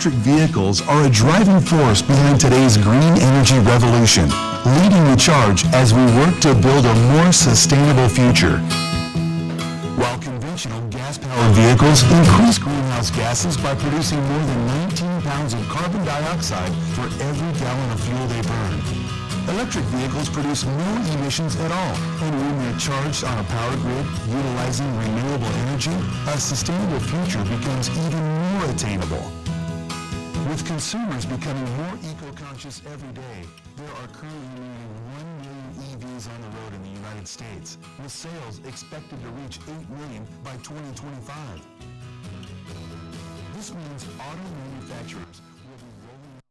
electric vehicles are a driving force behind today's green energy revolution, leading the charge as we work to build a more sustainable future. While conventional gas-powered vehicles increase greenhouse gases by producing more than 19 pounds of carbon dioxide for every gallon of fuel they burn, electric vehicles produce no emissions at all, and when they're charged on a power grid utilizing renewable energy, a sustainable future becomes even more attainable. With consumers becoming more eco-conscious every day, there are currently nearly 1 million EVs on the road in the United States, with sales expected to reach 8 million by 2025. This means auto manufacturers will be rolling out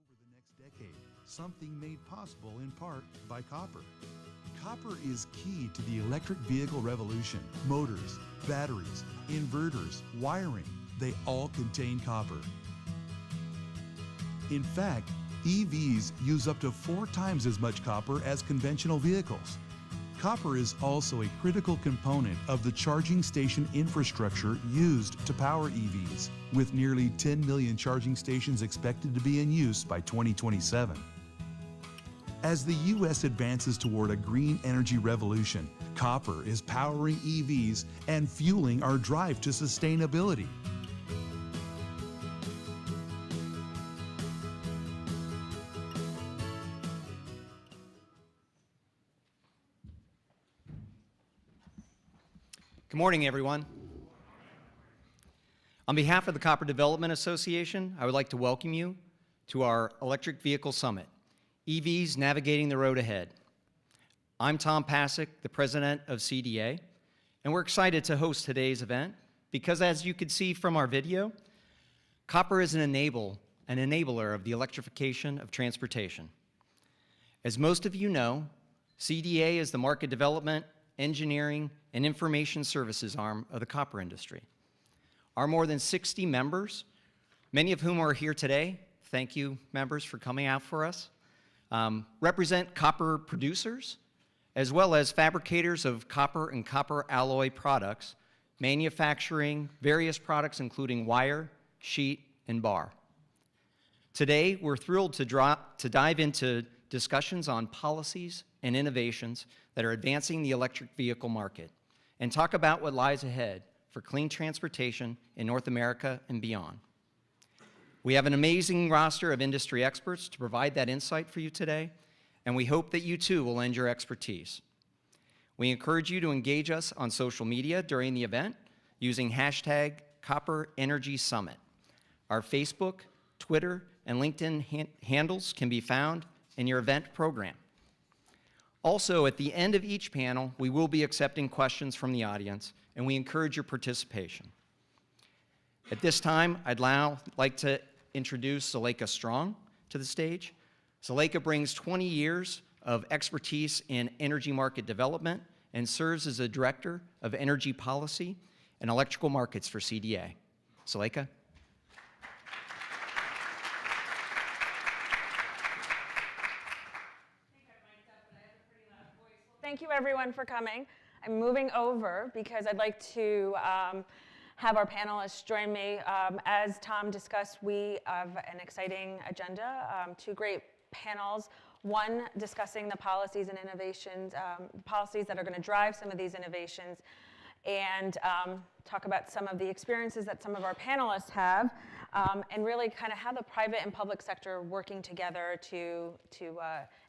over the next decade, something made possible in part by copper. Copper is key to the electric vehicle revolution. Motors, batteries, inverters, wiring, they all contain copper. In fact, EVs use up to 4 times as much copper as conventional vehicles. Copper is also a critical component of the charging station infrastructure used to power EVs, with nearly 10 million charging stations expected to be in use by 2027. As the U.S. advances toward a green energy revolution, copper is powering EVs and fueling our drive to sustainability. Good morning, everyone. On behalf of the Copper Development Association, I would like to welcome you to our Electric Vehicle Summit, EVs Navigating the Road Ahead. I'm Tom Pasick, the president of CDA, and we're excited to host today's event because, as you could see from our video, copper is an enabler of the electrification of transportation. As most of you know, CDA is the market development, engineering, and information services arm of the copper industry. Our more than 60 members, many of whom are here today, thank you members for coming out for us, represent copper producers, as well as fabricators of copper and copper alloy products, manufacturing various products including wire, sheet, and bar. Today, we're thrilled to dive into discussions on policies and innovations that are advancing the electric vehicle market and talk about what lies ahead for clean transportation in North America and beyond. We have an amazing roster of industry experts to provide that insight for you today, and we hope that you too will lend your expertise. We encourage you to engage us on social media during the event using hashtag #CopperEnergySummit. Our Facebook, Twitter, and LinkedIn handles can be found in your event program. Also, at the end of each panel, we will be accepting questions from the audience, and we encourage your participation. At this time, I'd now like to introduce Zuleika Strong to the stage. Zuleika brings 20 years of expertise in energy market development and serves as a director of energy policy and electrical markets for CDA. Zuleika? Thank you, everyone, for coming. I'm moving over because I'd like to have our panelists join me. As Tom discussed, we have an exciting agenda, 2 great panels, one discussing the policies and innovations, policies that are going to drive some of these innovations, and talk about some of the experiences that some of our panelists have, and really kind of how the private and public sector are working together to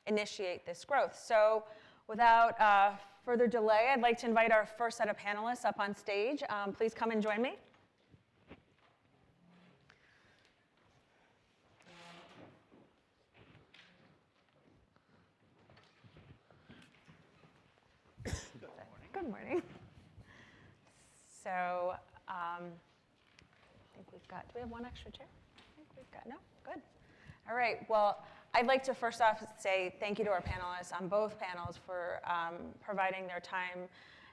initiate this growth. So without further delay, I'd like to invite our first set of panelists up on stage. Please come and join me. Good morning. So I think we've got, do we have one extra chair? I think we've got, no? Good. All right, well, I'd like to first off say thank you to our panelists on both panels for providing their time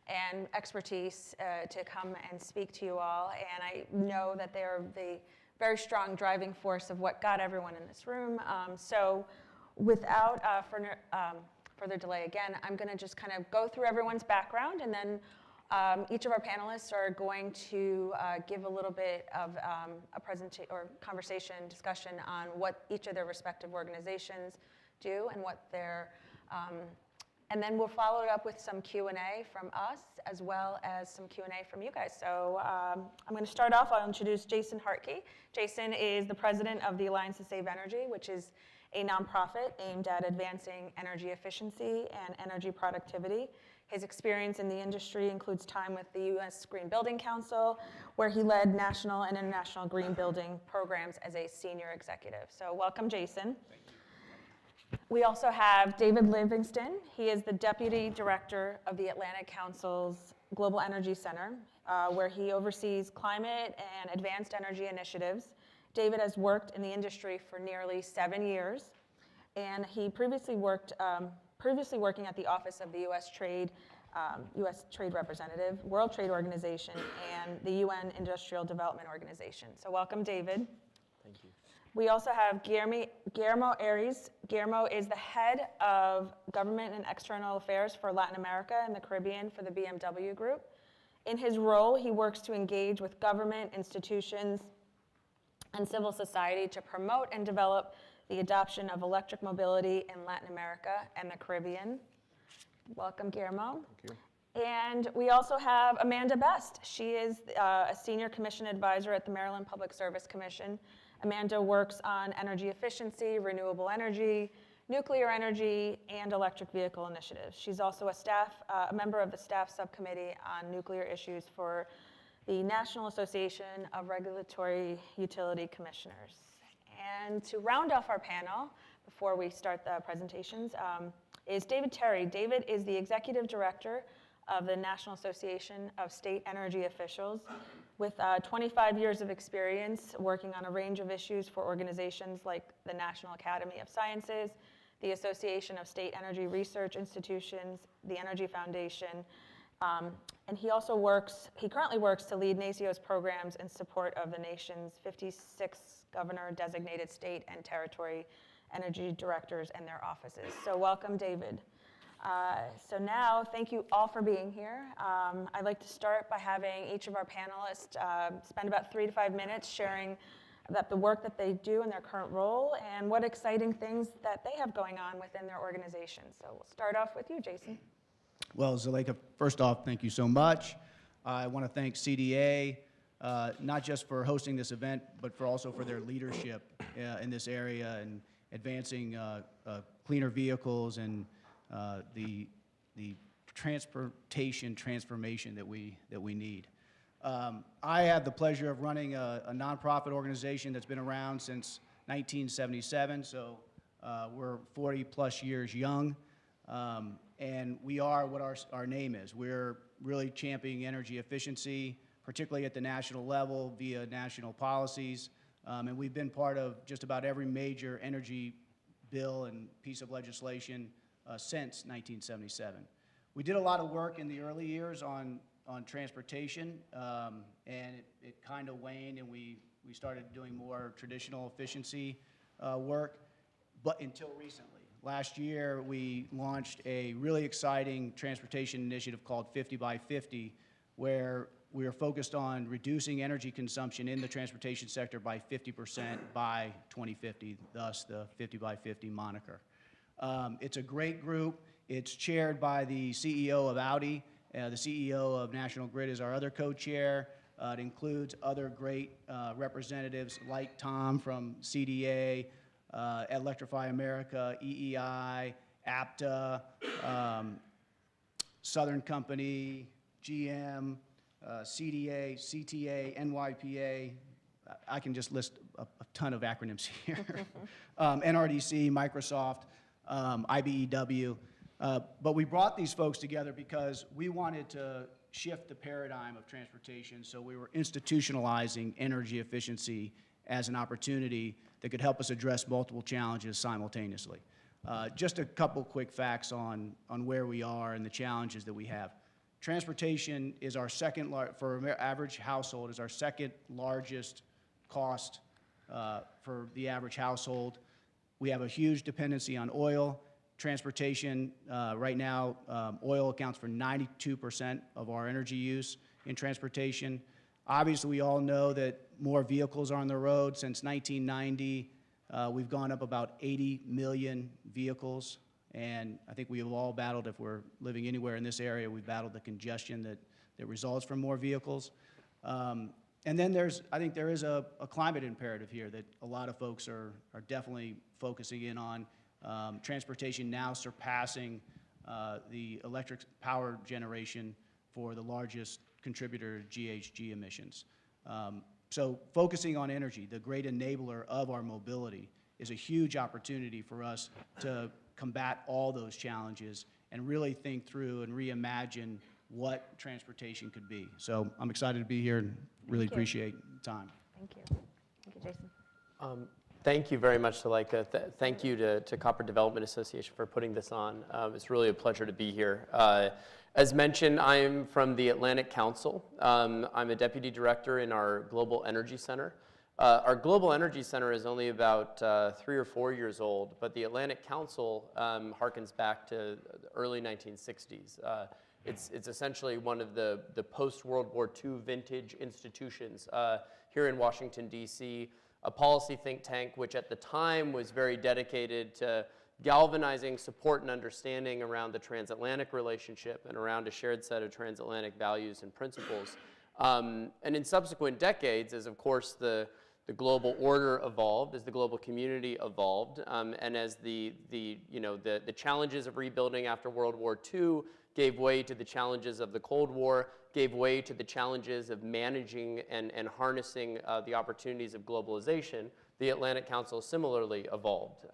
and expertise to come and speak to you all. And I know that they're the very strong driving force of what got everyone in this room. So without further delay, again, I'm going to just kind of go through everyone's background, and then Each of our panelists are going to give a little bit of a presentation or conversation discussion on what each of their respective organizations do and what their, and then we'll follow it up with some Q&A from us as well as some Q&A from you guys. So I'm going to start off. I'll introduce Jason Hartke. Jason is the president of the Alliance to Save Energy, which is a nonprofit aimed at advancing energy efficiency and energy productivity. His experience in the industry includes time with the U.S. Green Building Council, where he led national and international green building programs as a senior executive. So welcome, Jason. Thank you. We also have David Livingston. He is the Deputy Director of the Atlantic Council's Global Energy Center, where he oversees climate and advanced energy initiatives. David has worked in the industry for nearly 7 years, and he previously working at the Office of the U.S. Trade Representative, World Trade Organization, and the UN Industrial Development Organization. So welcome, David. Thank you. We also have Guillermo Aries. Guillermo is the head of Government and External Affairs for Latin America and the Caribbean for the BMW Group. In his role, he works to engage with government, institutions, and civil society to promote and develop the adoption of electric mobility in Latin America and the Caribbean. Welcome, Guillermo. Thank you. And we also have Amanda Best. She is a senior commission advisor at the Maryland Public Service Commission. Amanda works on energy efficiency, renewable energy, nuclear energy, and electric vehicle initiatives. She's also a member of the staff subcommittee on nuclear issues for the National Association of Regulatory Utility Commissioners. And to round off our panel, before we start the presentations, is David Terry. David is the Executive Director of the National Association of State Energy Officials, with 25 years of experience working on a range of issues for organizations like the National Academy of Sciences, the Association of State Energy Research Institutions, the Energy Foundation, and he currently works to lead NACIO's programs in support of the nation's 56 governor-designated state and territory energy directors and their offices. So welcome, David. So now, thank you all for being here. I'd like to start by having each of our panelists spend about 3 to 5 minutes sharing about the work that they do in their current role and what exciting things that they have going on within their organization. So we'll start off with you, Jason. Well, Zuleika, first off, thank you so much. I want to thank CDA, not just for hosting this event, but also for their leadership in this area and advancing cleaner vehicles and the transportation transformation that we need. I have the pleasure of running a nonprofit organization that's been around since 1977, so we're 40 plus years young. And we are what our name is. We're really championing energy efficiency, particularly at the national level via national policies. And we've been part of just about every major energy bill and piece of legislation since 1977. We did a lot of work in the early years on transportation, and it kind of waned, and we started doing more traditional efficiency work, but until recently. Last year, we launched a really exciting transportation initiative called 50 by 50, where we are focused on reducing energy consumption in the transportation sector by 50% by 2050, thus the 50 by 50 moniker. It's a great group. It's chaired by the CEO of Audi. The CEO of National Grid is our other co-chair. It includes other great representatives like Tom from CDA, Electrify America, EEI, APTA, Southern Company, GM, CDA, CTA, NYPA. I can just list a ton of acronyms here. NRDC, Microsoft, IBEW. But we brought these folks together because we wanted to shift the paradigm of transportation, so we were institutionalizing energy efficiency as an opportunity that could help us address multiple challenges simultaneously. Just a couple quick facts on where we are and the challenges that we have. Transportation is our for an average household, is our second largest cost for the average household. We have a huge dependency on oil, transportation, right now, oil accounts for 92% of our energy use in transportation. Obviously, we all know that more vehicles are on the road. Since 1990, we've gone up about 80 million vehicles, and I think we have all battled, if we're living anywhere in this area, we've battled the congestion that results from more vehicles. And then I think there is a climate imperative here that a lot of folks are definitely focusing in on. Transportation now surpassing the electric power generation for the largest contributor to GHG emissions. So focusing on energy, the great enabler of our mobility, is a huge opportunity for us to combat all those challenges and really think through and reimagine what transportation could be. So I'm excited to be here and really appreciate the time. Thank you. Thank you, Jason. Thank you very much, Zuleika. Thank you to Copper Development Association for putting this on. It's really a pleasure to be here. As mentioned, I'm from the Atlantic Council. I'm a deputy director in our Global Energy Center. Our Global Energy Center is only about 3 or 4 years old, but the Atlantic Council harkens back to the early 1960s. It's essentially one of the post-World War II vintage institutions here in Washington, D.C., a policy think tank which at the time was very dedicated to galvanizing support and understanding around the transatlantic relationship and around a shared set of transatlantic values and principles. And in subsequent decades, as of course the global order evolved, as the global community evolved, and as the challenges of rebuilding after World War II gave way to the challenges of the Cold War, gave way to the challenges of managing and harnessing the opportunities of globalization, the Atlantic Council similarly evolved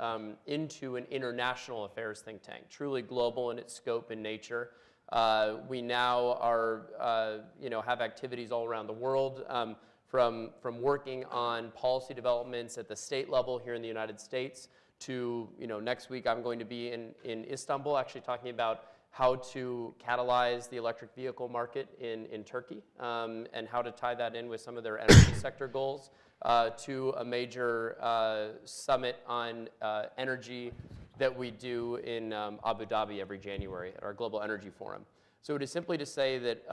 into an international affairs think tank, truly global in its scope and nature. We now have activities all around the world, from working on policy developments at the state level here in the United States to, next week I'm going to be in Istanbul actually talking about how to catalyze the electric vehicle market in Turkey and how to tie that in with some of their energy sector goals, to a major summit on energy that we do in Abu Dhabi every January at our Global Energy Forum. So it is simply to say that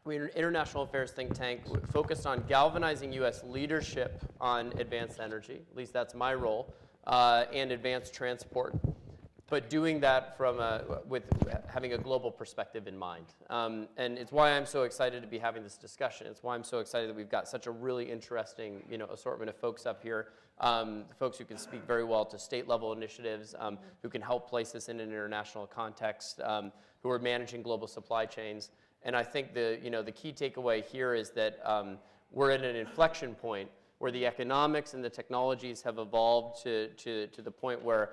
we're an international affairs think tank focused on galvanizing U.S. leadership on advanced energy, at least that's my role, and advanced transport, but doing that with having a global perspective in mind. And it's why I'm so excited to be having this discussion. It's why I'm so excited that we've got such a really interesting assortment of folks up here, folks who can speak very well to state level initiatives, who can help place this in an international context, who are managing global supply chains. And I think the key takeaway here is that we're at an inflection point where the economics and the technologies have evolved to the point where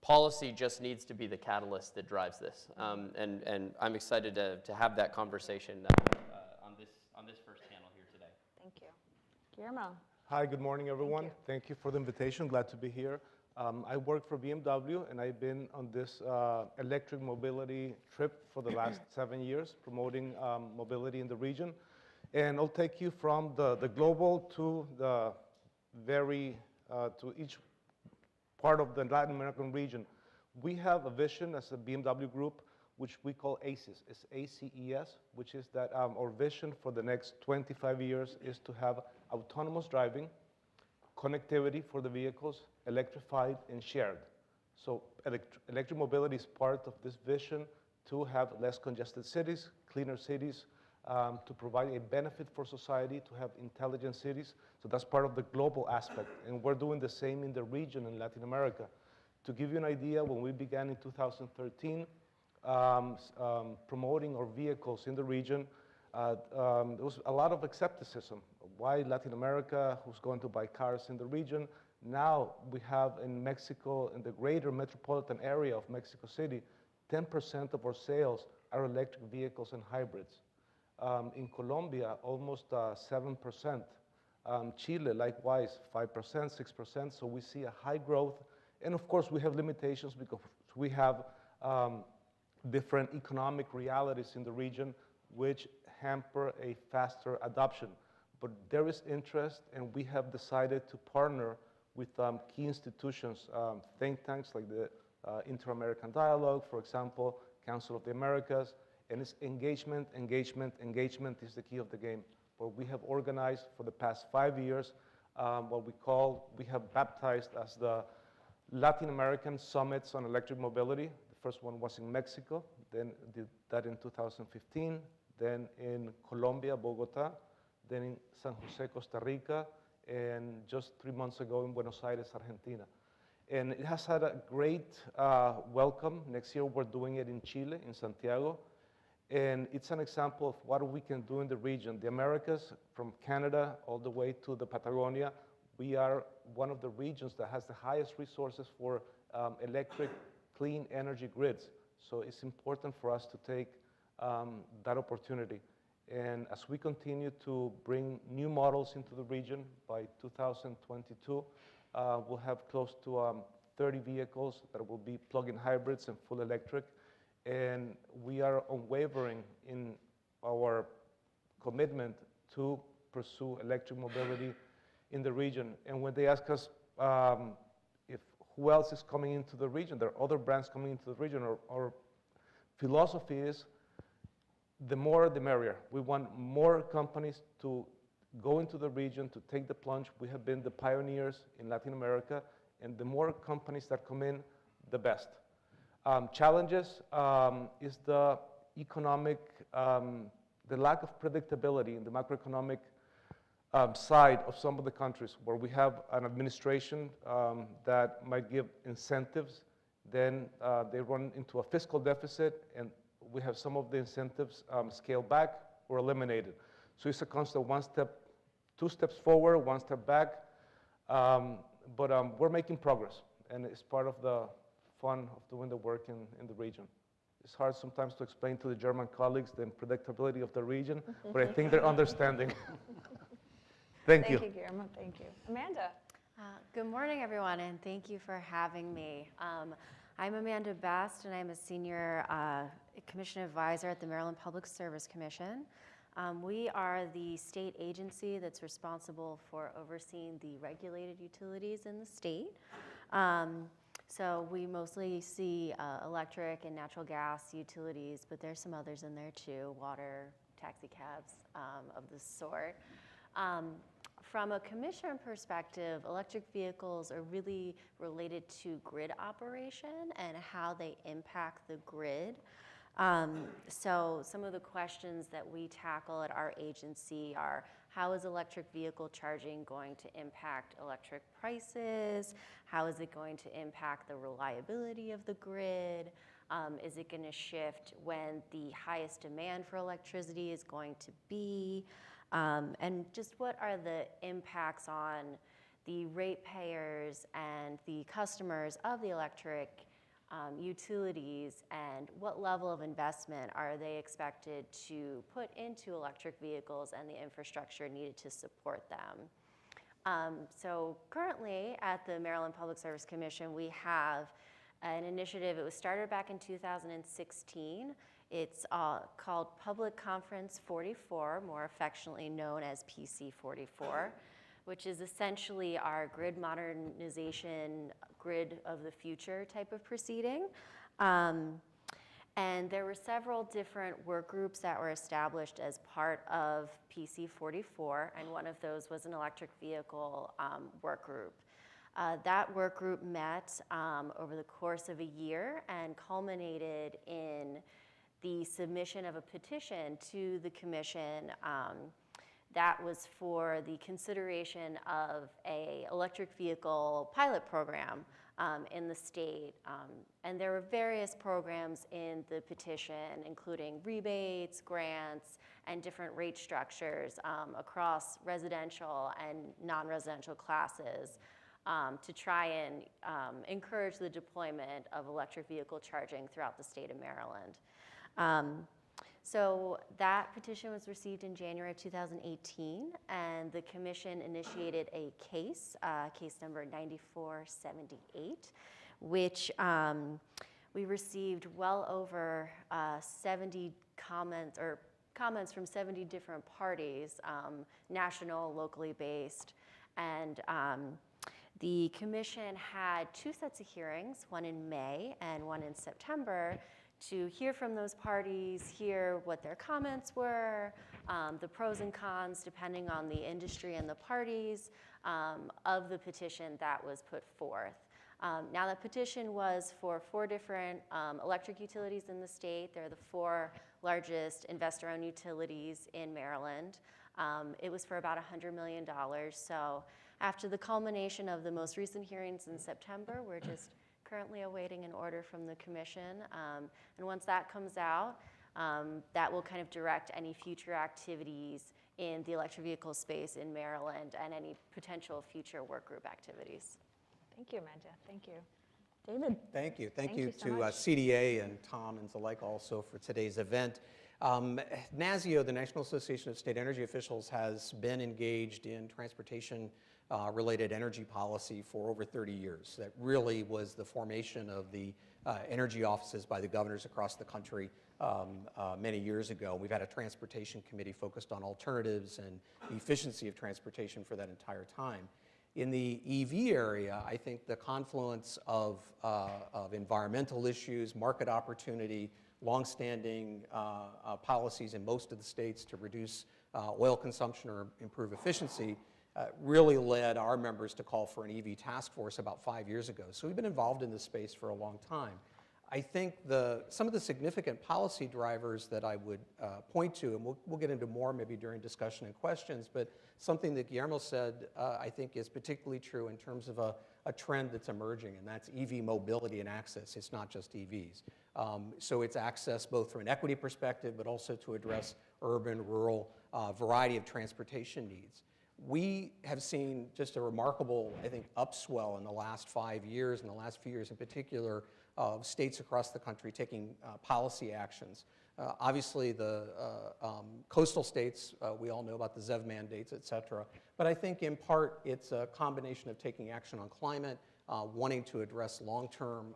policy just needs to be the catalyst that drives this. And I'm excited to have that conversation on this first panel here today. Thank you. Guillermo. Hi, good morning, everyone. Thank you for the invitation. Glad to be here. I work for BMW, and I've been on this electric mobility trip for the last 7 years, promoting mobility in the region. And I'll take you from the global to the to each part of the Latin American region. We have a vision as a BMW group, which we call ACES. It's ACES, which is that our vision for the next 25 years is to have autonomous driving, connectivity for the vehicles, electrified and shared. So electric mobility is part of this vision to have less congested cities, cleaner cities, to provide a benefit for society, to have intelligent cities. So that's part of the global aspect. And we're doing the same in the region in Latin America. To give you an idea, when we began in 2013, promoting our vehicles in the region, there was a lot of skepticism. Why Latin America, who's going to buy cars in the region? Now we have in Mexico, in the greater metropolitan area of Mexico City, 10% of our sales are electric vehicles and hybrids. In Colombia, almost 7%. Chile, likewise, 5%, 6%. So we see a high growth. And of course, we have limitations because we have different economic realities in the region which hamper a faster adoption. But there is interest, and we have decided to partner with key institutions, think tanks like the Inter-American Dialogue, for example, Council of the Americas, and it's engagement, engagement, engagement is the key of the game. Where we have organized for the past 5 years what we have baptized as the Latin American Summits on Electric Mobility. The first one was in Mexico, then did that in 2015, then in Colombia, Bogota, then in San Jose, Costa Rica, and just 3 months ago in Buenos Aires, Argentina. And it has had a great welcome. Next year we're doing it in Chile, in Santiago. And it's an example of what we can do in the region. The Americas, from Canada all the way to the Patagonia, we are one of the regions that has the highest resources for electric, clean energy grids. So it's important for us to take that opportunity. And as we continue to bring new models into the region, by 2022, we'll have close to 30 vehicles that will be plug-in hybrids and full electric. And we are unwavering in our commitment to pursue electric mobility in the region. And when they ask us who else is coming into the region, there are other brands coming into the region, our philosophy is the more the merrier. We want more companies to go into the region, to take the plunge. We have been the pioneers in Latin America, and the more companies that come in, the best. Challenges is the economic, the lack of predictability in the macroeconomic side of some of the countries where we have an administration that might give incentives, then they run into a fiscal deficit, and we have some of the incentives scaled back or eliminated. So it's a constant two steps forward, one step back, but we're making progress, and it's part of the fun of doing the work in the region. It's hard sometimes to explain to the German colleagues the unpredictability of the region, but I think they're understanding. Thank you. Thank you, Guillermo. Thank you. Amanda. Good morning, everyone, and thank you for having me. I'm Amanda Best, and I'm a senior commission advisor at the Maryland Public Service Commission. We are the state agency that's responsible for overseeing the regulated utilities in the state. So we mostly see electric and natural gas utilities, but there's some others in there too, water, taxi cabs of the sort. From a commission perspective, electric vehicles are really related to grid operation and how they impact the grid. So some of the questions that we tackle at our agency are, how is electric vehicle charging going to impact electric prices? How is it going to impact the reliability of the grid? Is it going to shift when the highest demand for electricity is going to be? And just what are the impacts on the ratepayers and the customers of the electric utilities, and what level of investment are they expected to put into electric vehicles and the infrastructure needed to support them? So currently at the Maryland Public Service Commission, we have an initiative. It was started back in 2016. It's called Public Conference 44, more affectionately known as PC 44, which is essentially our grid modernization, grid of the future type of proceeding. And there were several different work groups that were established as part of PC 44, and one of those was an electric vehicle work group. That work group met over the course of a year and culminated in the submission of a petition to the commission that was for the consideration of an electric vehicle pilot program in the state. And there were various programs in the petition, including rebates, grants, and different rate structures across residential and non-residential classes to try and encourage the deployment of electric vehicle charging throughout the state of Maryland. So that petition was received in January of 2018, and the commission initiated a case, case number 9478, which we received well over 70 comments from 70 different parties, national, locally based, and The commission had 2 sets of hearings, one in May and one in September, to hear from those parties, hear what their comments were, the pros and cons, depending on the industry and the parties, of the petition that was put forth. Now, the petition was for 4 different electric utilities in the state. They're the 4 largest investor-owned utilities in Maryland. It was for about $100 million. So after the culmination of the most recent hearings in September, we're just currently awaiting an order from the commission. And once that comes out, that will kind of direct any future activities in the electric vehicle space in Maryland and any potential future work group activities. Thank you, Amanda. Thank you. David? Thank you. Thank Thank you you so to much. CDA and Tom and Zalika also for today's event. NASEO, the National Association of State Energy Officials, has been engaged in transportation related energy policy for over 30 years. That really was the formation of the energy offices by the governors across the country many years ago. We've had a transportation committee focused on alternatives and the efficiency of transportation for that entire time. In the EV area, I think the confluence of environmental issues, market opportunity, longstanding policies in most of the states to reduce oil consumption or improve efficiency really led our members to call for an EV task force about 5 years ago. So we've been involved in this space for a long time. I think some of the significant policy drivers that I would point to, and we'll get into more maybe during discussion and questions, but something that Guillermo said I think is particularly true in terms of a trend that's emerging, and that's EV mobility and access. It's not just EVs. So it's access both from an equity perspective, but also to address urban, rural, variety of transportation needs. We have seen just a remarkable, I think, upswell in the last 5 years, in the last few years in particular, of states across the country taking policy actions. Obviously, the coastal states, we all know about the ZEV mandates, et cetera. But I think in part, it's a combination of taking action on climate, wanting to address long-term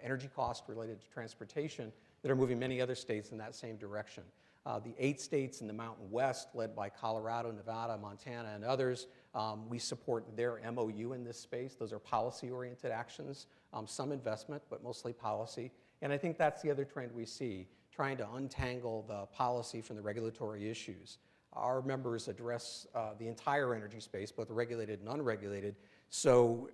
energy costs related to transportation that are moving many other states in that same direction. The 8 states in the Mountain West, led by Colorado, Nevada, Montana, and others, we support their MOU in this space. Those are policy-oriented actions, some investment, but mostly policy. And I think that's the other trend we see, trying to untangle the policy from the regulatory issues. Our members address the entire energy space, both regulated and unregulated. So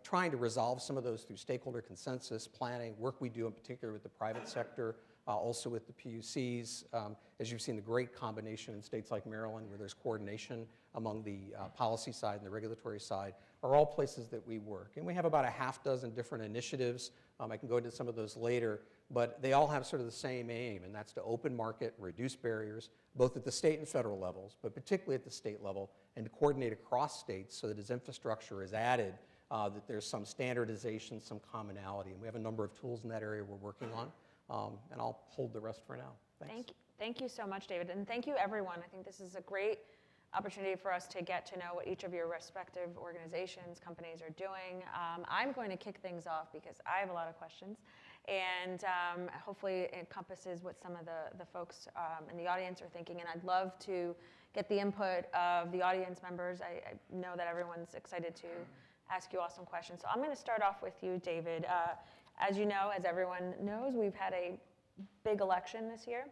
trying to resolve some of those through stakeholder consensus, planning, work we do in particular with the private sector, also with the PUCs. As you've seen, the great combination in states like Maryland where there's coordination among the policy side and the regulatory side are all places that we work. And we have about a half dozen different initiatives. I can go into some of those later, but they all have sort of the same aim, and that's to open market, reduce barriers, both at the state and federal levels, but particularly at the state level, and to coordinate across states so that as infrastructure is added, that there's some standardization, some commonality. And we have a number of tools in that area we're working on. And I'll hold the rest for now. Thanks. Thank you so much, David. And thank you, everyone. I think this is a great opportunity for us to get to know what each of your respective organizations, companies are doing. I'm going to kick things off because I have a lot of questions. And hopefully it encompasses what some of the folks in the audience are thinking. And I'd love to get the input of the audience members. I know that everyone's excited to ask you all some questions. So I'm going to start off with you, David. As you know, as everyone knows, we've had a big election this year,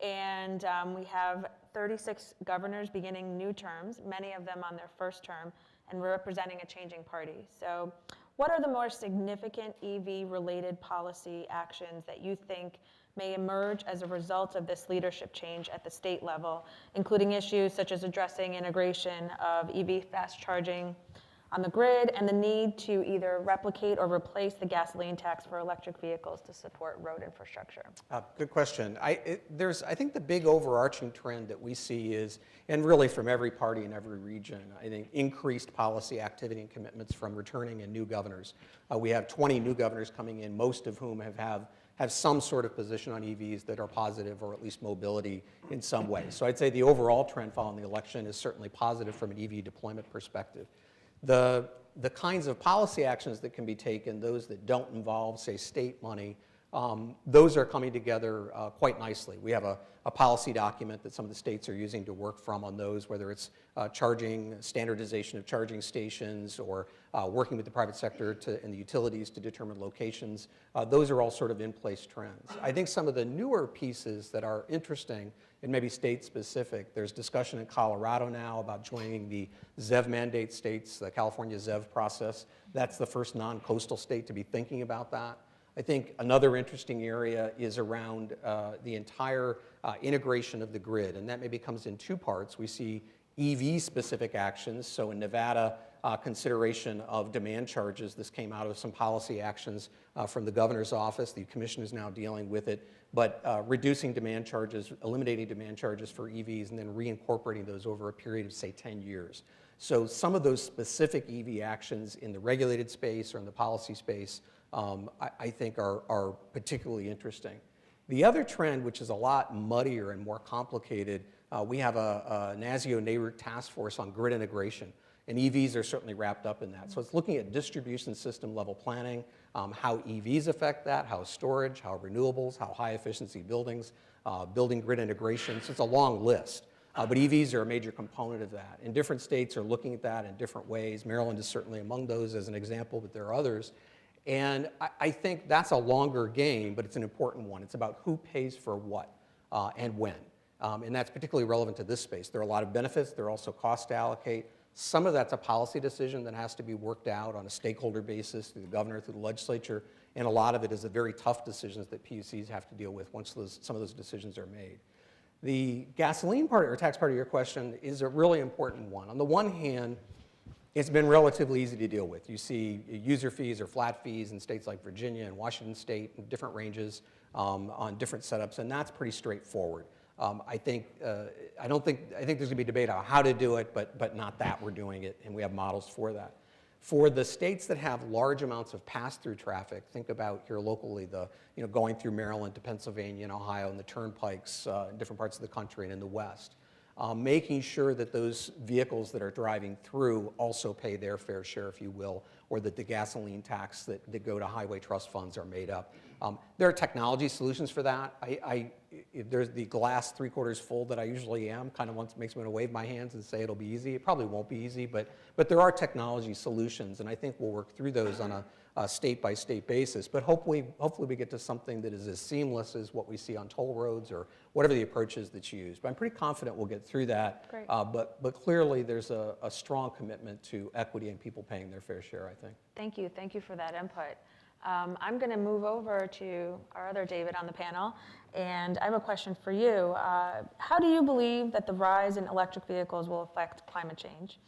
and we have 36 governors beginning new terms, many of them on their first term, and representing a changing party. So what are the more significant EV-related policy actions that you think may emerge as a result of this leadership change at the state level, including issues such as addressing integration of EV fast charging on the grid and the need to either replicate or replace the gasoline tax for electric vehicles to support road infrastructure? Good question. I think the big overarching trend that we see is, and really from every party in every region, I think increased policy activity and commitments from returning and new governors. We have 20 new governors coming in, most of whom have some sort of position on EVs that are positive or at least mobility in some way. So I'd say the overall trend following the election is certainly positive from an EV deployment perspective. The kinds of policy actions that can be taken, those that don't involve, say, state money, those are coming together quite nicely. We have a policy document that some of the states are using to work from on those, whether it's charging, standardization of charging stations, or working with the private sector and the utilities to determine locations. Those are all sort of in place trends. I think some of the newer pieces that are interesting and maybe state specific, there's discussion in Colorado now about joining the ZEV mandate states, the California ZEV process. That's the first non-coastal state to be thinking about that. I think another interesting area is around the entire integration of the grid, and that maybe comes in two parts. We see EV-specific actions, so in Nevada, consideration of demand charges. This came out of some policy actions from the governor's office. The commission is now dealing with it, but reducing demand charges, eliminating demand charges for EVs, and then reincorporating those over a period of, say, 10 years. So some of those specific EV actions in the regulated space or in the policy space I think are particularly interesting. The other trend, which is a lot muddier and more complicated, we have a NASIO neighborhood task force on grid integration, and EVs are certainly wrapped up in that. So it's looking at distribution system level planning, how EVs affect that, how storage, how renewables, how high efficiency buildings, building grid integration. So it's a long list. But EVs are a major component of that. And different states are looking at that in different ways. Maryland is certainly among those as an example, but there are others. And I think that's a longer game, but it's an important one. It's about who pays for what and when. And that's particularly relevant to this space. There are a lot of benefits. There are also costs to allocate. Some of that's a policy decision that has to be worked out on a stakeholder basis through the governor, through the legislature. And a lot of it is a very tough decisions that PUCs have to deal with once some of those decisions are made. The gasoline part, or tax part of your question, is a really important one. On the one hand, it's been relatively easy to deal with. You see user fees or flat fees in states like Virginia and Washington State in different ranges on different setups, and that's pretty straightforward. I think there's going to be debate on how to do it, but not that we're doing it, and we have models for that. For the states that have large amounts of pass-through traffic, think about here locally, going through Maryland to Pennsylvania and Ohio and the turnpikes in different parts of the country and in the West. Making sure that those vehicles that are driving through also pay their fair share, if you will, or that the gasoline tax that go to highway trust funds are made up. There are technology solutions for that. There's the glass 3/4 full that I usually am, kind of makes me want to wave my hands and say it'll be easy. It probably won't be easy, but there are technology solutions, and I think we'll work through those on a state-by-state basis. But hopefully we get to something that is as seamless as what we see on toll roads or whatever the approach is that's used. But I'm pretty confident we'll get through that. Great. But clearly there's a strong commitment to equity and people paying their fair share, I think. Thank you. Thank you for that input. I'm going to move over to our other David on the panel, and I have a question for you. How do you believe that the rise in electric vehicles will affect climate change?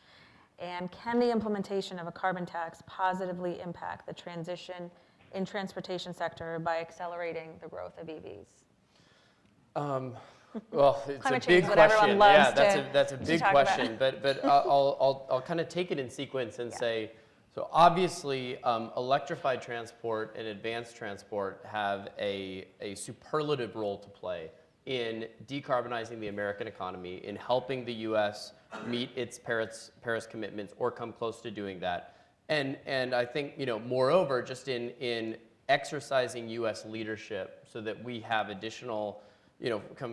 And can the implementation of a carbon tax positively impact the transition in transportation sector by accelerating the growth of EVs? Well, it's Climate a big change, what everyone question. loves Yeah, that's a to big talk question. But I'll kind of take it in sequence and say, so obviously, electrified transport and advanced transport have a superlative role to play in decarbonizing the American economy, in helping the U.S. meet its Paris commitments or come close to doing that. And I think, moreover, just in exercising U.S. leadership so that we have additional,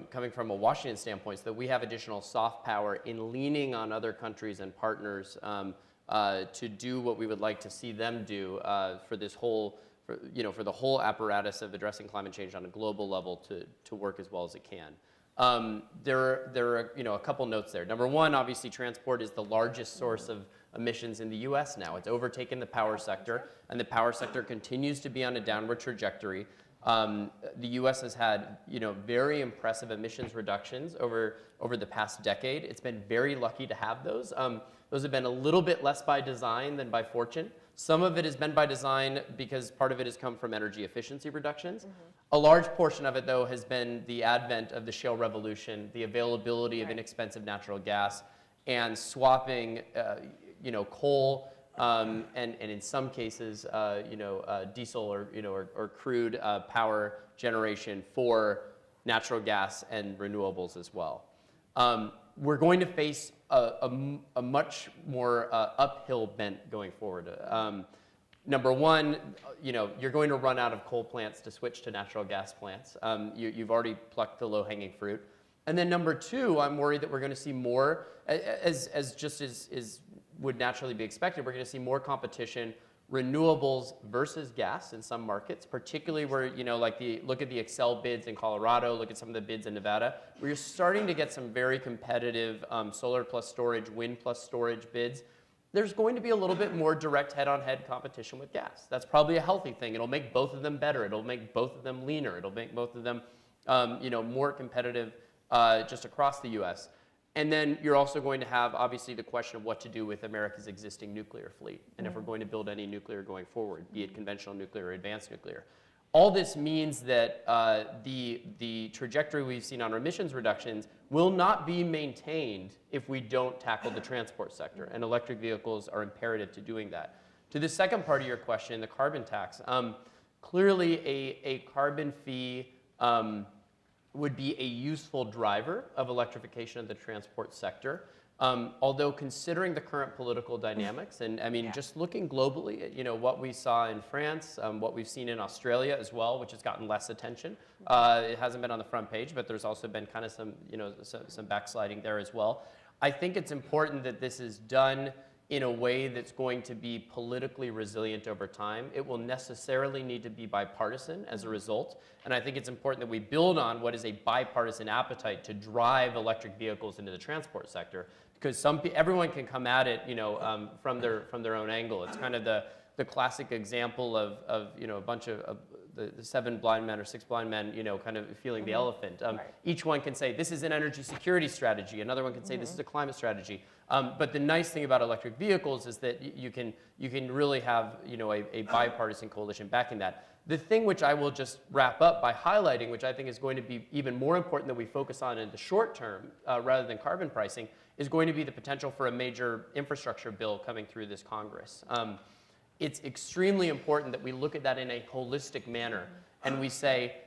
coming from a Washington standpoint, so that we have additional soft power in leaning on other countries and partners to do what we would like to see them do for this whole, for the whole apparatus of addressing climate change on a global level to work as well as it can. There are a couple notes there. Number one, obviously, transport is the largest source of emissions in the U.S. now. It's overtaken the power sector, and the power sector continues to be on a downward trajectory. The U.S. has had very impressive emissions reductions over the past decade. It's been very lucky to have those. Those have been a little bit less by design than by fortune. Some of it has been by design because part of it has come from energy efficiency reductions. Mm-hmm. A large portion of it, though, has been the advent of the shale revolution, the availability of inexpensive natural gas, and swapping, coal and in some cases, diesel or crude power generation for natural gas and renewables as well. We're going to face a much more uphill bent going forward. Number one, you're going to run out of coal plants to switch to natural gas plants. You've already plucked the low-hanging fruit. And then number two, I'm worried that we're going to see more, as would naturally be expected, we're going to see more competition, renewables versus gas in some markets, particularly where, look at the Excel bids in Colorado, look at some of the bids in Nevada, where you're starting to get some very competitive solar plus storage, wind plus storage bids. There's going to be a little bit more direct head-on-head competition with gas. That's probably a healthy thing. It'll make both of them better. It'll make both of them leaner. It'll make both of them, more competitive just across the U.S. And then you're also going to have, obviously, the question of what to do with America's existing nuclear fleet, and if we're going to build any nuclear going forward, be it conventional nuclear or advanced nuclear. All this means that the trajectory we've seen on emissions reductions will not be maintained if we don't tackle the transport sector, and electric vehicles are imperative to doing that. To the second part of your question, the carbon tax, clearly a carbon fee would be a useful driver of electrification of the transport sector. Although considering the current political dynamics, and I mean, just looking globally at what we saw in France, what we've seen in Australia as well, which has gotten less attention. It hasn't been on the front page, but there's also been kind of some backsliding there as well. I think it's important that this is done in a way that's going to be politically resilient over time. It will necessarily need to be bipartisan as a result, and I think it's important that we build on what is a bipartisan appetite to drive electric vehicles into the transport sector, because everyone can come at it, from their own angle. It's kind of the classic example of a bunch of the 7 blind men or 6 blind men, kind of feeling the elephant. Each one can say, this is an energy security strategy. Another one can say, this is a climate strategy. But the nice thing about electric vehicles is that you can really have a bipartisan coalition backing that. The thing which I will just wrap up by highlighting, which I think is going to be even more important that we focus on in the short term rather than carbon pricing, is going to be the potential for a major infrastructure bill coming through this Congress. It's extremely important that we look at that in a holistic manner, and we say,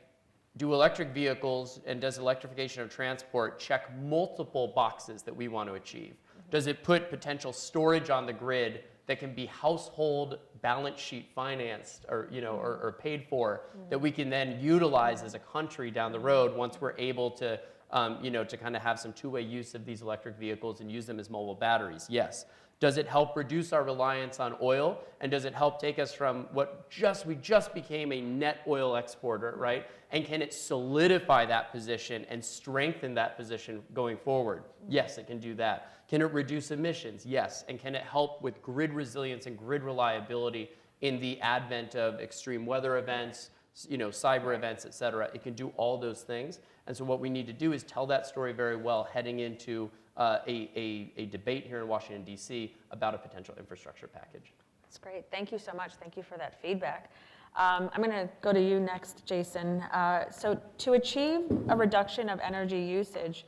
do electric vehicles and does electrification of transport check multiple boxes that we want to achieve? Does it put potential storage on the grid that can be household balance sheet financed or paid for, that we can then utilize as a country down the road once we're able to to kind of have some two-way use of these electric vehicles and use them as mobile batteries? Yes. Does it help reduce our reliance on oil? And does it help take us from we just became a net oil exporter, right? And can it solidify that position and strengthen that position going forward? Yes, it can do that. Can it reduce emissions? Yes. And can it help with grid resilience and grid reliability in the advent of extreme weather events, cyber events, et cetera? It can do all those things. And so what we need to do is tell that story very well heading into a debate here in Washington, D.C. about a potential infrastructure package. That's great. Thank you so much. Thank you for that feedback. I'm going to go to you next, Jason. So to achieve a reduction of energy usage,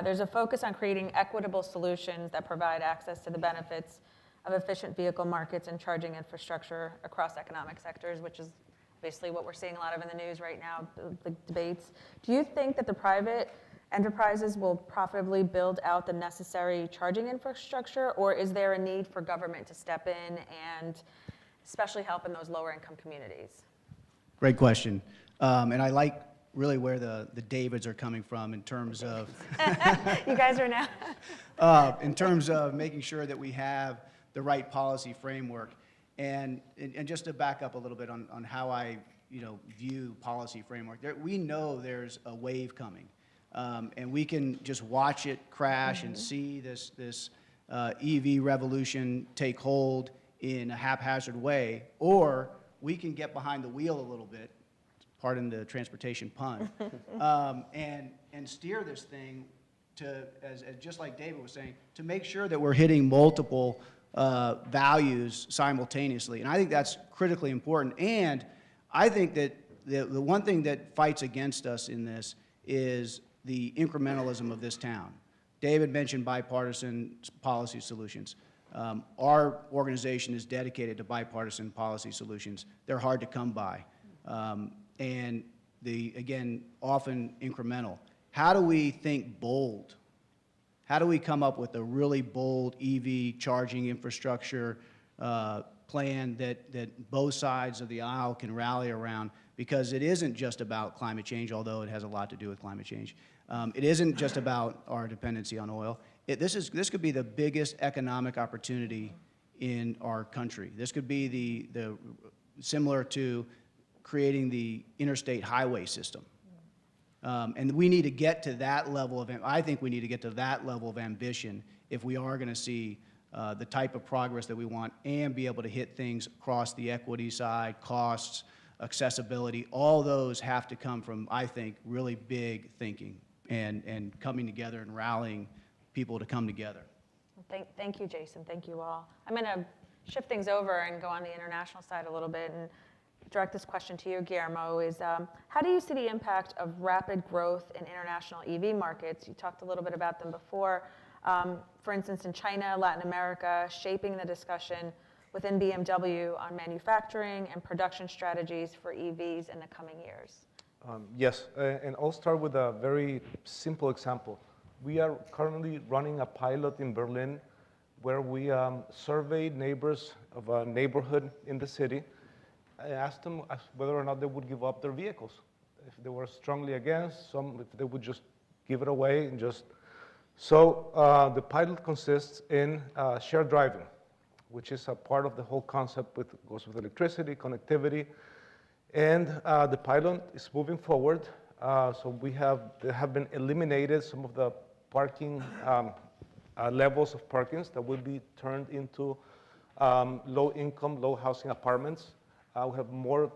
there's a focus on creating equitable solutions that provide access to the benefits of efficient vehicle markets and charging infrastructure across economic sectors, which is basically what we're seeing a lot of in the news right now, the debates. Do you think that the private enterprises will profitably build out the necessary charging infrastructure, or is there a need for government to step in and especially help in those lower income communities? Great question. And I like really where the Davids are coming from in terms of You guys are now. in terms of making sure that we have the right policy framework. And just to back up a little bit on how I view policy framework, we know there's a wave coming. And we can just watch it crash and see this EV revolution take hold in a haphazard way, or we can get behind the wheel a little bit, pardon the transportation pun, and steer this thing to, as just like David was saying, to make sure that we're hitting multiple values simultaneously. And I think that's critically important. And I think that the one thing that fights against us in this is the incrementalism of this town. David mentioned bipartisan policy solutions. Our organization is dedicated to bipartisan policy solutions. They're hard to come by. And again, often incremental. How do we think bold? How do we come up with a really bold EV charging infrastructure plan that both sides of the aisle can rally around, because it isn't just about climate change, although it has a lot to do with climate change. It isn't just about our dependency on oil. This could be the biggest economic opportunity in our country. This could be the similar to creating the interstate highway system. And we need to get to that level of, I think we need to get to that level of ambition if we are going to see the type of progress that we want and be able to hit things across the equity side, costs, accessibility. All those have to come from, I think, really big thinking and coming together and rallying people to come together. Thank you, Jason. Thank you all. I'm going to shift things over and go on the international side a little bit and direct this question to you, Guillermo, is how do you see the impact of rapid growth in international EV markets? You talked a little bit about them before. For instance, in China, Latin America, shaping the discussion within BMW on manufacturing and production strategies for EVs in the coming years. Yes, and I'll start with a very simple example. We are currently running a pilot in Berlin where we surveyed neighbors of a neighborhood in the city. I asked them whether or not they would give up their vehicles. If they were strongly against, some if they would just give it away and just. So the pilot consists in shared driving, which is a part of the whole concept goes with electricity, connectivity. And the pilot is moving forward. So there have been eliminated some of the parking levels of parkings that will be turned into low-income, low-housing apartments. We have more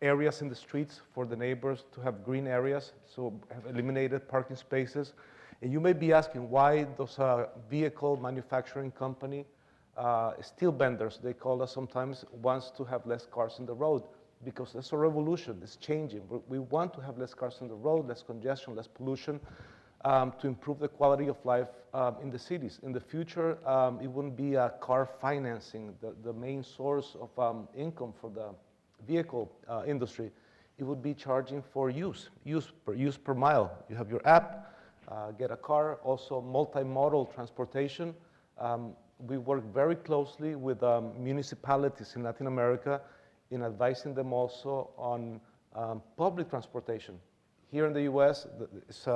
areas in the streets for the neighbors to have green areas, so have eliminated parking spaces. And you may be asking why those vehicle manufacturing company, steel benders, they call us sometimes, wants to have less cars on the road. Because that's a revolution, it's changing. We want to have less cars on the road, less congestion, less pollution, to improve the quality of life in the cities. In the future, it wouldn't be car financing, the main source of income for the vehicle industry. It would be charging for use per mile. You have your app, get a car, also multimodal transportation. We work very closely with municipalities in Latin America in advising them also on public transportation. Here in the US, it's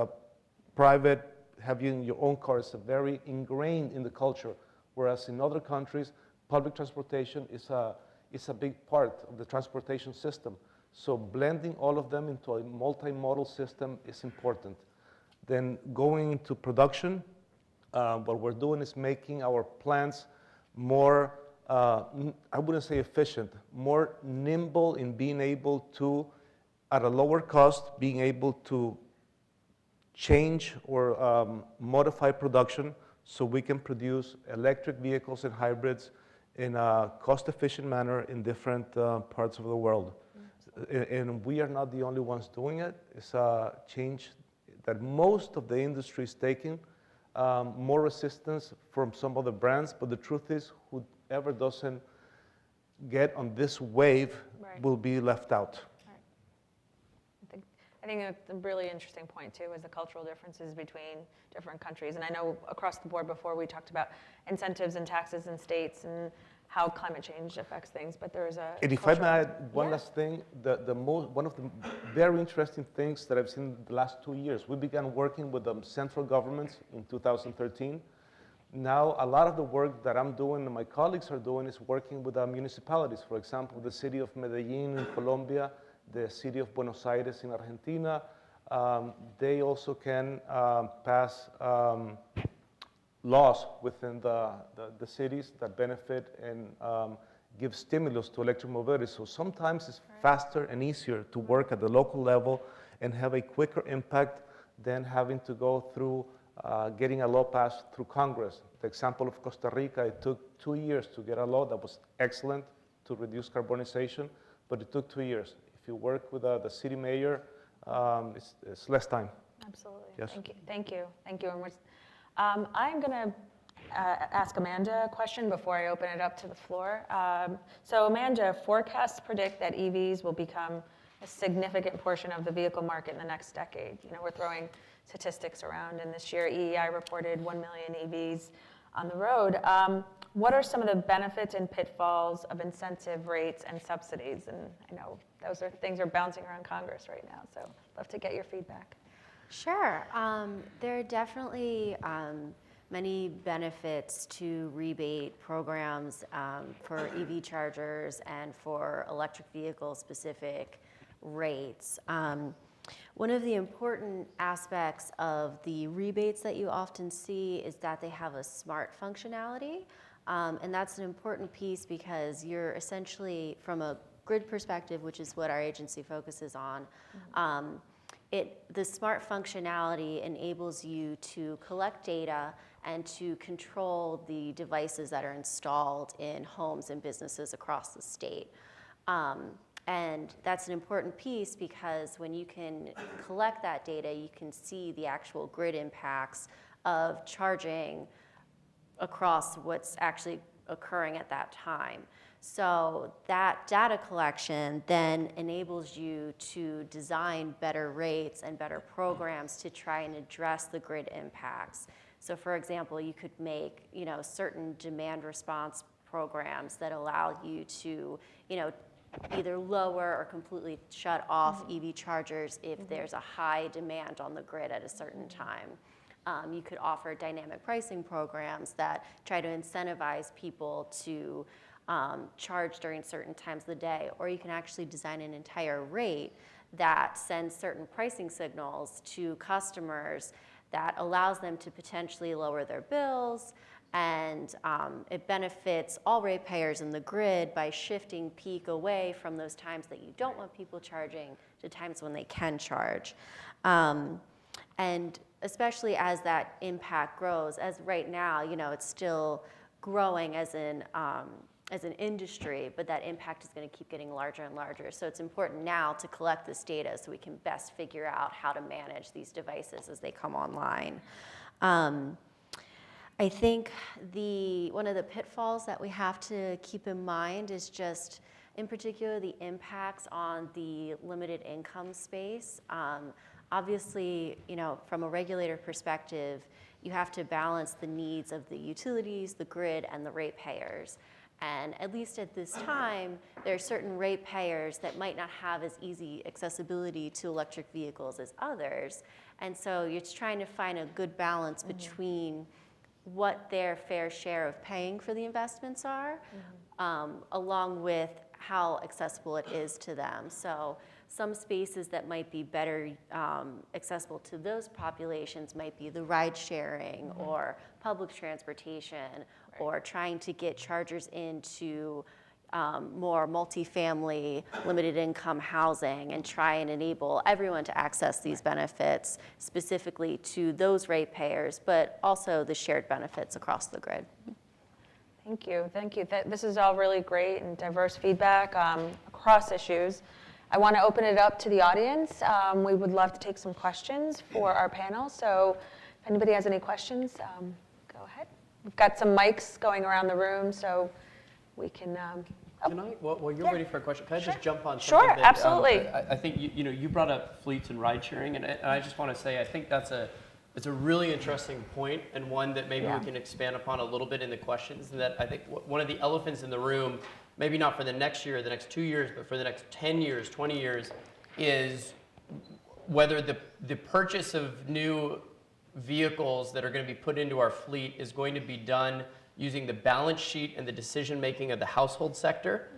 private, having your own car is very ingrained in the culture, whereas in other countries, public transportation is a big part of the transportation system. So blending all of them into a multimodal system is important. Then going into production, what we're doing is making our plants more I wouldn't say efficient, more nimble in being able to, at a lower cost, being able to change or modify production so we can produce electric vehicles and hybrids in a cost-efficient manner in different parts of the world. And we are not the only ones doing it. It's a change that most of the industry is taking, more resistance from some of the brands, but the truth is, whoever doesn't get on this wave will be left out. Right. I think a really interesting point, too, is the cultural differences between different countries. And I know across the board before we talked about incentives and taxes in states and how climate change affects things, but there is a And if I may add one last thing, one of the very interesting things that I've seen the last 2 years, we began working with central governments in 2013. Now, a lot of the work that I'm doing and my colleagues are doing is working with municipalities. For example, the city of Medellin in Colombia, the city of Buenos Aires in Argentina. They also can pass laws within the cities that benefit and give stimulus to electric mobility. So sometimes it's faster and easier to work at the local level and have a quicker impact than having to go through getting a law passed through Congress. The example of Costa Rica, it took 2 years to get a law that was excellent to reduce carbonization, but it took 2 years. If you work with the city mayor, it's less time. Absolutely. Yes. Thank you. Thank you. Thank you. And I'm going to ask Amanda a question before I open it up to the floor. So Amanda, forecasts predict that EVs will become a significant portion of the vehicle market in the next decade. You know, we're throwing statistics around, and this year EEI reported 1 million EVs on the road. What are some of the benefits and pitfalls of incentive rates and subsidies? And I know things are bouncing around Congress right now, so love to get your feedback. Sure. There are definitely many benefits to rebate programs for EV chargers and for electric vehicle specific rates. One of the important aspects of the rebates that you often see is that they have a smart functionality. And that's an important piece because you're essentially, from a grid perspective, which is what our agency focuses on, the smart functionality enables you to collect data and to control the devices that are installed in homes and businesses across the state. And that's an important piece because when you can collect that data, you can see the actual grid impacts of charging across what's actually occurring at that time. So that data collection then enables you to design better rates and better programs to try and address the grid impacts. So for example, you could make, certain demand response programs that allow you to, either lower or completely shut off EV chargers if there's a high demand on the grid at a certain time. You could offer dynamic pricing programs that try to incentivize people to charge during certain times of the day, or you can actually design an entire rate that sends certain pricing signals to customers that allows them to potentially lower their bills, and it benefits all ratepayers in the grid by shifting peak away from those times that you don't want people charging to times when they can charge. And especially as that impact grows, as right now, it's still growing as an industry, but that impact is going to keep getting larger and larger. So it's important now to collect this data so we can best figure out how to manage these devices as they come online. I think one of the pitfalls that we have to keep in mind is just, in particular, the impacts on the limited income space. Obviously, from a regulator perspective, you have to balance the needs of the utilities, the grid, and the ratepayers. And at least at this time, there are certain ratepayers that might not have as easy accessibility to electric vehicles as others. And so you're just trying to find a good balance between what their fair share of paying for the investments are, along with how accessible it is to them. So some spaces that might be better accessible to those populations might be the ride sharing or public transportation, or trying to get chargers into more multifamily, limited income housing, and try and enable everyone to access these benefits specifically to those ratepayers, but also the shared benefits across the grid. Thank you. This is all really great and diverse feedback across issues. I want to open it up to the audience. We would love to take some questions for our panel. So if anybody has any questions, go ahead. We've got some mics going around the room, so we can. Can I, while you're waiting for a question, can I just jump on something? Sure, that, absolutely. I think you brought up fleets and ride sharing, and I just want to say I think it's a really interesting point, and one that maybe we can expand upon a little bit in the questions. And that I think one of the elephants in the room, maybe not for the next year, the next 2 years, but for the next 10 years, 20 years, is whether the purchase of new vehicles that are going to be put into our fleet is going to be done using the balance sheet and the decision making of the household sector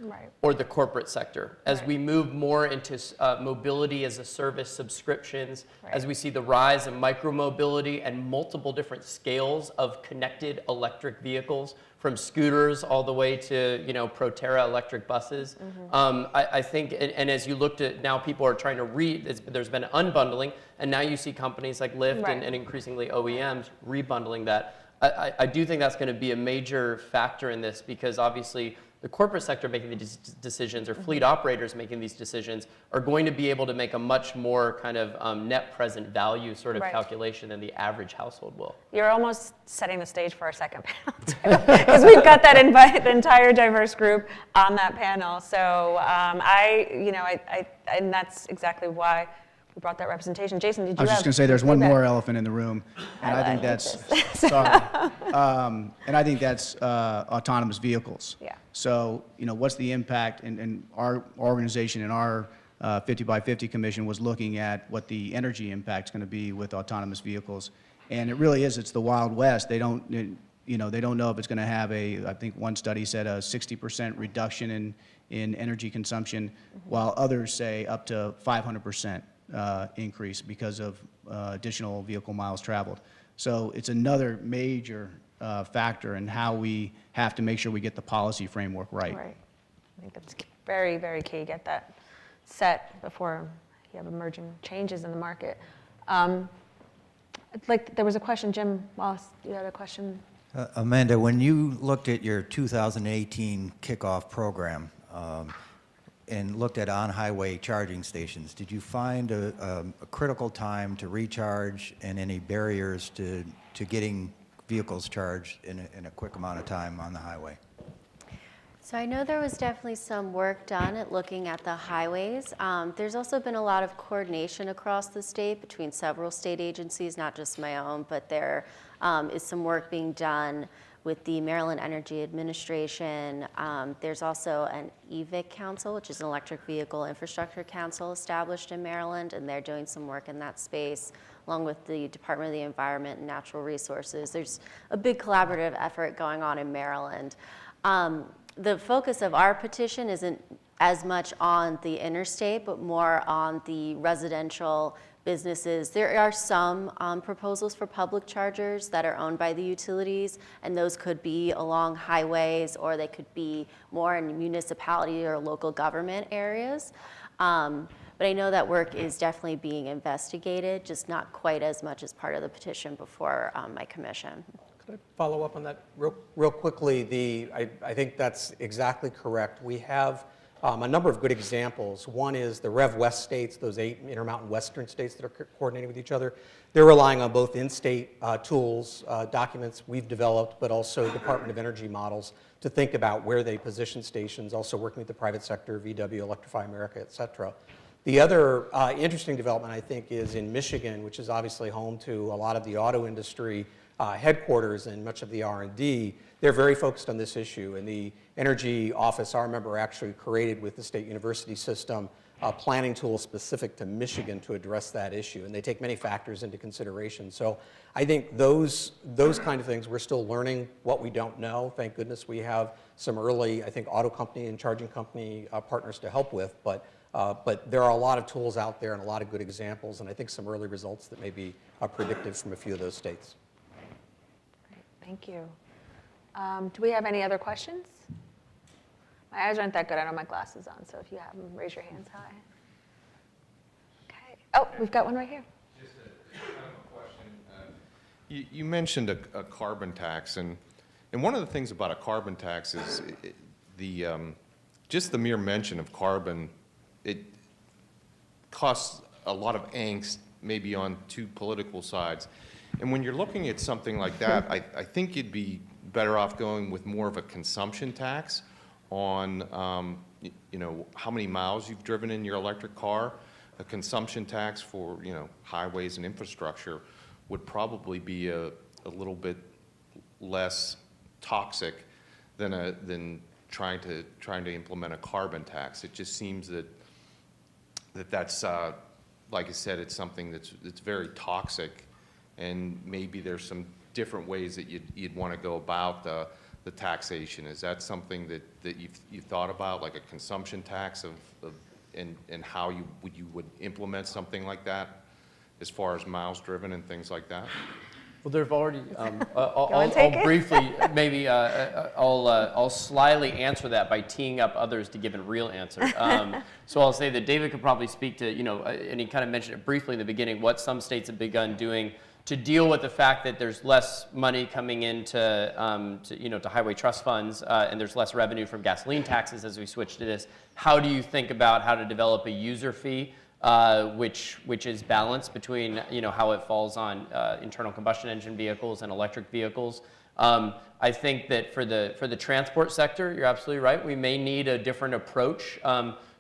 or the corporate sector. As we move more into mobility as a service subscriptions, as we see the rise of micromobility and multiple different scales of connected electric vehicles, from scooters all the way to Proterra electric buses. I think, and as you looked at now, people are trying to there's been unbundling, and now you see companies like Lyft and increasingly OEMs rebundling that. I do think that's going to be a major factor in this, because obviously the corporate sector making these decisions, or fleet operators making these decisions, are going to be able to make a much more kind of net present value sort of calculation than the average household will. You're almost setting the stage for our second panel, too, because we've got that the entire diverse group on that panel. So and that's exactly why who brought that representation. Jason, did you I was have just going to say, there's one feedback? more elephant in the room, and I think hate that's, this. sorry. And I think that's autonomous vehicles. Yeah. So, what's the impact, and our organization and our 50 by 50 commission was looking at what the energy impact's going to be with autonomous vehicles. And it really is, it's the Wild West. They don't know if it's going to have I think one study said a 60% reduction in energy consumption, while others say up to 500% increase because of additional vehicle miles traveled. So it's another major factor in how we have to make sure we get the policy framework right. Right. I think it's very, very key. Get that set before you have emerging changes in the market. There was a question, Jim Wallace, you had a question? Amanda, when you looked at your 2018 kickoff program and looked at on-highway charging stations, did you find a critical time to recharge and any barriers to getting vehicles charged in a quick amount of time on the highway? So I know there was definitely some work done at looking at the highways. There's also been a lot of coordination across the state between several state agencies, not just my own, but there is some work being done with the Maryland Energy Administration. There's also an EVIC Council, which is an Electric Vehicle Infrastructure Council established in Maryland, and they're doing some work in that space, along with the Department of the Environment and Natural Resources. There's a big collaborative effort going on in Maryland. The focus of our petition isn't as much on the interstate, but more on the residential businesses. There are some proposals for public chargers that are owned by the utilities, and those could be along highways, or they could be more in municipality or local government areas. But I know that work is definitely being investigated, just not quite as much as part of the petition before my commission. Could I follow up on that real quickly? I think that's exactly correct. We have a number of good examples. One is the Rev West states, those 8 Intermountain Western states that are coordinating with each other. They're relying on both in-state tools, documents we've developed, but also Department of Energy models to think about where they position stations, also working with the private sector, VW, Electrify America, et cetera. The other interesting development, I think, is in Michigan, which is obviously home to a lot of the auto industry headquarters and much of the R&D. They're very focused on this issue, and the Energy Office, I remember, actually created with the state university system a planning tool specific to Michigan to address that issue, and they take many factors into consideration. So I think those kind of things, we're still learning what we don't know. Thank goodness we have some early, I think, auto company and charging company partners to help with, but there are a lot of tools out there and a lot of good examples, and I think some early results that may be predictive from a few of those states. Thank you. Do we have any other questions? My eyes aren't that good. I don't have my glasses on, so if you have them, raise your hands high. Okay. Oh, we've got one right here. Just a kind of a question. You mentioned a carbon tax, and one of the things about a carbon tax is just the mere mention of carbon, it costs a lot of angst, maybe on two political sides. And when you're looking at something like that, I think you'd be better off going with more of a consumption tax on, how many miles you've driven in your electric car. A consumption tax for, highways and infrastructure would probably be a little bit less toxic than trying to implement a carbon tax. It just seems that's like I said, it's something that's very toxic. And maybe there's some different ways that you'd want to go about the taxation. Is that something that you've thought about, like a consumption tax and how you would implement something like that, as far as miles driven and things like that? Well, there've already. I'll briefly, maybe I'll slyly answer that by teeing up others to give a real answer. So I'll say that David could probably speak to, and he kind of mentioned it briefly in the beginning, what some states have begun doing to deal with the fact that there's less money coming into to highway trust funds, and there's less revenue from gasoline taxes as we switch to this. How do you think about how to develop a user fee which is balanced between how it falls on internal combustion engine vehicles and electric vehicles? I think that for the transport sector, you're absolutely right. We may need a different approach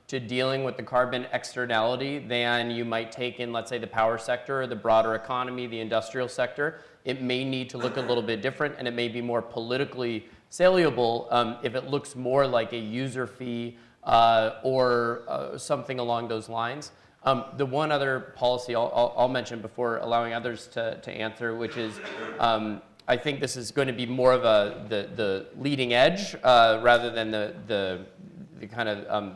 to dealing with the carbon externality than you might take in, let's say, the power sector or the broader economy, the industrial sector. It may need to look a little bit different, and it may be more politically saleable if it looks more like a user fee or something along those lines. The one other policy I'll mention before allowing others to answer, which is I think this is going to be more of the leading edge rather than the kind of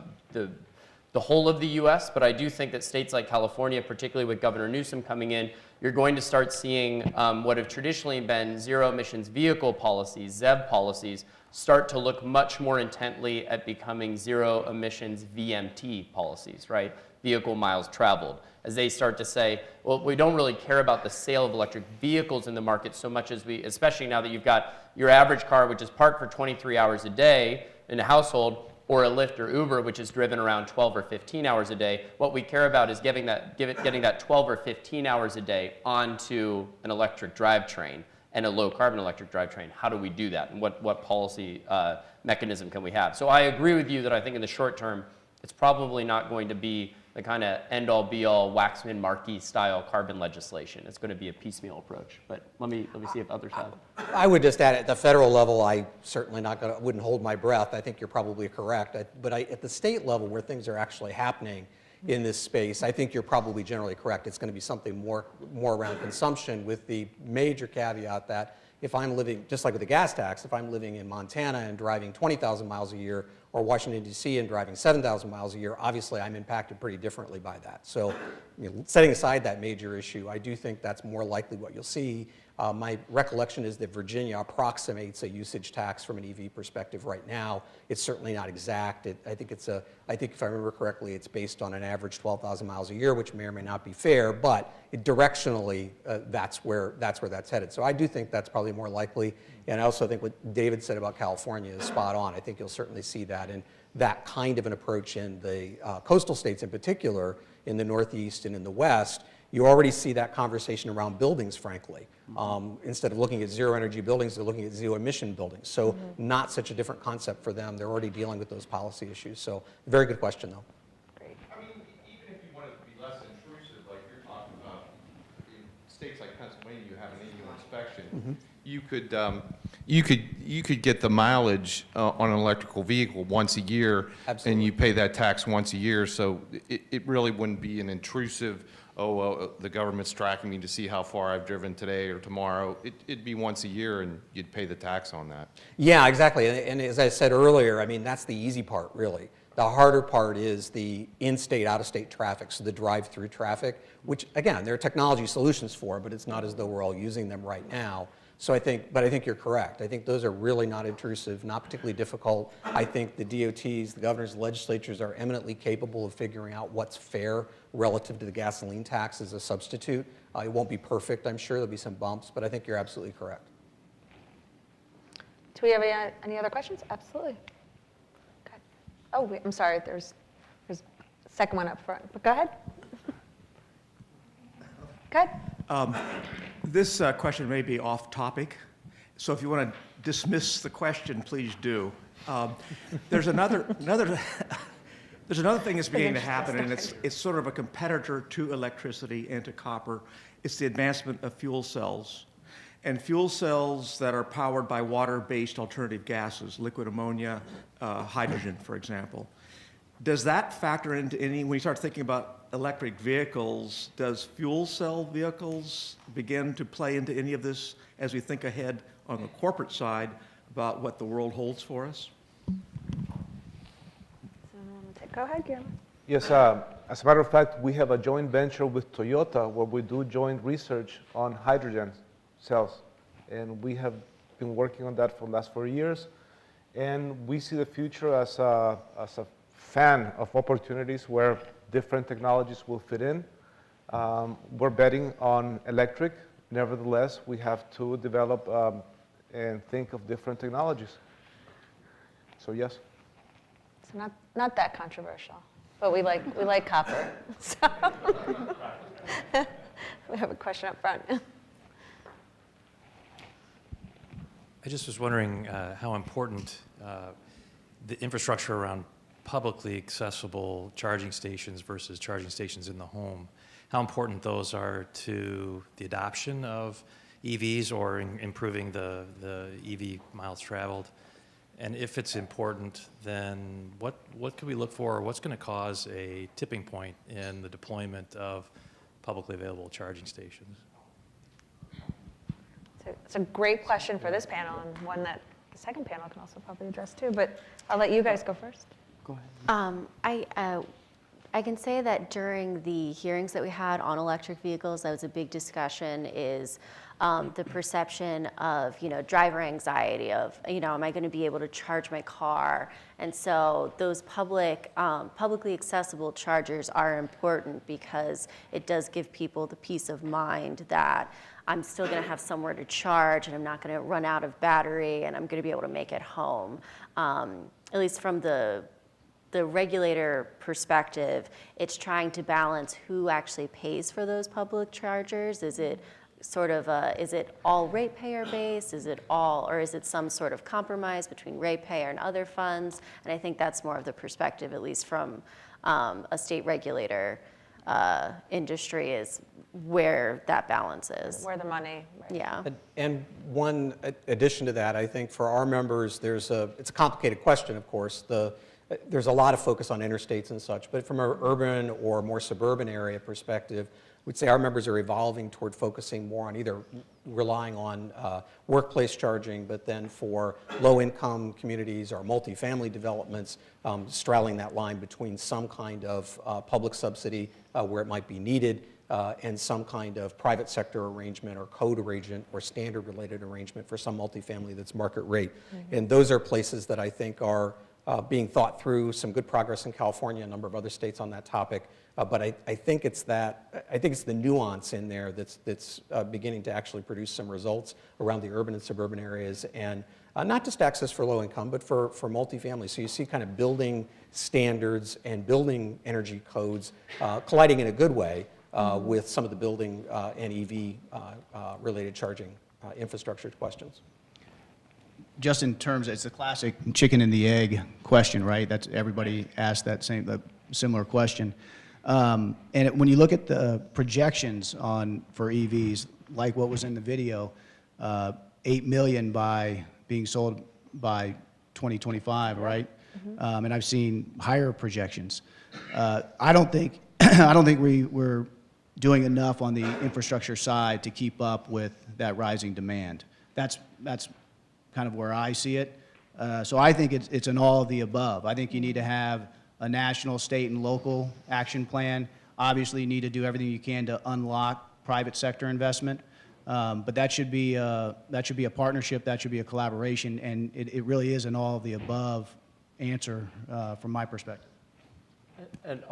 the whole of the U.S., but I do think that states like California, particularly with Governor Newsom coming in, you're going to start seeing what have traditionally been zero emissions vehicle policies, ZEV policies, start to look much more intently at becoming zero emissions VMT policies, right? Vehicle miles traveled. As they start to say, well, we don't really care about the sale of electric vehicles in the market so much as we, especially now that you've got your average car, which is parked for 23 hours a day in a household, or a Lyft or Uber, which is driven around 12 or 15 hours a day. What we care about is getting that 12 or 15 hours a day onto an electric drivetrain and a low carbon electric drivetrain. How do we do that? And what policy mechanism can we have? So I agree with you that I think in the short term, it's probably not going to be the kind of end-all be-all Waxman-Markey style carbon legislation. It's going to be a piecemeal approach. But let me see if others have. I would just add, at the federal level, I certainly wouldn't hold my breath. I think you're probably correct. But at the state level, where things are actually happening in this space, I think you're probably generally correct. It's going to be something more around consumption, with the major caveat that if I'm living, just like with the gas tax, if I'm living in Montana and driving 20,000 miles a year, or Washington, D.C. and driving 7,000 miles a year, obviously I'm impacted pretty differently by that. So setting aside that major issue, I do think that's more likely what you'll see. My recollection is that Virginia approximates a usage tax from an EV perspective right now. It's certainly not exact. I think if I remember correctly, it's based on an average 12,000 miles a year, which may or may not be fair, but directionally, that's where that's headed. So I do think that's probably more likely. And I also think what David said about California is spot on. I think you'll certainly see that, and that kind of an approach in the coastal states in particular, in the Northeast and in the West. You already see that conversation around buildings, frankly. Instead of looking at zero energy buildings, they're looking at zero emission buildings. So not such a different concept for them. They're already dealing with those policy issues. So very good question, though. Great. I mean, even if you wanted to be less intrusive, like you're talking about, in states like Pennsylvania, you have an annual inspection. You could get the mileage on an electrical vehicle once a year. Absolutely. And you pay that tax once a year. So it really wouldn't be an intrusive, the government's tracking me to see how far I've driven today or tomorrow. It'd be once a year, and you'd pay the tax on that. Yeah, exactly. And as I said earlier, I mean, that's the easy part, really. The harder part is the in-state, out-of-state traffic, so the drive-through traffic, which, again, there are technology solutions for, but it's not as though we're all using them right now. So I think you're correct. I think those are really not intrusive, not particularly difficult. I think the DOTs, the governors, the legislatures are eminently capable of figuring out what's fair relative to the gasoline tax as a substitute. It won't be perfect, I'm sure. There'll be some bumps, but I think you're absolutely correct. Do we have any other questions? Absolutely. Okay. Oh, wait, I'm sorry. There's a second one up front. But go ahead. Go ahead. This question may be off topic, so if you want to dismiss the question, please do. There's another thing that's beginning to happen, and it's sort of a competitor to electricity and to copper. It's the advancement of fuel cells, and fuel cells that are powered by water-based alternative gases, liquid ammonia, hydrogen, for example. Does that factor into any, when you start thinking about electric vehicles, does fuel cell vehicles begin to play into any of this as we think ahead on the corporate side about what the world holds for us? Go ahead, Guillermo. Yes, as a matter of fact, we have a joint venture with Toyota where we do joint research on hydrogen cells. And we have been working on that for the last 4 years. And we see the future as a fan of opportunities where different technologies will fit in. We're betting on electric. Nevertheless, we have to develop and think of different technologies. So yes. It's not that controversial, but we like copper. So we have a question up front. I just was wondering how important the infrastructure around publicly accessible charging stations versus charging stations in the home, how important those are to the adoption of EVs or improving the EV miles traveled. And if it's important, then what can we look for, or what's going to cause a tipping point in the deployment of publicly available charging stations? It's a great question for this panel, and one that the second panel can also probably address too, but I'll let you guys go first. Go ahead. I can say that during the hearings that we had on electric vehicles, that was a big discussion, is the perception of, driver anxiety of, am I going to be able to charge my car? And so those publicly accessible chargers are important because it does give people the peace of mind that I'm still going to have somewhere to charge and I'm not going to run out of battery and I'm going to be able to make it home. At least from the regulator perspective, it's trying to balance who actually pays for those public chargers. Is it sort of is it all ratepayer based? Is it all, or is it some sort of compromise between ratepayer and other funds? And I think that's more of the perspective, at least from a state regulator industry, is where that balance is. Where the money, right. Yeah. And one addition to that, I think for our members, it's a complicated question, of course. There's a lot of focus on interstates and such, but from an urban or more suburban area perspective, we'd say our members are evolving toward focusing more on either relying on workplace charging, but then for low-income communities or multifamily developments, straddling that line between some kind of public subsidy where it might be needed and some kind of private sector arrangement or code arrangement or standard-related arrangement for some multifamily that's market rate. Mm-hmm. And those are places that I think are being thought through, some good progress in California, a number of other states on that topic. But I think it's the nuance in there that's beginning to actually produce some results around the urban and suburban areas, and not just access for low income, but for multifamily. So you see kind of building standards and building energy codes colliding in a good way with some of the building and EV related charging infrastructure questions. Just in terms, it's a classic chicken and the egg question, right? That's everybody asked that similar question. And when you look at the projections for EVs, like what was in the video, 8 million being sold by 2025, right? Mm-hmm. And I've seen higher projections. I don't think we're doing enough on the infrastructure side to keep up with that rising demand. That's kind of where I see it. So I think it's an all of the above. I think you need to have a national, state, and local action plan. Obviously, you need to do everything you can to unlock private sector investment. But that should be a partnership, that should be a collaboration, and it really is an all of the above answer from my perspective. And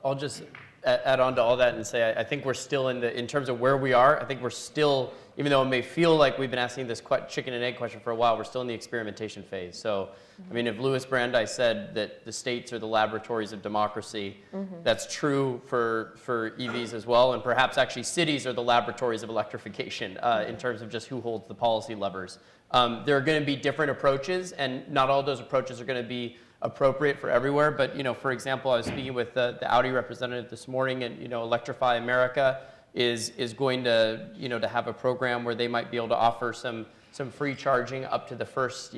I'll just add on to all that and say I think we're still in terms of where we are, I think we're still, even though it may feel like we've been asking this chicken and egg question for a while, we're still in the experimentation phase. So, I mean, if Louis Brandeis said that the states are the laboratories of democracy, that's true for EVs as well, and perhaps actually cities are the laboratories of electrification in terms of just who holds the policy levers. There are going to be different approaches, and not all those approaches are going to be appropriate for everywhere, but for example, I was speaking with the Audi representative this morning, and Electrify America is going to to have a program where they might be able to offer some free charging up to the first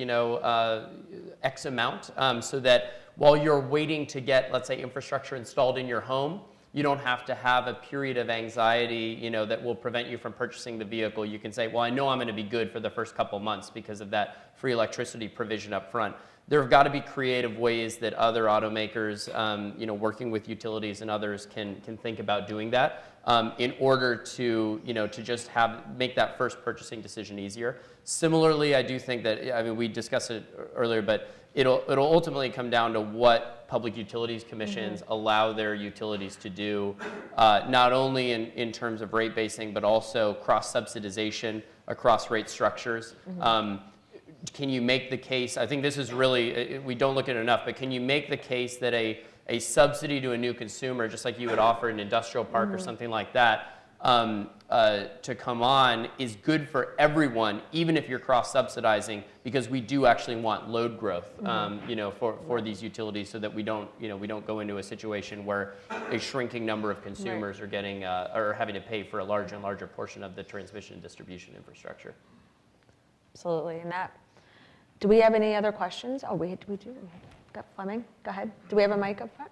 X amount, so that while you're waiting to get, let's say, infrastructure installed in your home, you don't have to have a period of anxiety that will prevent you from purchasing the vehicle. You can say, well, I know I'm going to be good for the first couple months because of that free electricity provision up front. There have got to be creative ways that other automakers, working with utilities and others, can think about doing that in order to, to just make that first purchasing decision easier. Similarly, I do think that, we discussed it earlier, but it'll ultimately come down to what public utilities commissions allow their utilities to do, not only in terms of rate basing, but also cross-subsidization across rate structures. Can you make the case, I think this is really, we don't look at it enough, but can you make the case that a subsidy to a new consumer, just like you would offer an industrial park or something like that, to come on is good for everyone, even if you're cross-subsidizing, because we do actually want load growth, you know, for these utilities, so that we don't go into a situation where a shrinking number of consumers are getting or having to pay for a larger and larger portion of the transmission and distribution infrastructure. Absolutely. And that, do we have any other questions? Oh, we do. Got Fleming, go ahead. Do we have a mic up front?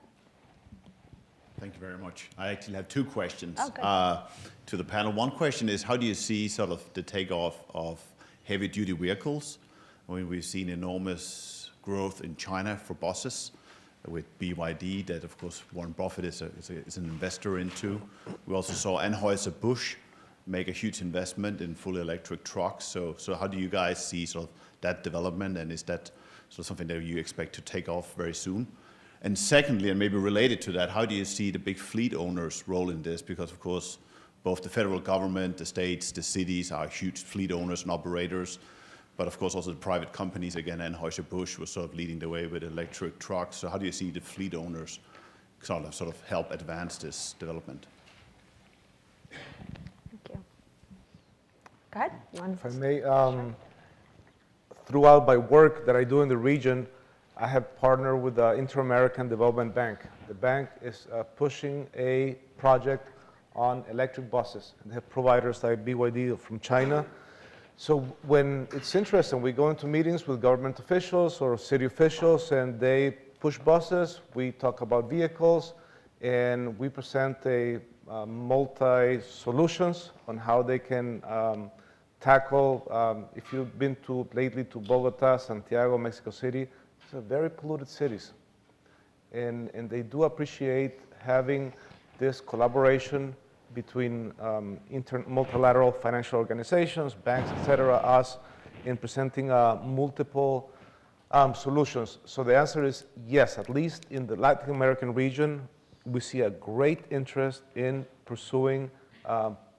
Thank you very much. I actually have two questions to the panel. One question is, how do you see sort of the takeoff of heavy-duty vehicles? I mean, we've seen enormous growth in China for buses with BYD that, of course, Warren Buffett is an investor into. We also saw Anheuser-Busch make a huge investment in fully electric trucks. So how do you guys see sort of that development, and is that sort of something that you expect to take off very soon? And secondly, and maybe related to that, how do you see the big fleet owners' role in this? Because, of course, both the federal government, the states, the cities are huge fleet owners and operators. But, of course, also the private companies, again, Anheuser-Busch was sort of leading the way with electric trucks. So how do you see the fleet owners sort of help advance this development? Thank you. Go ahead. If I may, throughout my work that I do in the region, I have partnered with the Inter-American Development Bank. The bank is pushing a project on electric buses. And they have providers like BYD from China. So when it's interesting, we go into meetings with government officials or city officials, and they push buses. We talk about vehicles, and we present a multi-solutions on how they can tackle. If you've been lately to Bogota, Santiago, Mexico City, these are very polluted cities. And they do appreciate having this collaboration between multilateral financial organizations, banks, et cetera, us, in presenting multiple solutions. So the answer is yes, at least in the Latin American region, we see a great interest in pursuing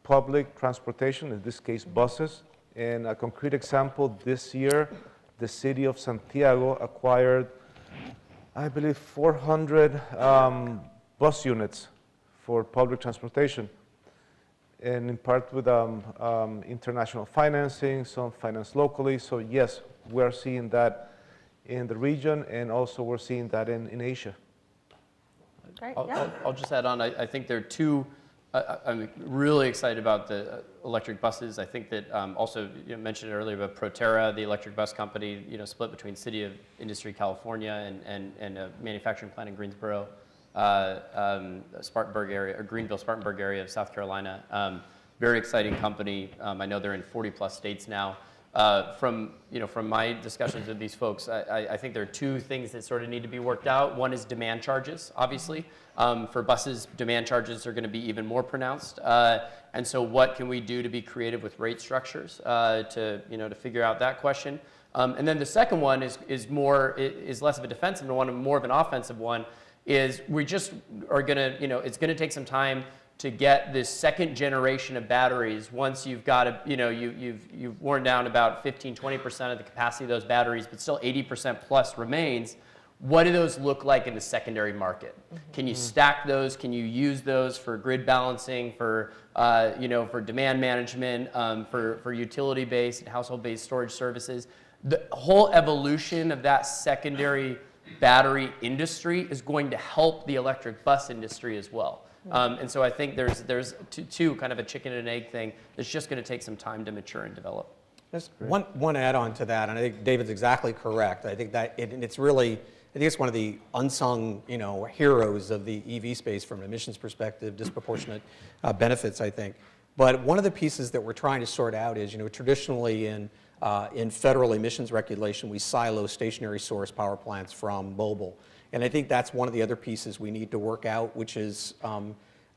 public transportation, in this case buses. And a concrete example, this year, the city of Santiago acquired, I believe, 400 bus units for public transportation, and in part with international financing, some finance locally. So yes, we're seeing that in the region, and also we're seeing that in Asia. Great. I'll just add on, I think there are two. I'm really excited about the electric buses. I think that also, you mentioned earlier about Proterra, the electric bus company, split between City of Industry, California, and a manufacturing plant in Greensboro, Spartanburg area, or Greenville, Spartanburg area of South Carolina. Very exciting company. I know they're in 40+ states now. From my discussions with these folks, I think there are two things that sort of need to be worked out. One is demand charges, obviously. For buses, demand charges are going to be even more pronounced. And so what can we do to be creative with rate structures to figure out that question? And then the second one is less of a defensive one and more of an offensive one, is we just are going to, it's going to take some time to get this second generation of batteries. Once you've got you've worn down about 15-20% of the capacity of those batteries, but still 80% plus remains. What do those look like in the secondary market? Can you stack those? Can you use those for grid balancing, for for demand management, for utility-based and household-based storage services? The whole evolution of that secondary battery industry is going to help the electric bus industry as well. And so I think there's two kind of a chicken and egg thing that's just going to take some time to mature and develop. Just one add-on to that, and I think David's exactly correct. I think that it's really, I think it's one of the unsung, heroes of the EV space from an emissions perspective, disproportionate benefits, I think. But one of the pieces that we're trying to sort out is, traditionally in federal emissions regulation, we silo stationary source power plants from mobile. And I think that's one of the other pieces we need to work out, which is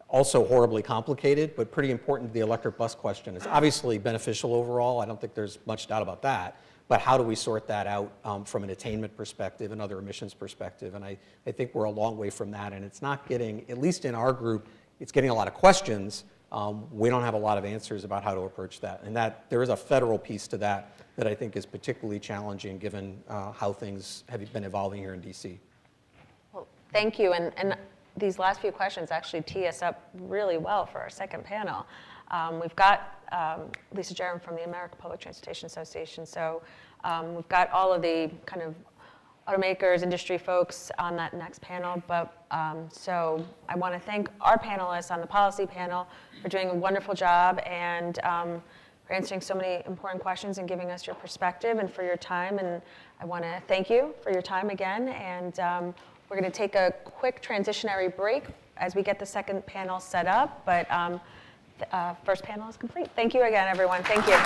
also horribly complicated, but pretty important to the electric bus question. It's obviously beneficial overall. I don't think there's much doubt about that. But how do we sort that out from an attainment perspective and other emissions perspective? And I think we're a long way from that. And it's not getting, at least in our group, it's getting a lot of questions. We don't have a lot of answers about how to approach that. And that there is a federal piece to that that I think is particularly challenging given how things have been evolving here in DC. Well, thank you. And these last few questions actually tee us up really well for our second panel. We've got Lisa Jerem from the American Public Transportation Association. So we've got all of the kind of automakers, industry folks on that next panel. But so I want to thank our panelists on the policy panel for doing a wonderful job and for answering so many important questions and giving us your perspective and for your time. And I want to thank you for your time again. And we're going to take a quick transitionary break as we get the second panel set up. But first panel is complete. Thank you again, everyone. Thank you.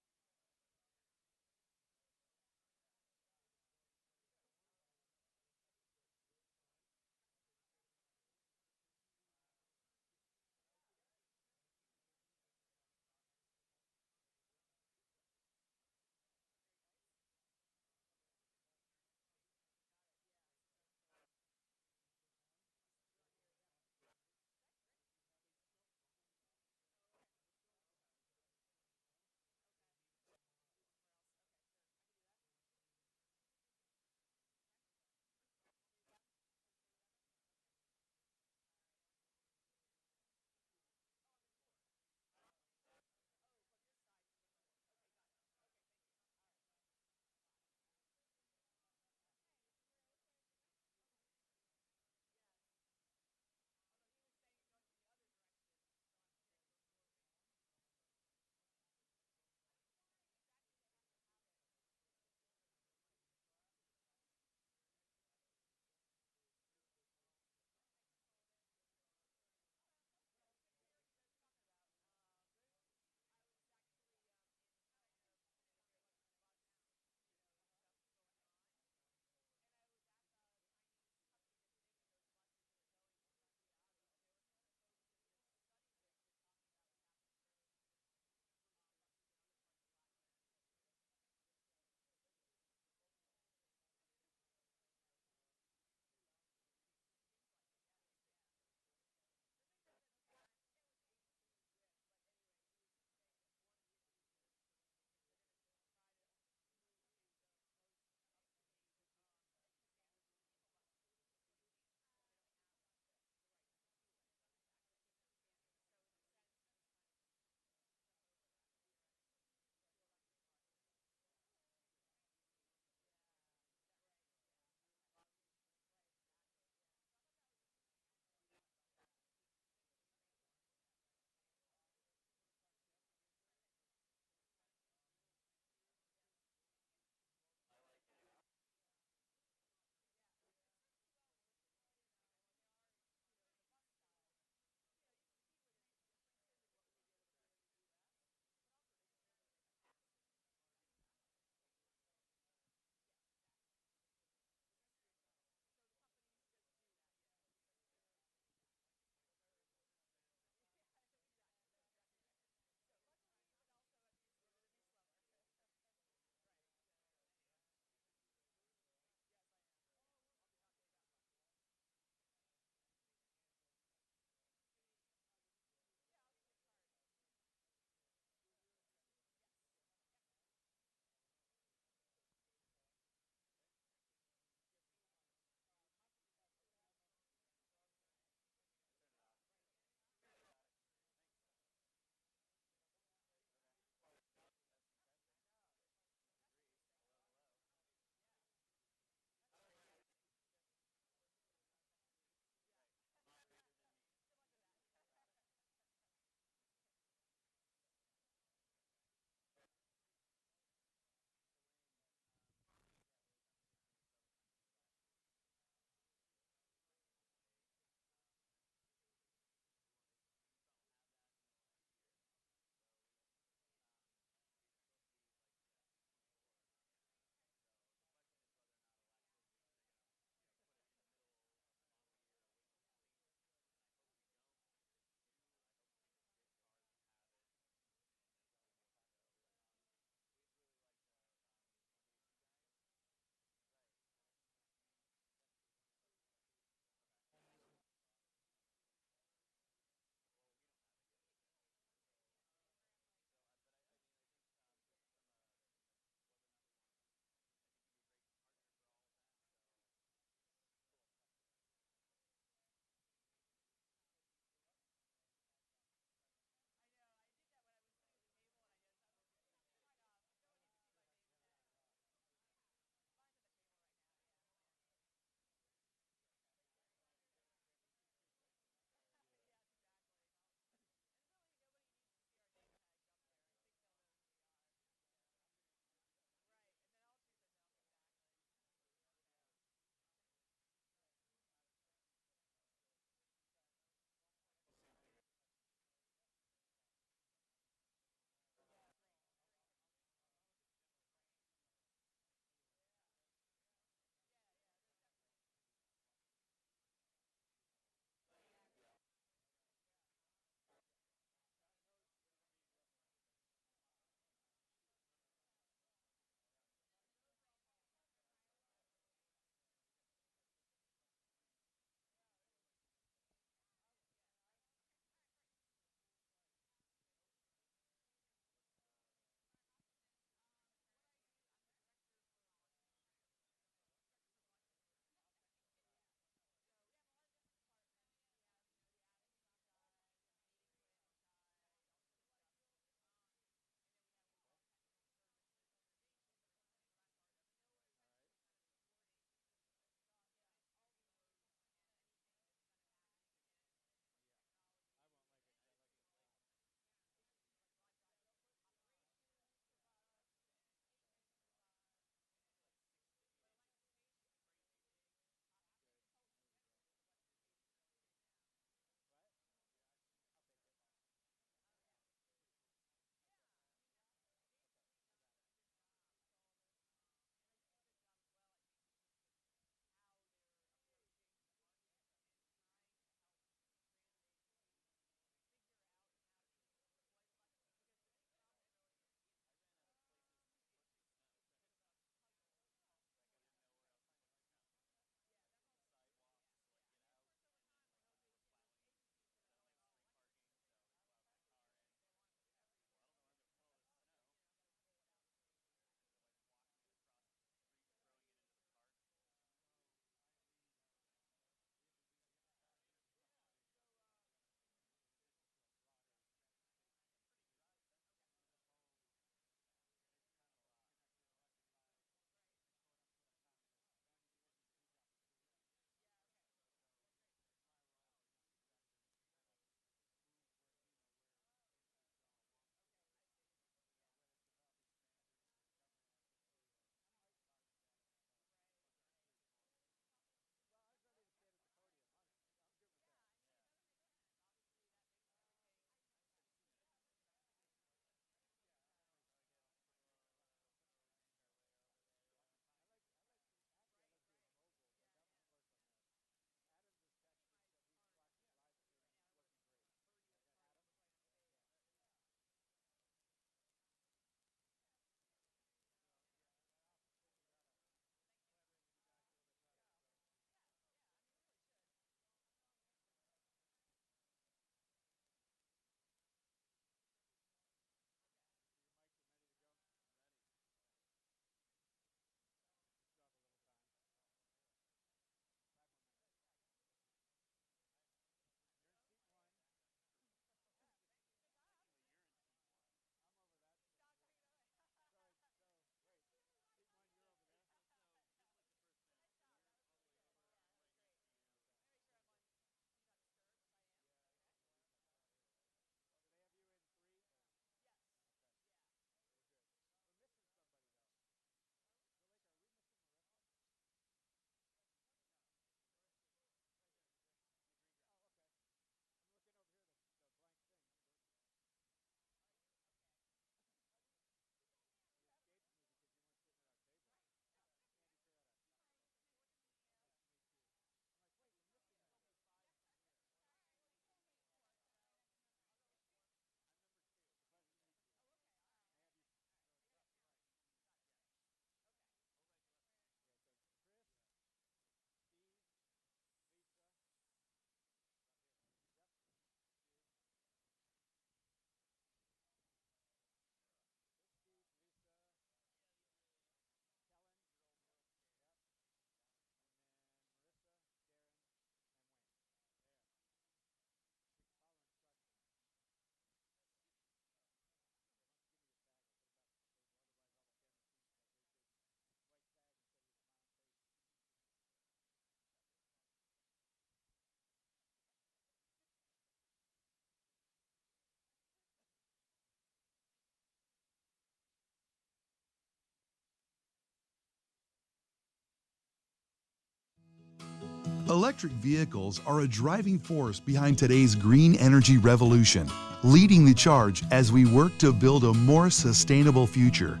Electric vehicles are a driving force behind today's green energy revolution, leading the charge as we work to build a more sustainable future.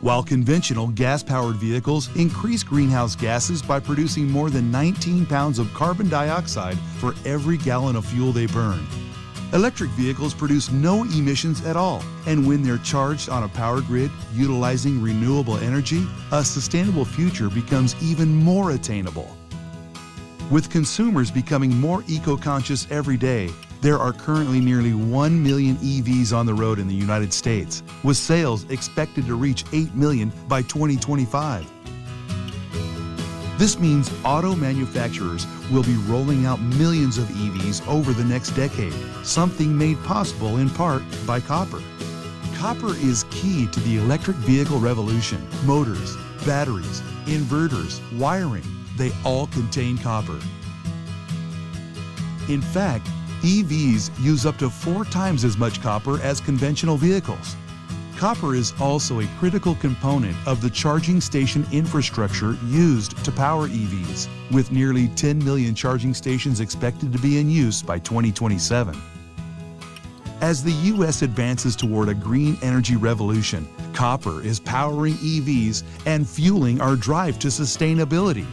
While conventional gas-powered vehicles increase greenhouse gases by producing more than 19 pounds of carbon dioxide for every gallon of fuel they burn, electric vehicles produce no emissions at all, and when they're charged on a power grid utilizing renewable energy, a sustainable future becomes even more attainable. With consumers becoming more eco-conscious every day, there are currently nearly 1 million EVs on the road in the United States, with sales expected to reach 8 million by 2025. This means auto manufacturers will be rolling out millions of EVs over the next decade, something made possible in part by copper. Copper is key to the electric vehicle revolution. Motors, batteries, inverters, wiring, they all contain copper. In fact, EVs use up to 4 times as much copper as conventional vehicles. Copper is also a critical component of the charging station infrastructure used to power EVs, with nearly 10 million charging stations expected to be in use by 2027. As the U.S. advances toward a green energy revolution, copper is powering EVs and fueling our drive to sustainability.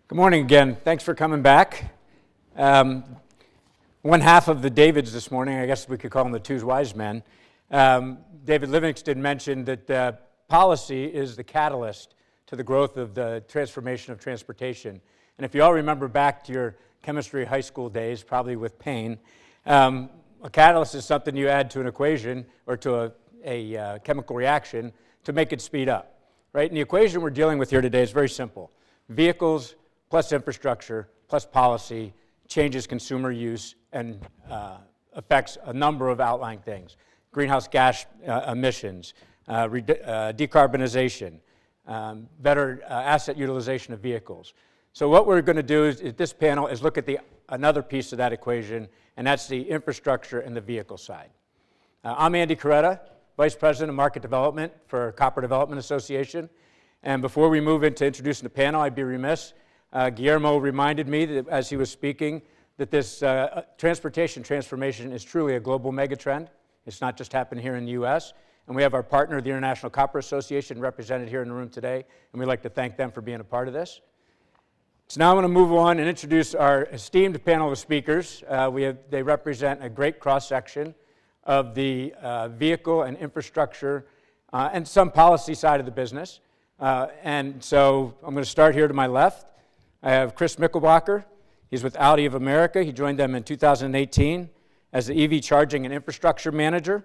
Good morning again. Thanks for coming back. One half of the Davids this morning, I guess we could call them the two wise men. David Livingston mentioned that policy is the catalyst to the growth of the transformation of transportation. And if you all remember back to your chemistry high school days, probably with Payne, a catalyst is something you add to an equation or to a chemical reaction to make it speed up, right? And the equation we're dealing with here today is very simple. Vehicles plus infrastructure, plus policy, changes consumer use and affects a number of outlying things. Greenhouse gas emissions, decarbonization, better asset utilization of vehicles. So what we're going to do is this panel is look at another piece of that equation, and that's the infrastructure and the vehicle side. I'm Andy Coretta, Vice President of Market Development for Copper Development Association. And before we move into introducing the panel, I'd be remiss. Guillermo reminded me that as he was speaking that this transportation transformation is truly a global megatrend. It's not just happening here in the U.S. And we have our partner, the International Copper Association, represented here in the room today, and we'd like to thank them for being a part of this. So now I'm going to move on and introduce our esteemed panel of speakers. They represent a great cross-section of the vehicle and infrastructure and some policy side of the business. And so I'm going to start here to my left. I have Chris Mickelbacher. He's with Audi of America. He joined them in 2018 as the EV charging and infrastructure manager.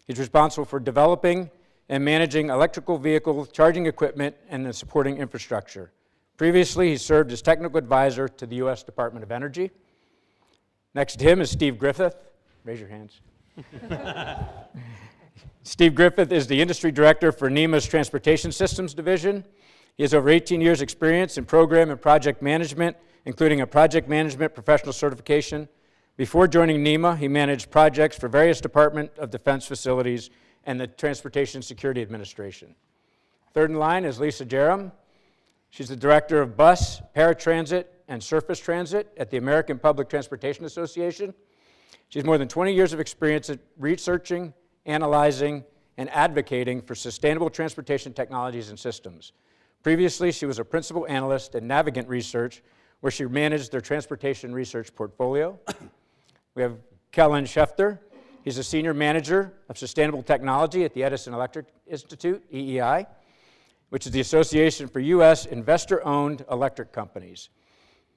He's responsible for developing and managing electrical vehicle charging equipment and the supporting infrastructure. Previously, he served as technical advisor to the U.S. Department of Energy. Next to him is Steve Griffith. Raise your hands. Steve Griffith is the industry director for NEMA's Transportation Systems Division. He has over 18 years' experience in program and project management, including a project management professional certification. Before joining NEMA, he managed projects for various Department of Defense facilities and the Transportation Security Administration. Third in line is Lisa Jerem. She's the director of bus, paratransit, and surface transit at the American Public Transportation Association. She has more than 20 years of experience at researching, analyzing, and advocating for sustainable transportation technologies and systems. Previously, she was a principal analyst at Navigant Research, where she managed their transportation research portfolio. We have Kellen Schefter. He's a senior manager of sustainable technology at the Edison Electric Institute, EEI, which is the Association for U.S. Investor-Owned Electric Companies.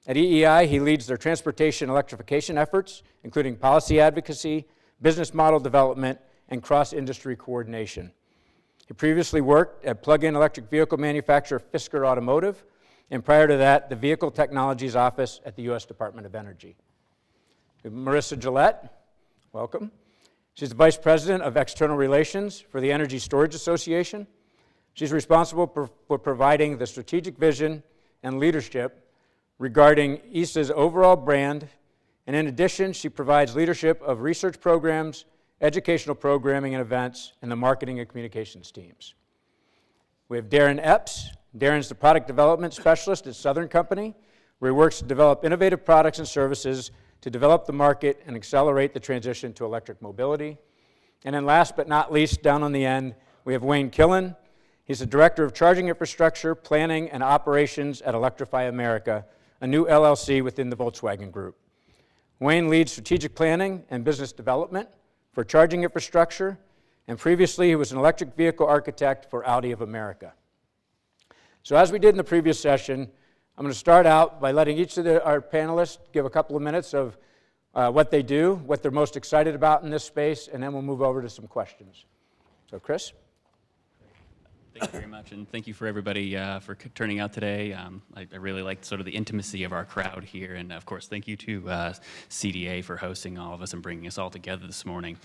At EEI, he leads their transportation electrification efforts, including policy advocacy, business model development, and cross-industry coordination. He previously worked at plug-in electric vehicle manufacturer Fisker Automotive, and prior to that, the Vehicle Technologies Office at the U.S. Department of Energy. Marissa Gillette, welcome. She's the Vice President of External Relations for the Energy Storage Association. She's responsible for providing the strategic vision and leadership regarding ESA's overall brand, and in addition, she provides leadership of research programs educational programming and events, and the marketing and communications teams. We have Darren Epps. Darren's the product development specialist at Southern Company, where he works to develop innovative products and services to develop the market and accelerate the transition to electric mobility. And then last but not least, down on the end, we have Wayne Killen. He's the Director of Charging Infrastructure, Planning, and Operations at Electrify America, a new LLC within the Volkswagen Group. Wayne leads strategic planning and business development for charging infrastructure, and previously he was an electric vehicle architect for Audi of America. So as we did in the previous session, I'm going to start out by letting each of our panelists give a couple of minutes of what they do, what they're most excited about in this space, and then we'll move over to some questions. So Chris? Thank you very much, and thank you for everybody for turning out today. I really liked sort of the intimacy of our crowd here, and of course, thank you to CDA for hosting all of us and bringing us all together this morning.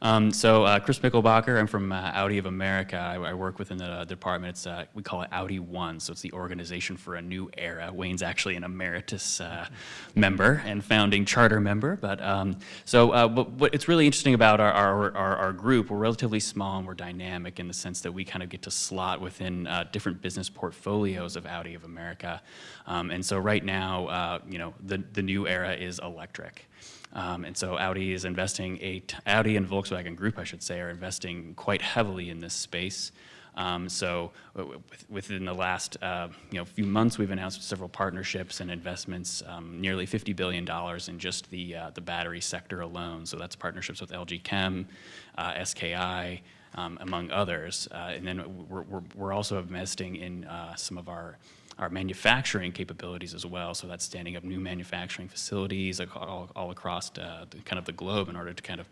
Chris Mickelbacher, I'm from Audi of America. I work within the department. We call it Audi One, so it's the organization for a new era. Wayne's actually an emeritus member and founding charter member. But what it's really interesting about our group, we're relatively small and we're dynamic in the sense that we kind of get to slot within different business portfolios of Audi of America. And so right now, the new era is electric. And so Audi is investing, Audi and Volkswagen Group, I should say, are investing quite heavily in this space. Within the last few months, we've announced several partnerships and investments, nearly $50 billion in just the battery sector alone. So that's partnerships with LG Chem, SKI, among others. And then we're also investing in some of our manufacturing capabilities as well. So that's standing up new manufacturing facilities all across the globe in order to kind of,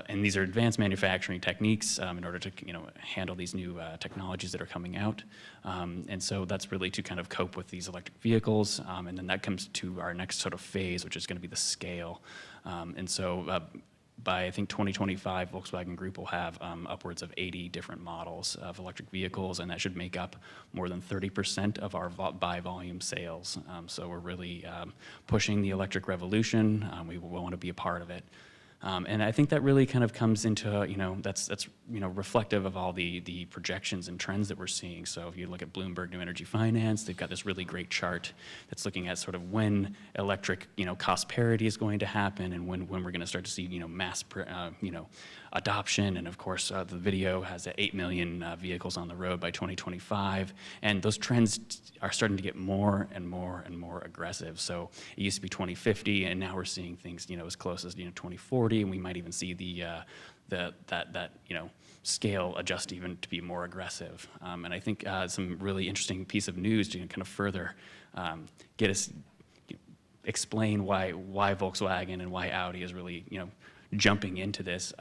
and these are advanced manufacturing techniques in order to handle these new technologies that are coming out. And so that's really to kind of cope with these electric vehicles. And then that comes to our next sort of phase, which is going to be the scale. By, I think, 2025, Volkswagen Group will have upwards of 80 different models of electric vehicles, and that should make up more than 30% of our by volume sales. So we're really pushing the electric revolution. We want to be a part of it. And I think that really kind of comes into, that's reflective of all the projections and trends that we're seeing. So if you look at Bloomberg New Energy Finance, they've got this really great chart that's looking at sort of when electric, cost parity is going to happen and when we're going to start to see, mass, adoption. And of course, the video has 8 million vehicles on the road by 2025. And those trends are starting to get more and more and more aggressive. So it used to be 2050, and now we're seeing things, as close as 2040, and we might even see that scale adjust even to be more aggressive. And I think some really interesting piece of news to kind of further get us explain why Volkswagen and why Audi is really jumping into this.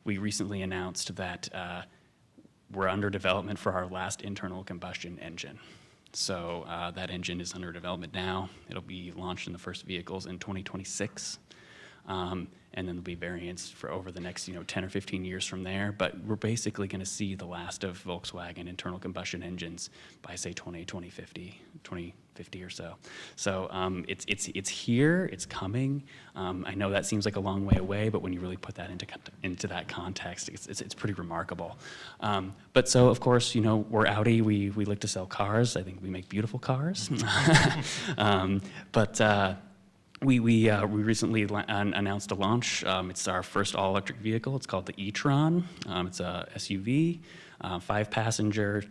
We recently announced that we're under development for our last internal combustion engine. So that engine is under development now. It'll be launched in the first vehicles in 2026. And then there'll be variants for over the next 10 or 15 years from there. But we're basically going to see the last of Volkswagen internal combustion engines by, say, 2050 or so. So it's here, it's coming. I know that seems like a long way away, but when you really put that into that context, it's pretty remarkable. But so, of course, we're Audi. We like to sell cars. I think we make beautiful cars. We recently announced a launch. It's our first all-electric vehicle. It's called the e-tron. It's a SUV, 5-passenger,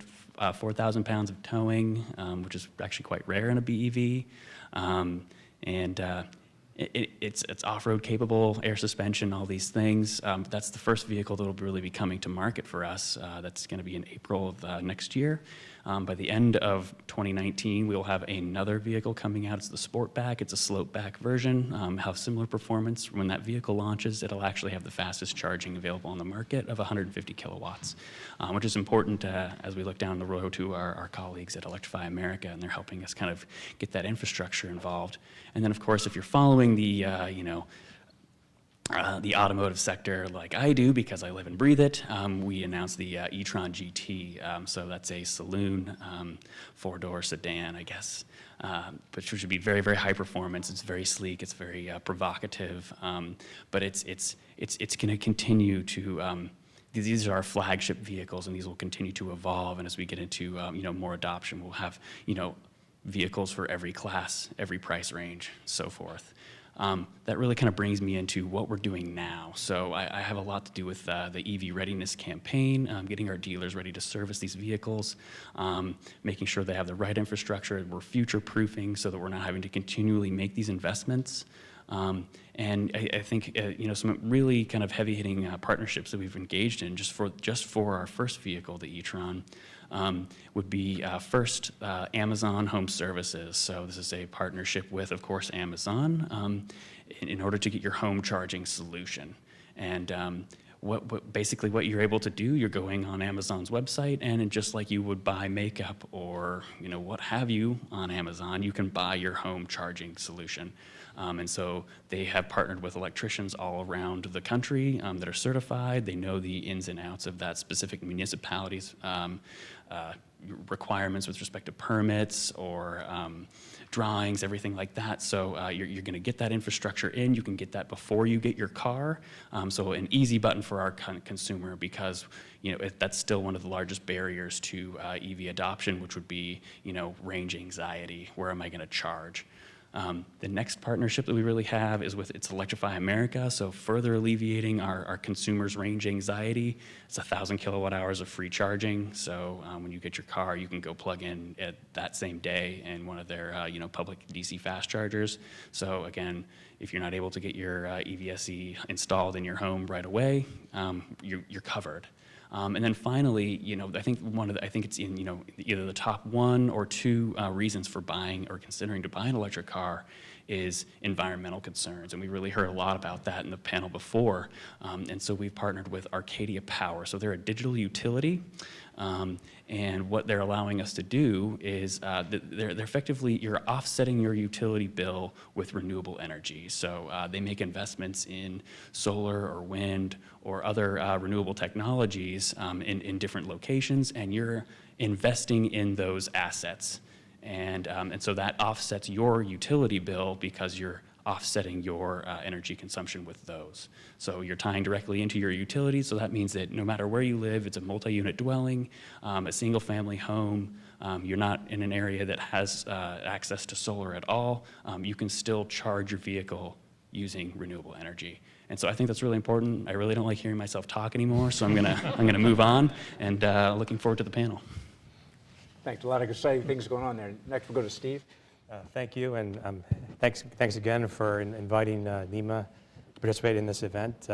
4,000 pounds of towing, which is actually quite rare in a BEV. It's off-road capable, air suspension, all these things. That's the first vehicle that will really be coming to market for us. That's going to be in April of next year. By the end of 2019, we'll have another vehicle coming out. It's the Sportback. It's a slope-back version. Have similar performance. When that vehicle launches, it'll actually have the fastest charging available on the market of 150 kilowatts, which is important as we look down the road to our colleagues at Electrify America, and they're helping us kind of get that infrastructure involved. And then, of course, if you're following the, the automotive sector like I do because I live and breathe it, we announced the e-tron GT. So that's a saloon four-door sedan, I guess, which should be very, very high performance. It's very sleek. It's very provocative. But it's going to continue to. These are our flagship vehicles, and these will continue to evolve. And as we get into more adoption, we'll have vehicles for every class, every price range, so forth. That really kind of brings me into what we're doing now. So I have a lot to do with the EV readiness campaign, getting our dealers ready to service these vehicles, making sure they have the right infrastructure. We're future-proofing so that we're not having to continually make these investments. And I think some really kind of heavy-hitting partnerships that we've engaged in just for our first vehicle, the e-tron, would be first Amazon Home Services. So this is a partnership with, of course, Amazon in order to get your home charging solution. And basically what you're able to do, you're going on Amazon's website, and just like you would buy makeup or what have you on Amazon, you can buy your home charging solution. And so they have partnered with electricians all around the country that are certified. They know the ins and outs of that specific municipality's requirements with respect to permits or drawings, everything like that. So you're going to get that infrastructure in. You can get that before you get your car. So an easy button for our consumer, because that's still one of the largest barriers to EV adoption, which would be range anxiety. Where am I going to charge? The next partnership that we really have is with It's Electrify America, so further alleviating our consumers' range anxiety. It's 1,000 kilowatt hours of free charging, so when you get your car, you can go plug in at that same day in one of their public DC fast chargers. So again, if you're not able to get your EVSE installed in your home right away, you're covered. And then finally, I think it's in either the top 1 or 2 reasons for buying or considering to buy an electric car is environmental concerns, and we really heard a lot about that in the panel before. And so we've partnered with Arcadia Power. So they're a digital utility, and what they're allowing us to do is they're effectively, you're offsetting your utility bill with renewable energy. So they make investments in solar or wind or other renewable technologies in different locations, and you're investing in those assets. And so that offsets your utility bill because you're offsetting your energy consumption with those. So you're tying directly into your utilities, so that means that no matter where you live, it's a multi-unit dwelling, a single-family home, you're not in an area that has access to solar at all, you can still charge your vehicle using renewable energy. And so I think that's really important. I really don't like hearing myself talk anymore, so I'm gonna move on, and looking forward to the panel. Thanks. A lot of exciting things going on there. Next, we'll go to Steve. Thank you, and thanks again for inviting NEMA to participate in this event.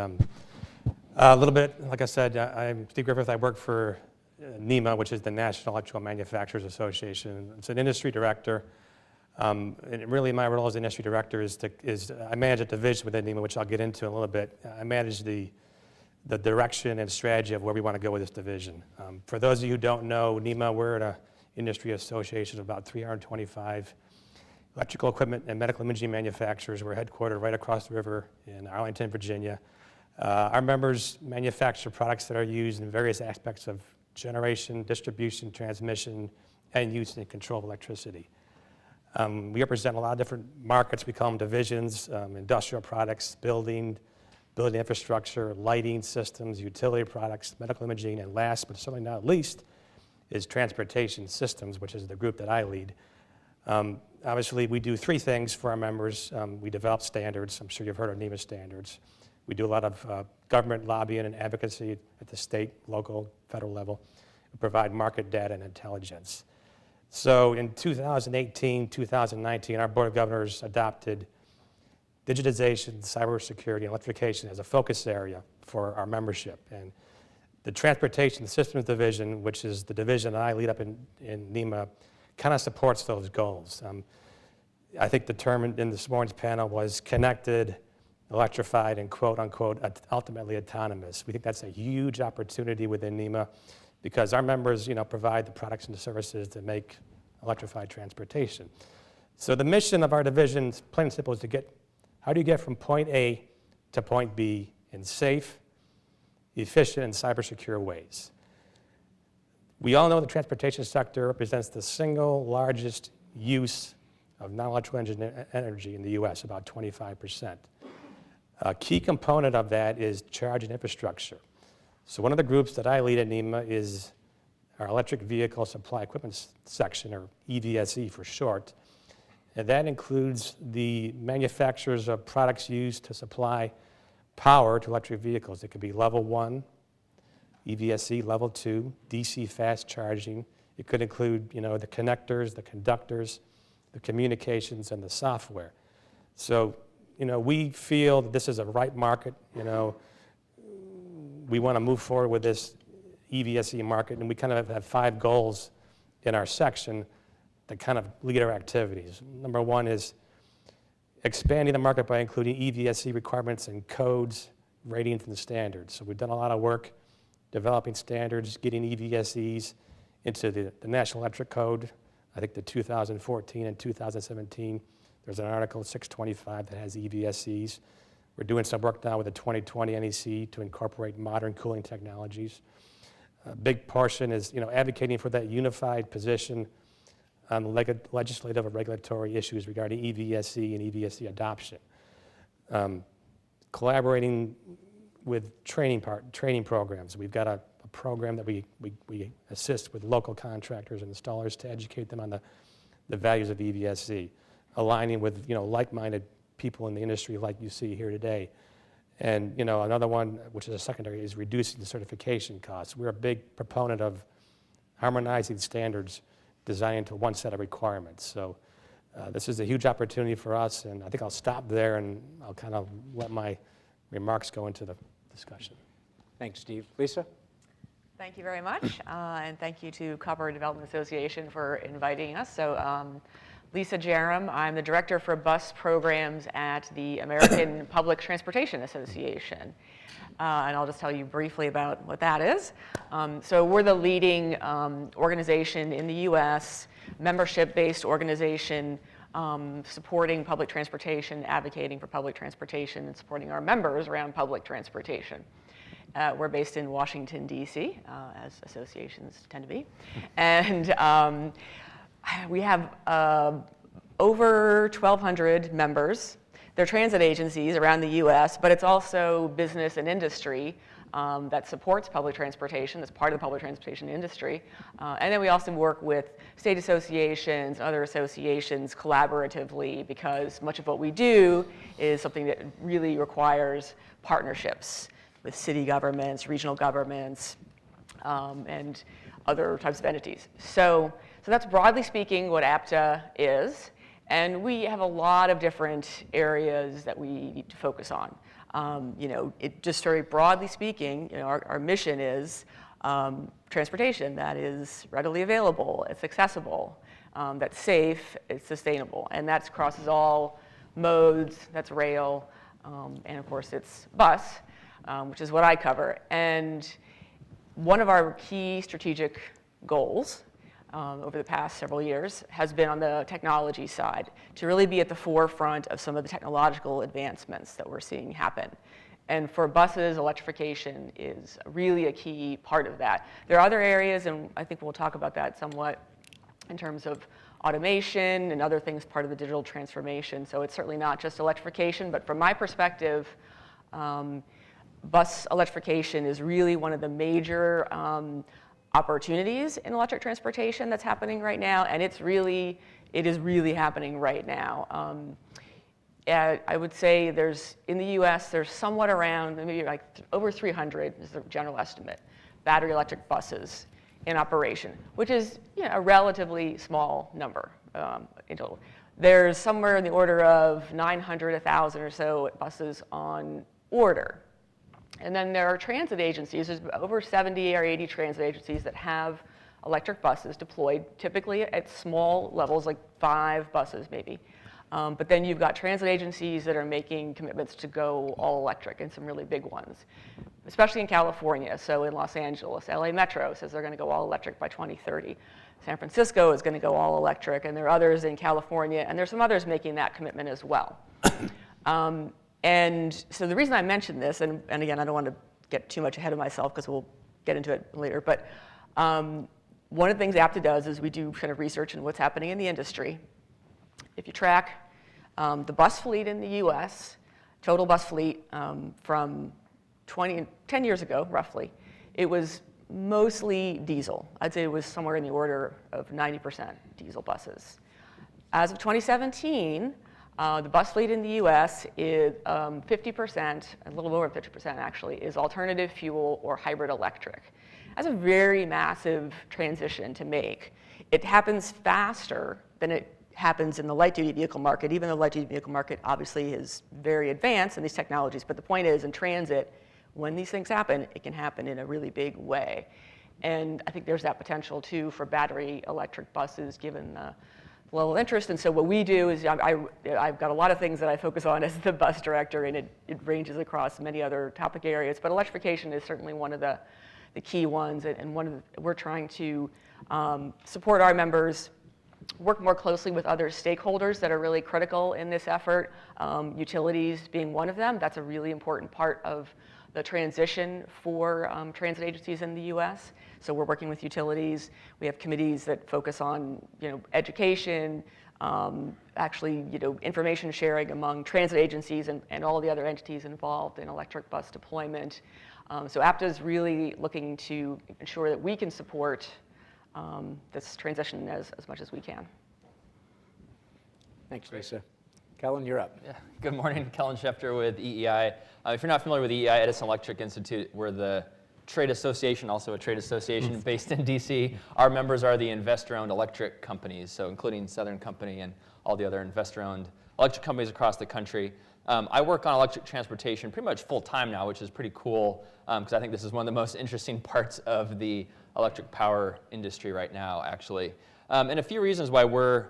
A little bit, like I said, I'm Steve Griffith. I work for NEMA, which is the National Electrical Manufacturers Association. It's an industry director. And really my role as industry director is I manage a division within NEMA, which I'll get into in a little bit. I manage the direction and strategy of where we want to go with this division. For those of you who don't know, NEMA, we're an industry association of about 325 electrical equipment and medical imaging manufacturers. We're headquartered right across the river in Arlington, Virginia. Our members manufacture products that are used in various aspects of generation, distribution, transmission, and use and control of electricity. We represent a lot of different markets. We call them divisions: industrial products, building infrastructure, lighting systems, utility products, medical imaging, and last but certainly not least is transportation systems, which is the group that I lead. Obviously, we do 3 things for our members. We develop standards. I'm sure you've heard of NEMA standards. We do a lot of government lobbying and advocacy at the state, local, federal level. We provide market data and intelligence. So in 2018, 2019, our Board of Governors adopted digitization, cybersecurity, and electrification as a focus area for our membership. And the Transportation Systems Division, which is the division that I lead up in NEMA, kind of supports those goals. I think the term in this morning's panel was connected, electrified, and quote unquote, ultimately autonomous. We think that's a huge opportunity within NEMA because our members, provide the products and the services that make electrified transportation. So the mission of our division, plain and simple, is how do you get from point A to point B in safe, efficient, and cyber-secure ways. We all know the transportation sector represents the single largest use of non-electrical energy in the US, about 25%. A key component of that is charging infrastructure. So one of the groups that I lead at NEMA is our Electric Vehicle Supply Equipment section, or EVSE for short. And that includes the manufacturers of products used to supply power to electric vehicles. It could be level 1, EVSE, level 2, DC fast charging. It could include, the connectors, the conductors, the communications, and the software. So, we feel that this is a ripe market. We want to move forward with this EVSE market, and we kind of have 5 goals in our section that kind of lead our activities. Number 1 is expanding the market by including EVSE requirements and codes, ratings, and standards. So we've done a lot of work developing standards, getting EVSEs into the National Electric Code. I think the 2014 and 2017, there's an Article 625 that has EVSEs. We're doing some work now with the 2020 NEC to incorporate modern cooling technologies. A big portion is, advocating for that unified position on legislative and regulatory issues regarding EVSE and EVSE adoption. Collaborating with training programs. We've got a program that we assist with local contractors and installers to educate them on the values of EVSE, aligning with like-minded people in the industry like you see here today. And another one, which is a secondary, is reducing the certification costs. We're a big proponent of harmonizing standards designed into one set of requirements. So this is a huge opportunity for us, and I think I'll stop there and I'll kind of let my remarks go into the discussion. Thanks, Steve. Lisa? Thank you very much, and thank you to Copper Development Association for inviting us. So, Lisa Jerem, I'm the Director for Bus Programs at the American Public Transportation Association. And I'll just tell you briefly about what that is. So we're the leading organization in the US, membership-based organization supporting public transportation, advocating for public transportation, and supporting our members around public transportation. We're based in Washington, D.C., as associations tend to be. And we have over 1,200 members. They're transit agencies around the U.S., but it's also business and industry that supports public transportation, that's part of the public transportation industry. And then we also work with state associations, other associations collaboratively, because much of what we do is something that really requires partnerships with city governments, regional governments, and other types of entities. So that's broadly speaking what APTA is. And we have a lot of different areas that we need to focus on. Just very broadly speaking, our mission is transportation that is readily available, it's accessible, that's safe, it's sustainable. And that crosses all modes, that's rail, and of course it's bus, which is what I cover. And one of our key strategic goals over the past several years has been on the technology side, to really be at the forefront of some of the technological advancements that we're seeing happen. And for buses, electrification is really a key part of that. There are other areas, and I think we'll talk about that somewhat in terms of automation and other things part of the digital transformation. So it's certainly not just electrification, but from my perspective, bus electrification is really one of the major opportunities in electric transportation that's happening right now, and it is really happening right now. I would say in the US, there's somewhat around, maybe like over 300 is the general estimate, battery electric buses in operation, which is a relatively small number in total. There's somewhere in the order of 900, 1,000 or so buses on order. And then there are transit agencies, there's over 70 or 80 transit agencies that have electric buses deployed, typically at small levels, like 5 buses maybe. But then you've got transit agencies that are making commitments to go all electric, and some really big ones, especially in California. So in Los Angeles, LA Metro says they're going to go all electric by 2030. San Francisco is going to go all electric, and there are others in California, and there's some others making that commitment as well. And so the reason I mentioned this, and again, I don't want to get too much ahead of myself because we'll get into it later, but one of the things APTA does is we do kind of research in what's happening in the industry. If you track the bus fleet in the US, total bus fleet from 10 years ago, roughly, it was mostly diesel. I'd say it was somewhere in the order of 90% diesel buses. As of 2017, the bus fleet in the US is 50%, a little over 50% actually, is alternative fuel or hybrid electric. That's a very massive transition to make. It happens faster than it happens in the light-duty vehicle market, even though the light-duty vehicle market obviously is very advanced in these technologies. But the point is, in transit, when these things happen, it can happen in a really big way. And I think there's that potential, too, for battery electric buses, given the level of interest. And so what we do is I've got a lot of things that I focus on as the bus director, and it ranges across many other topic areas. But electrification is certainly one of the key ones, and we're trying to support our members, work more closely with other stakeholders that are really critical in this effort, utilities being one of them. That's a really important part of the transition for transit agencies in the US. So we're working with utilities. We have committees that focus on education, actually information sharing among transit agencies and all the other entities involved in electric bus deployment. So APTA is really looking to ensure that we can support this transition as much as we can. Thanks, Lisa. Kellen, you're up. Yeah. Good morning, Kellen Schefter with EEI. If you're not familiar with EEI, Edison Electric Institute, we're the trade association, also a trade association based in DC. Our members are the investor-owned electric companies, so including Southern Company and all the other investor-owned electric companies across the country. I work on electric transportation pretty much full-time now, which is pretty cool, because I think this is one of the most interesting parts of the electric power industry right now, actually. And a few reasons why we're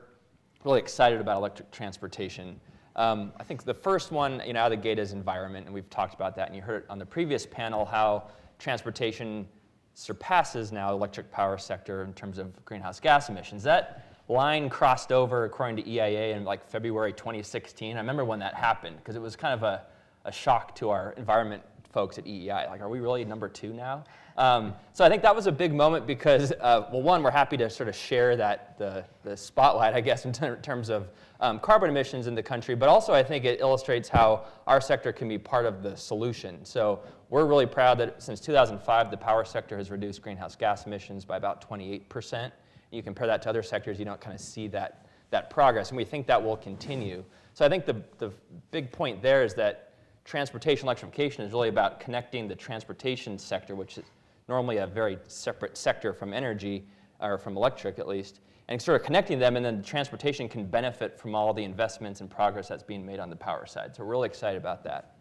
really excited about electric transportation. I think the first one out of the gate is environment, and we've talked about that, and you heard it on the previous panel how transportation surpasses now electric power sector in terms of greenhouse gas emissions. That line crossed over, according to EIA, in like February 2016. I remember when that happened, because it was kind of a shock to our environment folks at EEI. Like, are we really number 2 now? So I think that was a big moment because, well, one, we're happy to sort of share the spotlight, I guess, in terms of carbon emissions in the country, but also I think it illustrates how our sector can be part of the solution. So we're really proud that since 2005, the power sector has reduced greenhouse gas emissions by about 28%. You compare that to other sectors, you don't kind of see that progress, and we think that will continue. So I think the big point there is that transportation electrification is really about connecting the transportation sector, which is normally a very separate sector from energy, or from electric at least, and sort of connecting them, and then transportation can benefit from all the investments and progress that's being made on the power side. So we're really excited about that.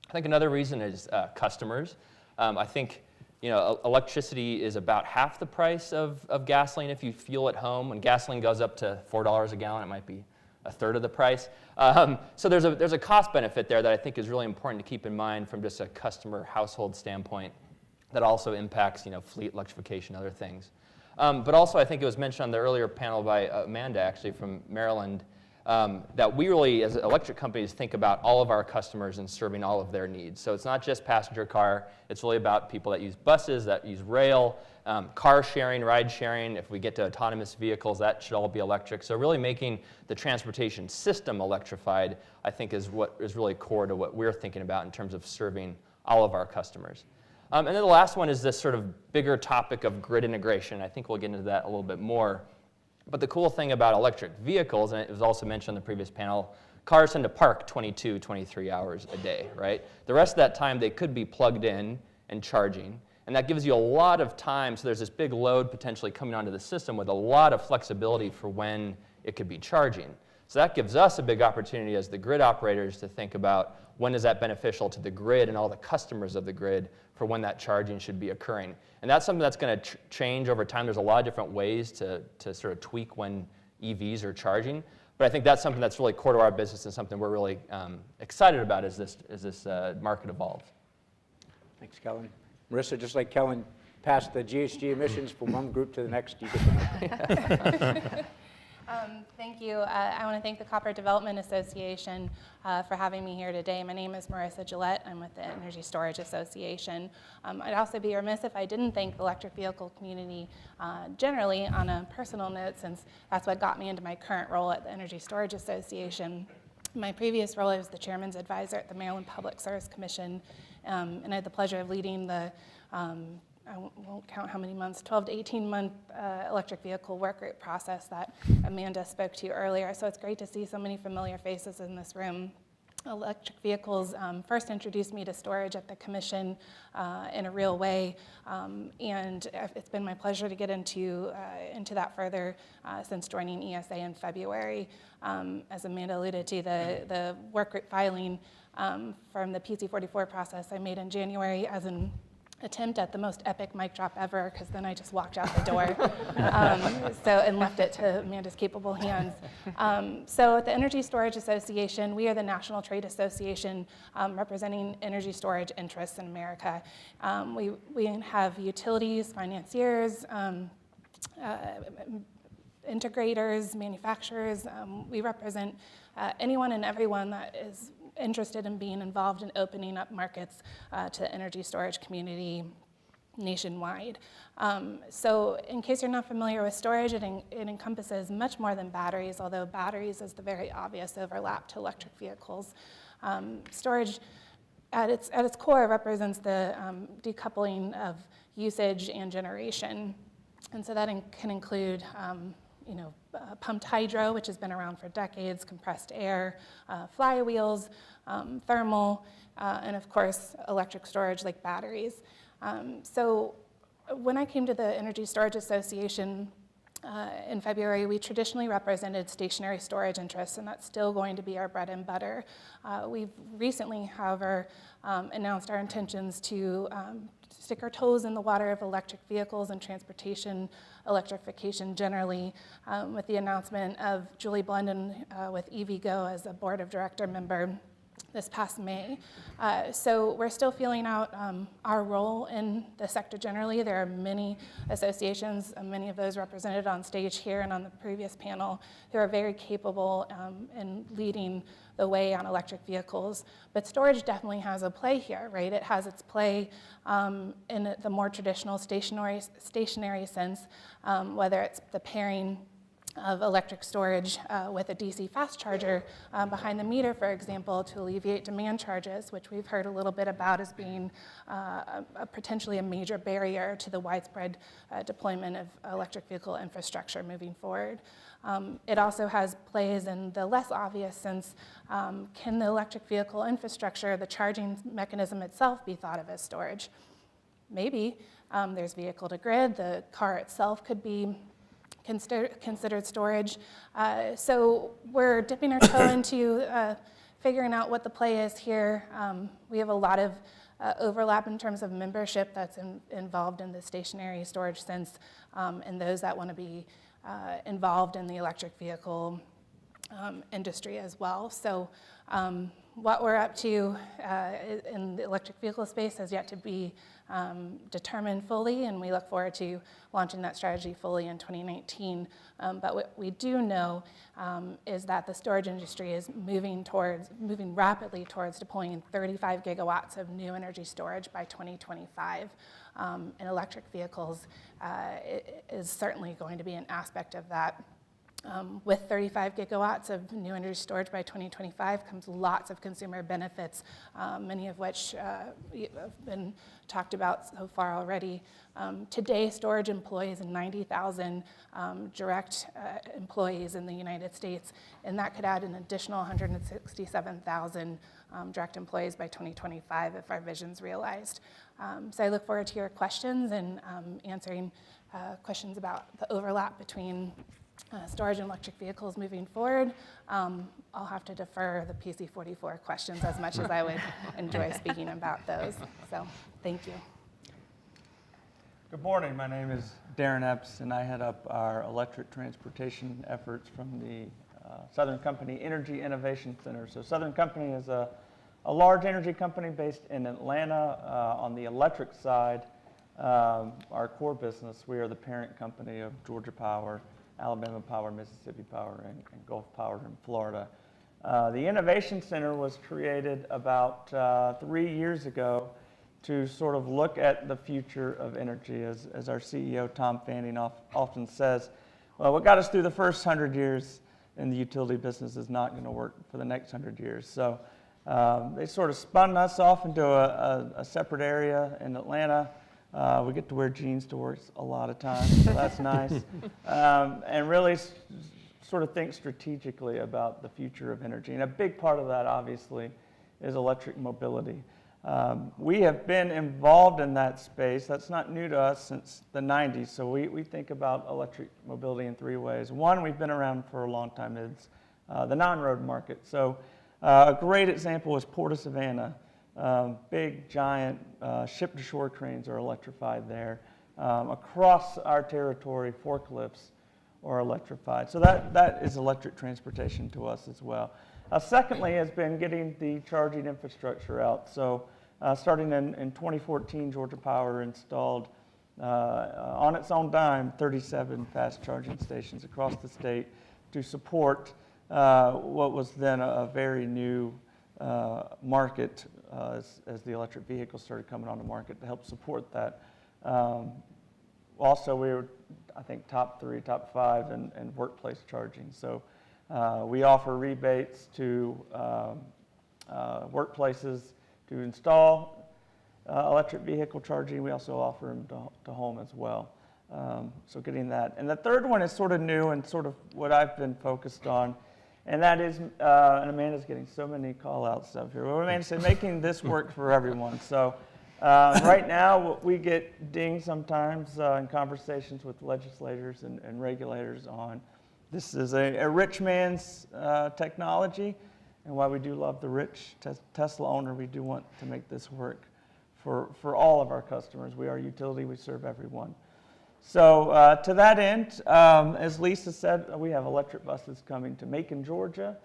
I think another reason is customers. I think electricity is about half the price of gasoline if you fuel at home. When gasoline goes up to $4 a gallon, it might be a third of the price. So there's a cost benefit there that I think is really important to keep in mind from just a customer household standpoint that also impacts fleet electrification, other things. But also I think it was mentioned on the earlier panel by Amanda, actually, from Maryland, that we really, as electric companies, think about all of our customers and serving all of their needs. So it's not just passenger car. It's really about people that use buses, that use rail, car sharing, ride sharing. If we get to autonomous vehicles, that should all be electric. So really making the transportation system electrified, I think, is what is really core to what we're thinking about in terms of serving all of our customers. And then the last one is this sort of bigger topic of grid integration. I think we'll get into that a little bit more. But the cool thing about electric vehicles, and it was also mentioned on the previous panel, cars tend to park 22, 23 hours a day, right? The rest of that time, they could be plugged in and charging. And that gives you a lot of time. So there's this big load potentially coming onto the system with a lot of flexibility for when it could be charging. So that gives us a big opportunity as the grid operators to think about when is that beneficial to the grid and all the customers of the grid for when that charging should be occurring. And that's something that's going to change over time. There's a lot of different ways to sort of tweak when EVs are charging. But I think that's something that's really core to our business and something we're really excited about as this market evolves. Thanks, Kellen. Marissa, just like Kellen passed the GHG emissions from one group to the next, you get to Thank you. I want to thank the Copper Development Association for having me here today. My name is Marissa Gillette. I'm with the Energy Storage Association. I'd also be remiss if I didn't thank the electric vehicle community generally on a personal note, since that's what got me into my current role at the Energy Storage Association. In my previous role, I was the chairman's advisor at the Maryland Public Service Commission, and I had the pleasure of leading the I won't count how many months, 12 to 18-month electric vehicle work group process that Amanda spoke to earlier. So it's great to see so many familiar faces in this room. Electric vehicles first introduced me to storage at the Commission in a real way, and it's been my pleasure to get into that further since joining ESA in February. As Amanda alluded to, the work group filing from the PC44 process I made in January as an attempt at the most epic mic drop ever, because then I just walked out the door and left it to Amanda's capable hands. So at the Energy Storage Association, we are the national trade association representing energy storage interests in America. We have utilities, financiers, integrators, manufacturers. We represent anyone and everyone that is interested in being involved in opening up markets to the energy storage community nationwide. So in case you're not familiar with storage, it encompasses much more than batteries, although batteries is the very obvious overlap to electric vehicles. Storage at its core represents the decoupling of usage and generation. And so that can include pumped hydro, which has been around for decades, compressed air, flywheels, thermal, and of course, electric storage like batteries. So when I came to the Energy Storage Association in February, we traditionally represented stationary storage interests, and that's still going to be our bread and butter. We've recently, however, announced our intentions to stick our toes in the water of electric vehicles and transportation electrification generally, with the announcement of Julie Blunden with EVgo as a board of director member this past May. So we're still feeling out our role in the sector generally. There are many associations, many of those represented on stage here and on the previous panel, who are very capable in leading the way on electric vehicles. But storage definitely has a play here, right? It has its play in the more traditional stationary sense, whether it's the pairing of electric storage with a DC fast charger behind the meter, for example, to alleviate demand charges, which we've heard a little bit about as being potentially a major barrier to the widespread deployment of electric vehicle infrastructure moving forward. It also has plays in the less obvious sense. Can the electric vehicle infrastructure, the charging mechanism itself, be thought of as storage? Maybe. There's vehicle to grid. The car itself could be considered storage. So we're dipping our toe into figuring out what the play is here. We have a lot of overlap in terms of membership that's involved in the stationary storage sense, and those that want to be involved in the electric vehicle industry as well. So what we're up to in the electric vehicle space has yet to be determined fully, and we look forward to launching that strategy fully in 2019. But what we do know is that the storage industry is moving rapidly towards deploying 35 gigawatts of new energy storage by 2025. And electric vehicles is certainly going to be an aspect of that. With 35 gigawatts of new energy storage by 2025 comes lots of consumer benefits, many of which have been talked about so far already. Today, storage employs 90,000 direct employees in the United States, and that could add an additional 167,000 direct employees by 2025 if our vision's realized. So I look forward to your questions and answering questions about the overlap between storage and electric vehicles moving forward. I'll have to defer the PC44 questions as much as I would enjoy speaking about those. So thank you. Good morning. My name is Darren Epps, and I head up our electric transportation efforts from the Southern Company Energy Innovation Center. So Southern Company is a large energy company based in Atlanta. On the electric side, our core business, we are the parent company of Georgia Power Alabama Power, Mississippi Power, and Gulf Power in Florida. The Innovation Center was created about 3 years ago to sort of look at the future of energy. As our CEO, Tom Fanning, often says, well, what got us through the first 100 years in the utility business is not going to work for the next 100 years. So they sort of spun us off into a separate area in Atlanta. We get to wear jeans to work a lot of times, so that's nice. And really sort of think strategically about the future of energy. And a big part of that, obviously, is electric mobility. We have been involved in that space. That's not new to us since the 90s. So we think about electric mobility in 3 ways. One, we've been around for a long time, is the non-road market. So a great example is Port of Savannah. Big, giant ship-to-shore cranes are electrified there. Across our territory, forklifts are electrified. So that is electric transportation to us as well. Secondly, has been getting the charging infrastructure out. So starting in 2014, Georgia Power installed, on its own dime, 37 fast charging stations across the state to support what was then a very new market as the electric vehicles started coming on the market to help support that. Also, we were, I think, top 3, top 5 in workplace charging. So we offer rebates to workplaces to install electric vehicle charging. We also offer them to home as well. So getting that. And the third one is sort of new and sort of what I've been focused on. And that is, and Amanda's getting so many call-outs up here. Well, Amanda said, making this work for everyone. So right now, we get dinged sometimes in conversations with legislators and regulators on this is a rich man's technology. And while we do love the rich Tesla owner, we do want to make this work for all of our customers. We are a utility. We serve everyone. So to that end, as Lisa said, we have electric buses coming to Macon, Georgia,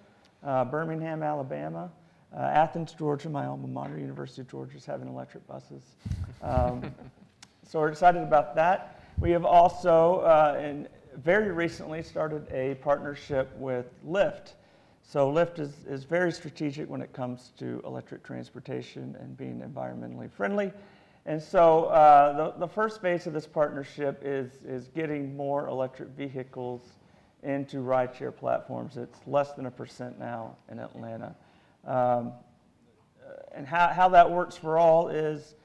Birmingham, Alabama, Athens, Georgia, my alma mater, University of Georgia, is having electric buses. So we're excited about that. We have also, very recently, started a partnership with Lyft. So Lyft is very strategic when it comes to electric transportation and being environmentally friendly. And so the first phase of this partnership is getting more electric vehicles into rideshare platforms. It's less than 1% now in Atlanta. And how that works for all is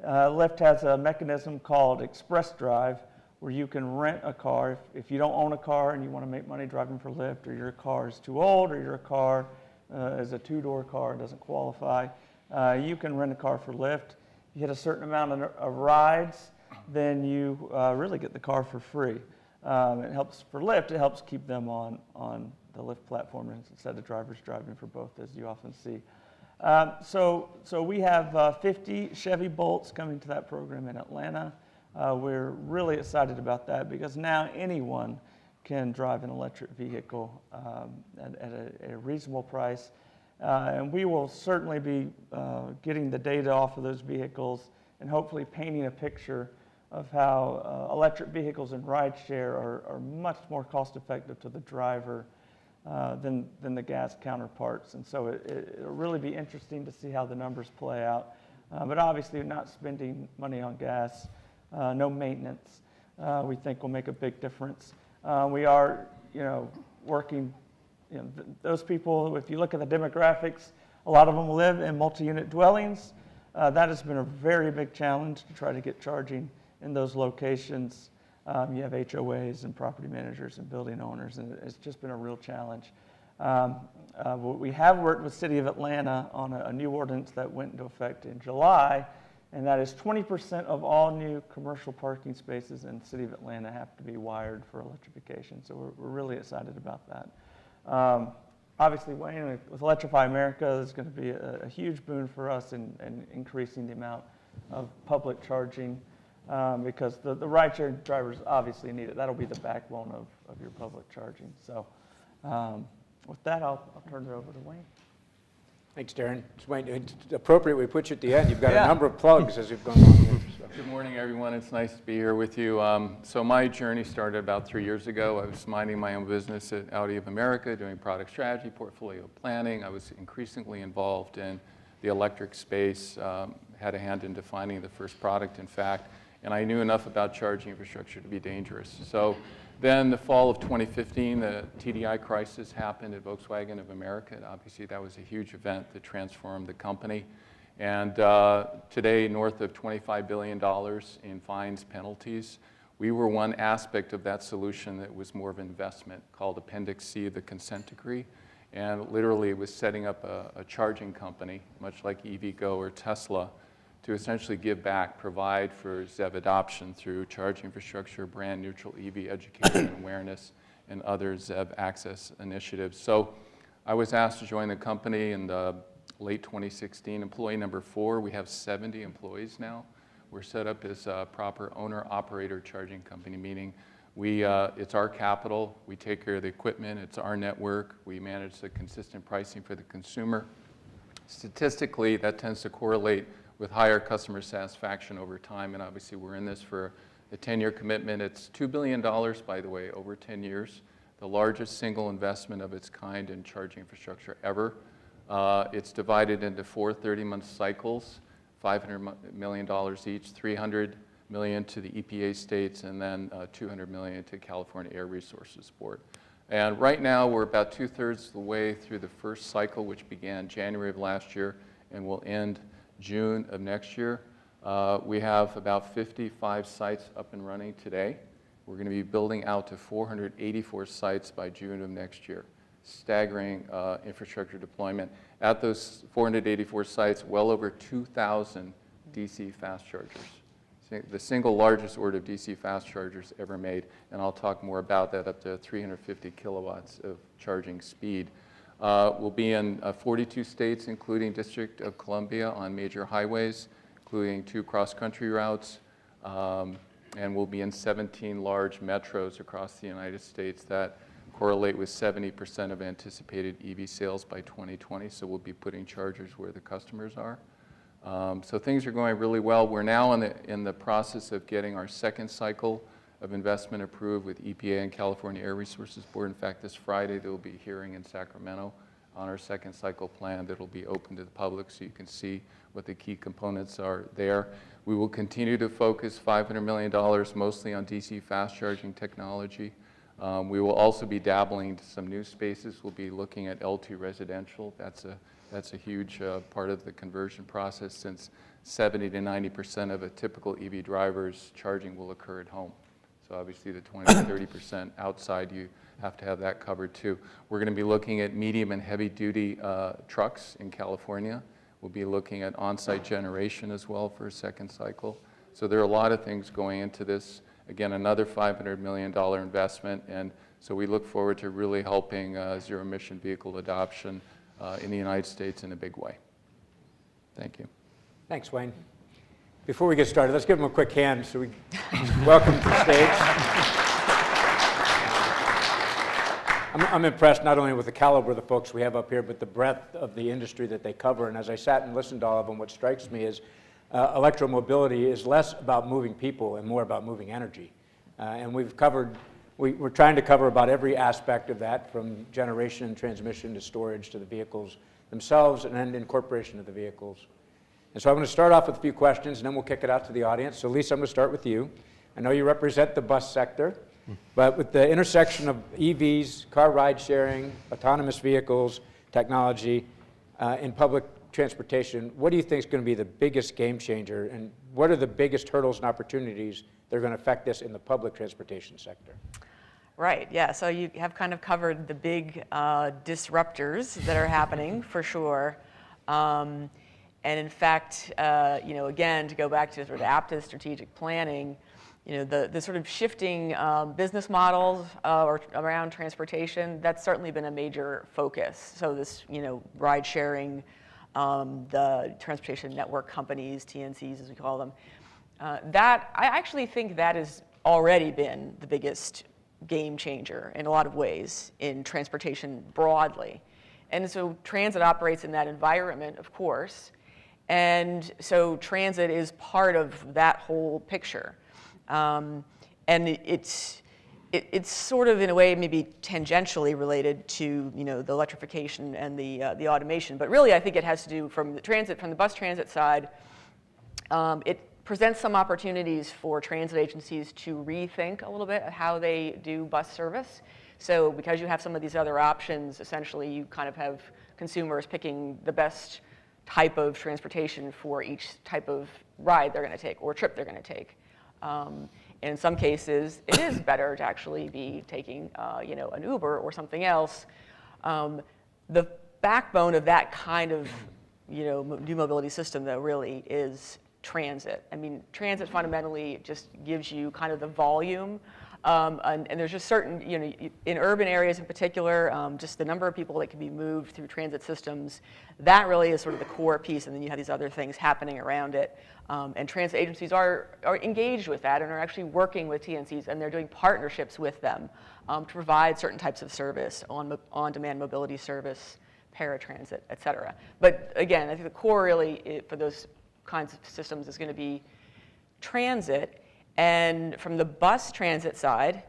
Lyft has a mechanism called Express Drive, where you can rent a car. If you don't own a car and you want to make money driving for Lyft, or your car is too old, or your car is a 2-door car and doesn't qualify, you can rent a car for Lyft. You hit a certain amount of rides, then you really get the car for free. It helps for Lyft. It helps keep them on the Lyft platform instead of drivers driving for both, as you often see. So we have 50 Chevy Bolts coming to that program in Atlanta. We're really excited about that because now anyone can drive an electric vehicle at a reasonable price. And we will certainly be getting the data off of those vehicles and hopefully painting a picture of how electric vehicles and rideshare are much more cost-effective to the driver than the gas counterparts. And so it'll really be interesting to see how the numbers play out. But obviously, not spending money on gas, no maintenance, we think will make a big difference. We are, working. Those people, if you look at the demographics, a lot of them live in multi-unit dwellings. That has been a very big challenge to try to get charging in those locations. You have HOAs and property managers and building owners, and it's just been a real challenge. We have worked with the City of Atlanta on a new ordinance that went into effect in July, and that is 20% of all new commercial parking spaces in the City of Atlanta have to be wired for electrification. So we're really excited about that. Obviously, Wayne, with Electrify America, there's going to be a huge boon for us in increasing the amount of public charging because the rideshare drivers obviously need it. That'll be the backbone of your public charging. So with that, I'll turn it over to Wayne. Thanks, Darren. It's appropriate we put you at the end. You've got a number of plugs as you've gone along here. So. Good morning, everyone. It's nice to be here with you. So my journey started about 3 years ago. I was minding my own business at Audi of America, doing product strategy, portfolio planning. I was increasingly involved in the electric space, had a hand in defining the first product, in fact, and I knew enough about charging infrastructure to be dangerous. So then the fall of 2015, the TDI crisis happened at Volkswagen of America. And obviously, that was a huge event that transformed the company. And today, north of $25 billion in fines, penalties. We were one aspect of that solution that was more of an investment called Appendix C of the consent decree. And literally, it was setting up a charging company, much like EVgo or Tesla, to essentially give back, provide for ZEV adoption through charging infrastructure, brand neutral EV education and awareness, and other ZEV access initiatives. So I was asked to join the company in late 2016. Employee number 4, we have 70 employees now. We're set up as a proper owner-operator charging company, meaning it's our capital, we take care of the equipment, it's our network, we manage the consistent pricing for the consumer. Statistically, that tends to correlate with higher customer satisfaction over time, and obviously we're in this for a 10-year commitment. It's $2 billion, by the way, over 10 years, the largest single investment of its kind in charging infrastructure ever. It's divided into 4 30-month cycles, $500 million each, $300 million to the EPA states, and then $200 million to California Air Resources Board. And right now, we're about 2/3 of the way through the first cycle, which began January of last year and will end June of next year. We have about 55 sites up and running today. We're going to be building out to 484 sites by June of next year. Staggering infrastructure deployment. At those 484 sites, well over 2,000 DC fast chargers. The single largest order of DC fast chargers ever made, and I'll talk more about that, up to 350 kilowatts of charging speed. We'll be in 42 states, including District of Columbia, on major highways, including 2 cross-country routes, and we'll be in 17 large metros across the United States that correlate with 70% of anticipated EV sales by 2020, so we'll be putting chargers where the customers are. So things are going really well. We're now in the process of getting our second cycle of investment approved with EPA and California Air Resources Board. In fact, this Friday there will be a hearing in Sacramento on our second cycle plan that will be open to the public so you can see what the key components are there. We will continue to focus $500 million mostly on DC fast charging technology. We will also be dabbling into some new spaces. We'll be looking at L2 residential. That's a huge part of the conversion process, since 70 to 90% of a typical EV driver's charging will occur at home. So obviously the 20 to 30% outside, you have to have that covered too. We're going to be looking at medium and heavy duty trucks in California. We'll be looking at on-site generation as well for a second cycle. So there are a lot of things going into this. Again, another $500 million investment, and so we look forward to really helping zero-emission vehicle adoption in the United States in a big way. Thank you. Thanks, Wayne. Before we get started, let's give them a quick hand so we welcome to the stage. I'm impressed not only with the caliber of the folks we have up here, but the breadth of the industry that they cover. And as I sat and listened to all of them, what strikes me is electromobility is less about moving people and more about moving energy. And we're trying to cover about every aspect of that, from generation and transmission to storage to the vehicles themselves and then incorporation of the vehicles. And so I'm going to start off with a few questions, and then we'll kick it out to the audience. So Lisa, I'm going to start with you. I know you represent the bus sector, but with the intersection of EVs, car ride sharing, autonomous vehicles, technology, and public transportation, what do you think is going to be the biggest game changer, and what are the biggest hurdles and opportunities that are going to affect this in the public transportation sector? Right, yeah, so you have kind of covered the big disruptors that are happening for sure. And in fact, again, to go back to sort of APTA's strategic planning, the sort of shifting business models around transportation, that's certainly been a major focus. So this, ride sharing, the transportation network companies, TNCs as we call them, I actually think that has already been the biggest game changer in a lot of ways in transportation broadly. And so transit operates in that environment, of course. And so transit is part of that whole picture. And it's sort of, in a way, maybe tangentially related to, you know, the electrification and the automation. But really, I think it has to do from the bus transit side. It presents some opportunities for transit agencies to rethink a little bit of how they do bus service. So because you have some of these other options, essentially you kind of have consumers picking the best type of transportation for each type of ride they're going to take or trip they're going to take. In some cases, it is better to actually be taking, you know, an Uber or something else. The backbone of that kind of, you know, new mobility system, though, really is transit. I mean, transit fundamentally just gives you kind of the volume. And there's just certain, you know, in urban areas in particular, just the number of people that can be moved through transit systems, that really is sort of the core piece, and then you have these other things happening around it. And transit agencies are engaged with that and are actually working with TNCs, and they're doing partnerships with them to provide certain types of service, on-demand mobility service, paratransit, et cetera. But again, I think the core really for those kinds of systems is going to be transit. And from the bus transit side,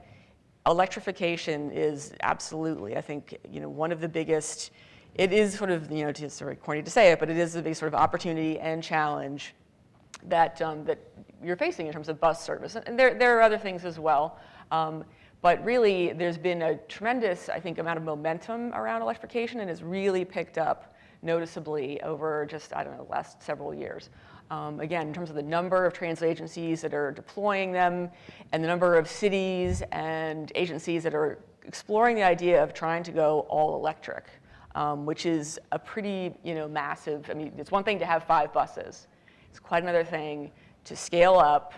electrification is absolutely, I think, you know, one of the biggest. It is sort of, you know, it's sort of corny to say it, but it is a big sort of opportunity and challenge that that you're facing in terms of bus service. And there are other things as well. But really, there's been a tremendous, I think, amount of momentum around electrification, and has really picked up noticeably over just, I don't know, the last several years. Again, in terms of the number of transit agencies that are deploying them, and the number of cities and agencies that are exploring the idea of trying to go all electric, which is a pretty, you know, massive. I mean, it's one thing to have 5 buses. It's quite another thing to scale up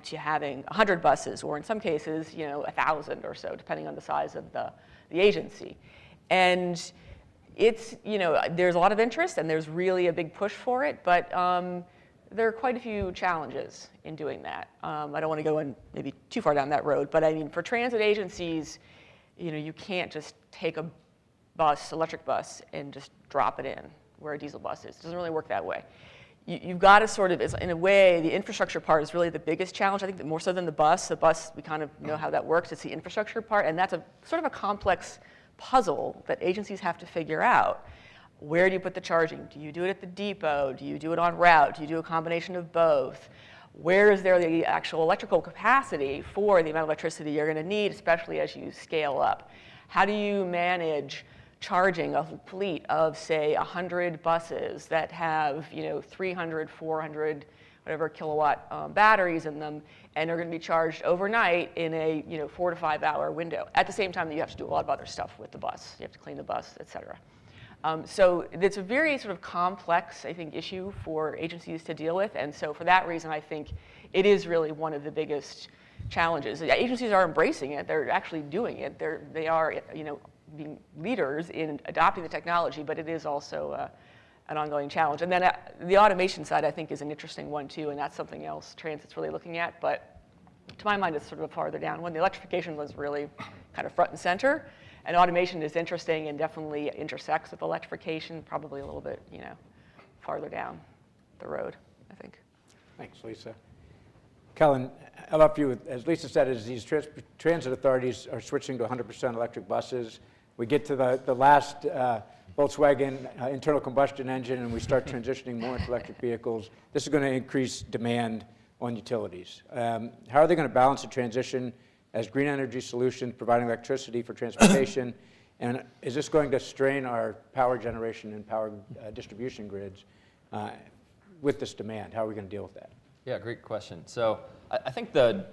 to having 100 buses, or in some cases, you know, 1,000 or so, depending on the size of the agency. And it's, you know, there's a lot of interest, and there's really a big push for it, but there are quite a few challenges in doing that. I don't want to go in maybe too far down that road, but I mean, for transit agencies, you know, you can't just take a bus, electric bus, and just drop it in where a diesel bus is. It doesn't really work that way. You've got to sort of, in a way, the infrastructure part is really the biggest challenge. I think that more so than the bus. The bus, we kind of know how that works. It's the infrastructure part, and that's a sort of a complex puzzle that agencies have to figure out. Where do you put the charging? Do you do it at the depot? Do you do it on route? Do you do a combination of both? Where is there the actual electrical capacity for the amount of electricity you're going to need, especially as you scale up? How do you manage charging a fleet of, say, 100 buses that have, you know, 300, 400, whatever kilowatt batteries in them, and are going to be charged overnight in a, you know, 4 to 5 hour window, at the same time that you have to do a lot of other stuff with the bus. You have to clean the bus, et cetera. So it's a very sort of complex, I think, issue for agencies to deal with. And so for that reason, I think it is really one of the biggest challenges. Agencies are embracing it. They're actually doing it. They are, you know, being leaders in adopting the technology, but it is also an ongoing challenge. And then the automation side, I think, is an interesting one, too, and that's something else Transit's really looking at. But to my mind, it's sort of a farther down one. The electrification was really kind of front and center. And automation is interesting and definitely intersects with electrification, probably a little bit, you know, farther down the road, I think. Thanks, Lisa. Kellen, I'll help you with, as Lisa said, as these transit authorities are switching to 100% electric buses, we get to the last Volkswagen internal combustion engine and we start transitioning more into electric vehicles. This is going to increase demand on utilities. How are they going to balance the transition as green energy solutions, providing electricity for transportation? And is this going to strain our power generation and power distribution grids with this demand? How are we going to deal with that? Yeah, great question. So I think the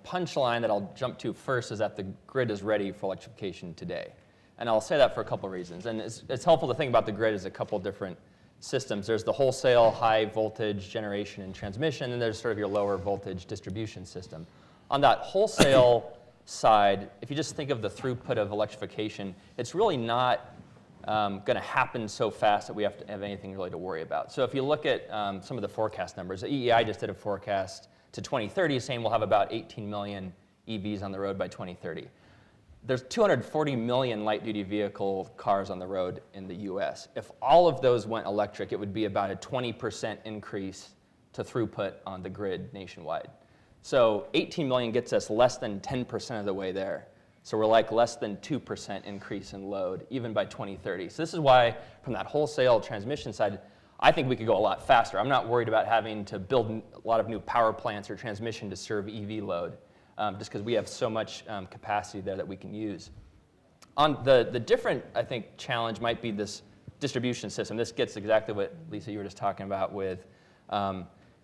punchline that I'll jump to first is that the grid is ready for electrification today. And I'll say that for a couple of reasons. And it's helpful to think about the grid as a couple different systems. There's the wholesale high voltage generation and transmission, and there's sort of your lower voltage distribution system. On that wholesale side, if you just think of the throughput of electrification, it's really not going to happen so fast that we have to have anything really to worry about. So if you look at some of the forecast numbers, the EEI just did a forecast to 2030 saying we'll have about 18 million EVs on the road by 2030. there's 240 million light-duty vehicle cars on the road in the US. If all of those went electric, it would be about a 20% increase to throughput on the grid nationwide. So 18 million gets us less than 10% of the way there. So we're like less than 2% increase in load, even by 2030. So this is why, from that wholesale transmission side, I think we could go a lot faster. I'm not worried about having to build a lot of new power plants or transmission to serve EV load, just because we have so much capacity there that we can use. On the different, I think, challenge might be this distribution system. This gets exactly what, Lisa, you were just talking about with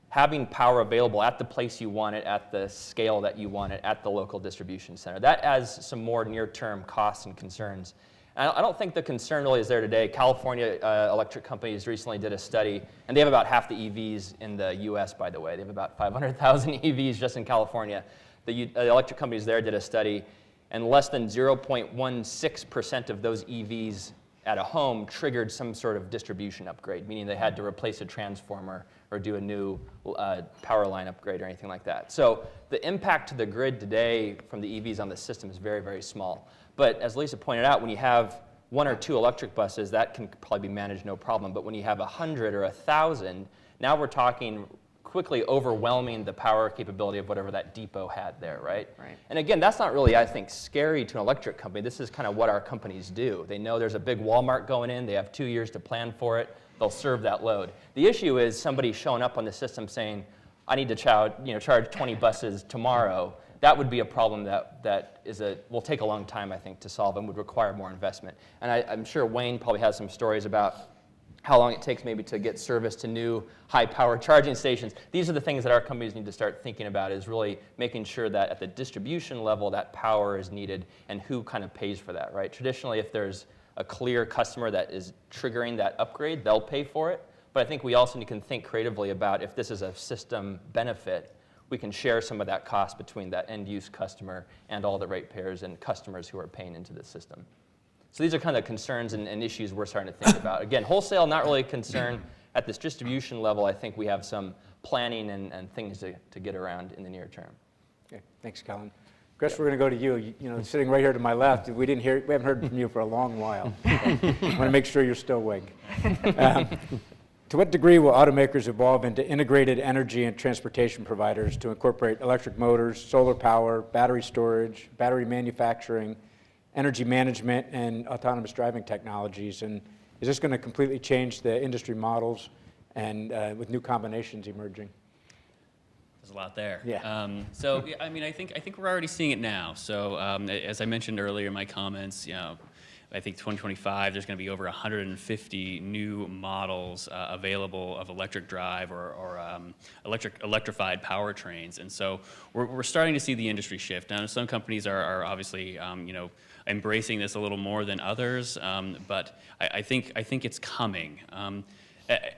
having power available at the place you want it, at the scale that you want it, at the local distribution center. That adds some more near-term costs and concerns. And I don't think the concern really is there today. California electric companies recently did a study, and they have about half the EVs in the US, by the way. They have about 500,000 EVs just in California. The electric companies there did a study, and less than 0.16% of those EVs at a home triggered some sort of distribution upgrade, meaning they had to replace a transformer or do a new power line upgrade or anything like that. So the impact to the grid today from the EVs on the system is very, very small. But as Lisa pointed out, when you have 1 or 2 electric buses, that can probably be managed no problem. But when you have 100 or 1,000, now we're talking quickly overwhelming the power capability of whatever that depot had there, right? And again, that's not really, I think, scary to an electric company. This is kind of what our companies do. They know there's a big Walmart going in. They have 2 years to plan for it. They'll serve that load. The issue is somebody showing up on the system saying, I need to charge 20 buses tomorrow. That would be a problem that will take a long time, I think, to solve and would require more investment. And I'm sure Wayne probably has some stories about how long it takes maybe to get service to new high-power charging stations. These are the things that our companies need to start thinking about, is really making sure that at the distribution level that power is needed and who kind of pays for that, right? Traditionally, if there's a clear customer that is triggering that upgrade, they'll pay for it. But I think we also can think creatively about if this is a system benefit, we can share some of that cost between that end-use customer and all the ratepayers and customers who are paying into the system. So these are kind of concerns and issues we're starting to think about. Again, wholesale, not really a concern. At this distribution level, I think we have some planning and things to get around in the near term. Okay, thanks, Colin. Chris, we're going to go to you. You know, sitting right here to my left, we haven't heard from you for a long while. So I want to make sure you're still awake. To what degree will automakers evolve into integrated energy and transportation providers to incorporate electric motors, solar power, battery storage, battery manufacturing, energy management, and autonomous driving technologies? And is this going to completely change the industry models and with new combinations emerging? There's a lot there. Yeah. So yeah, I mean, I think we're already seeing it now. So as I mentioned earlier in my comments, I think 2025, there's going to be over 150 new models available of electric drive or electrified powertrains. And so we're starting to see the industry shift. Now, some companies are obviously, embracing this a little more than others, but I think it's coming.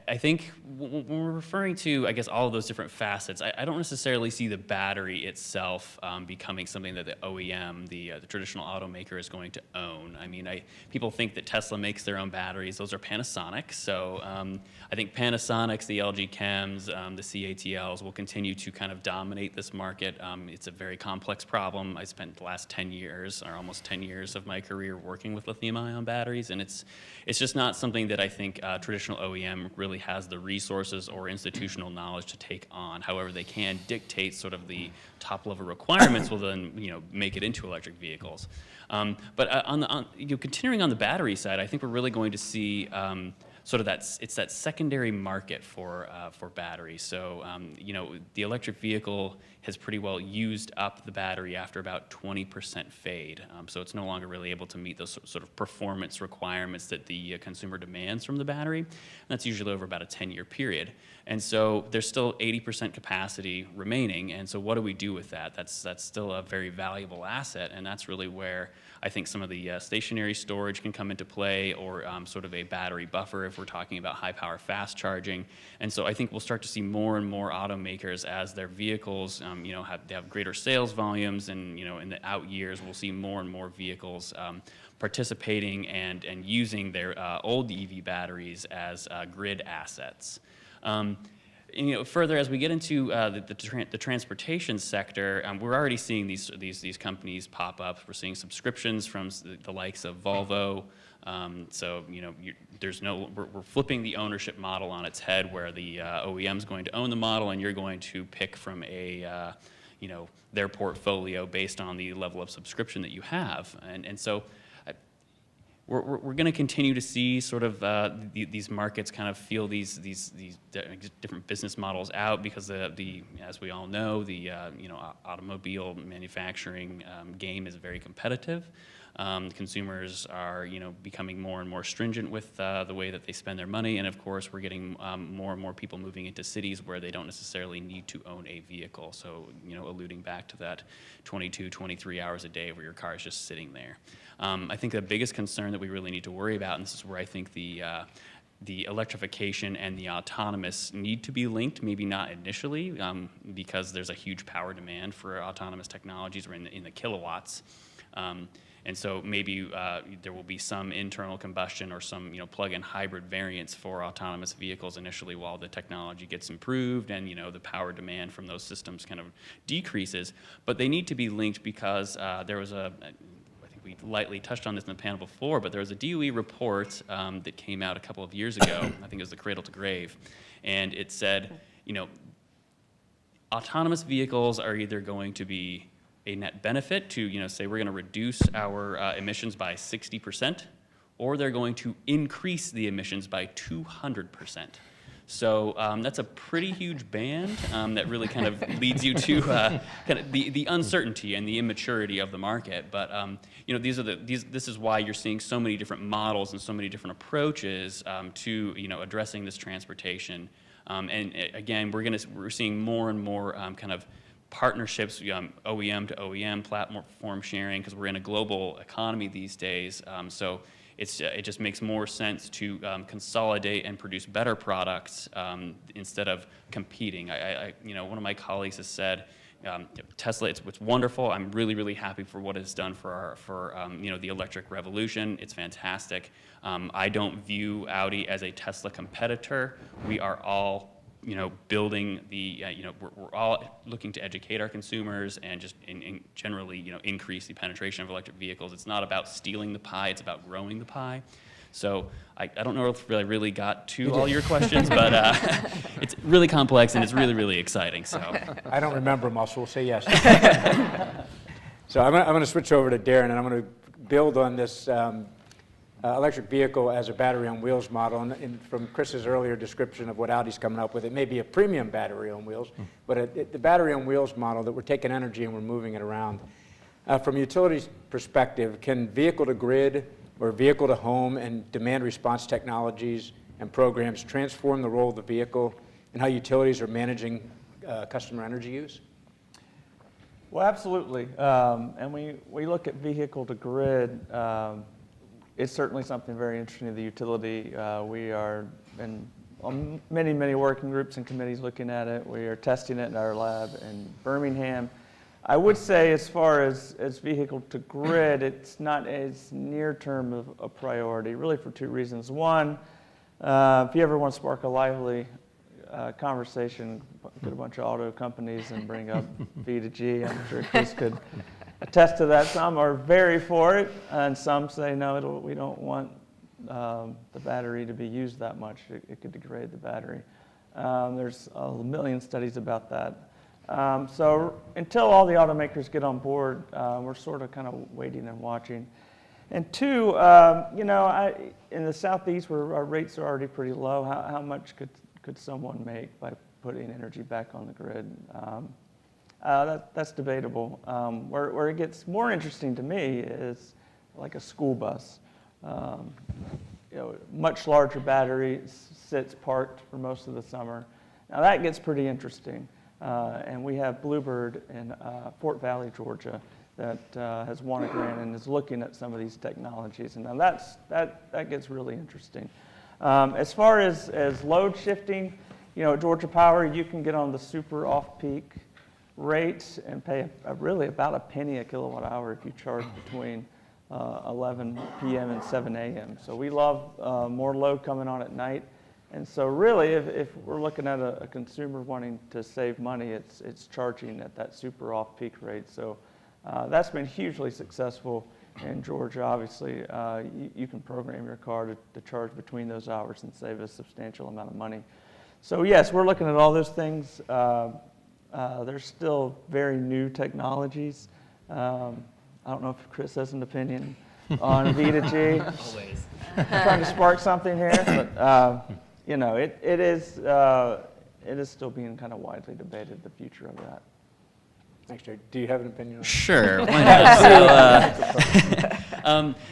I think when we're referring to, I guess, all of those different facets, I don't necessarily see the battery itself becoming something that the OEM, the traditional automaker, is going to own. I mean, people think that Tesla makes their own batteries. Those are Panasonic. So I think Panasonic's, the LG Chems, the CATLs will continue to kind of dominate this market. It's a very complex problem. I spent the last 10 years, or almost 10 years of my career working with lithium-ion batteries, and it's just not something that I think traditional OEM really has the resources or institutional knowledge to take on. However, they can dictate sort of the top-level requirements will then make it into electric vehicles. But continuing on the battery side, I think we're really going to see sort of it's that secondary market for batteries. So the electric vehicle has pretty well used up the battery after about 20% fade. So it's no longer really able to meet those sort of performance requirements that the consumer demands from the battery. And that's usually over about a 10-year period. And so there's still 80% capacity remaining. And so what do we do with that? That's still a very valuable asset. And that's really where I think some of the stationary storage can come into play, or sort of a battery buffer if we're talking about high power fast charging. And so I think we'll start to see more and more automakers, as their vehicles have greater sales volumes, and in the out years we'll see more and more vehicles participating and using their old EV batteries as grid assets. further as we get into the transportation sector, we're already seeing these companies pop up. We're seeing subscriptions from the likes of Volvo. So we're flipping the ownership model on its head, where the OEM is going to own the model, and you're going to pick from their portfolio based on the level of subscription that you have, and so. We're going to continue to see sort of these markets kind of feel these different business models out, because as we all know, the automobile manufacturing game is very competitive. Consumers are becoming more and more stringent with the way that they spend their money, and of course we're getting more and more people moving into cities where they don't necessarily need to own a vehicle. So alluding back to that 22, 23 hours a day where your car is just sitting there. I think the biggest concern that we really need to worry about, and this is where I think the electrification and the autonomous need to be linked, maybe not initially, because there's a huge power demand for autonomous technologies. We're in the kilowatts. And so maybe there will be some internal combustion or some plug-in hybrid variants for autonomous vehicles initially while the technology gets improved and the power demand from those systems kind of decreases. But they need to be linked because there was I think we lightly touched on this in the panel before, but there was a DOE report that came out a couple of years ago. I think it was the Cradle to Grave, and it said, autonomous vehicles are either going to be a net benefit to, say we're going to reduce our emissions by 60%, or they're going to increase the emissions by 200%. So that's a pretty huge band that really kind of leads you to kind of the uncertainty and the immaturity of the market. But this is why you're seeing so many different models and so many different approaches to addressing this transportation. And again, we're seeing more and more kind of partnerships, OEM to OEM, platform sharing, because we're in a global economy these days. So it just makes more sense to consolidate and produce better products instead of competing. One of my colleagues has said, Tesla, it's wonderful. I'm really, really happy for what it's done for the electric revolution. It's fantastic. I don't view Audi as a Tesla competitor. We are all building we're all looking to educate our consumers and just generally, increase the penetration of electric vehicles. It's not about stealing the pie, it's about growing the pie. So I don't know if I really got to all your questions, but it's really complex and it's really, really exciting. So I don't remember them all, so we'll say yes. So I'm going to switch over to Darren, and I'm going to build on this electric vehicle as a battery on wheels model. And from Chris's earlier description of what Audi's coming up with, it may be a premium battery on wheels, but the battery on wheels model that we're taking energy and we're moving it around. From a utilities perspective, can vehicle to grid or vehicle to home and demand response technologies and programs transform the role of the vehicle and how utilities are managing customer energy use? Well, absolutely. And we look at vehicle to grid. It's certainly something very interesting to the utility. We are on many, many working groups and committees looking at it. We are testing it in our lab in Birmingham. I would say as far as vehicle to grid, it's not as near term of a priority, really for two reasons. One, if you ever want to spark a lively conversation, get a bunch of auto companies and bring up V to G. I'm sure Chris could attest to that. Some are very for it, and some say, no, we don't want the battery to be used that much. It could degrade the battery. There's a million studies about that. So until all the automakers get on board, we're sort of kind of waiting and watching. And two, in the Southeast where our rates are already pretty low, how much could someone make by putting energy back on the grid? That's debatable. Where it gets more interesting to me is like a school bus. Much larger battery, sits parked for most of the summer. Now that gets pretty interesting. And we have Bluebird in Fort Valley, Georgia, that has won a grant and is looking at some of these technologies. And now that gets really interesting. As far as load shifting, at Georgia Power, you can get on the super off-peak rate and pay really about a penny a kilowatt hour if you charge between 11 p.m. and 7 a.m. So we love more load coming on at night. And so really, if we're looking at a consumer wanting to save money, it's charging at that super off-peak rate. So that's been hugely successful in Georgia. Obviously, you can program your car to charge between those hours and save a substantial amount of money. So yes, we're looking at all those things. There's still very new technologies. I don't know if Chris has an opinion on V2G. Always. I'm trying to spark something here, but you know, it is still being kind of widely debated, the future of that. Thanks, Jay. Do you have an opinion on Sure. Yeah,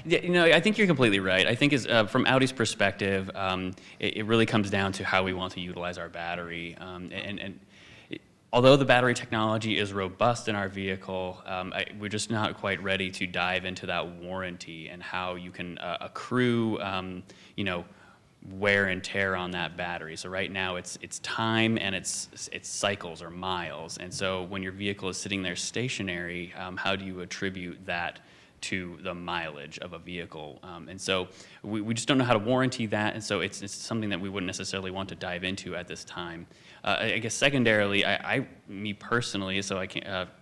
you know, I think you're completely right. I think from Audi's perspective, it really comes down to how we want to utilize our battery. Although the battery technology is robust in our vehicle, we're just not quite ready to dive into that warranty and how you can accrue, you know, wear and tear on that battery. So right now it's time and it's cycles or miles. And so when your vehicle is sitting there stationary, how do you attribute that to the mileage of a vehicle? And so we just don't know how to warranty that, and so it's something that we wouldn't necessarily want to dive into at this time. I guess secondarily, me personally, so I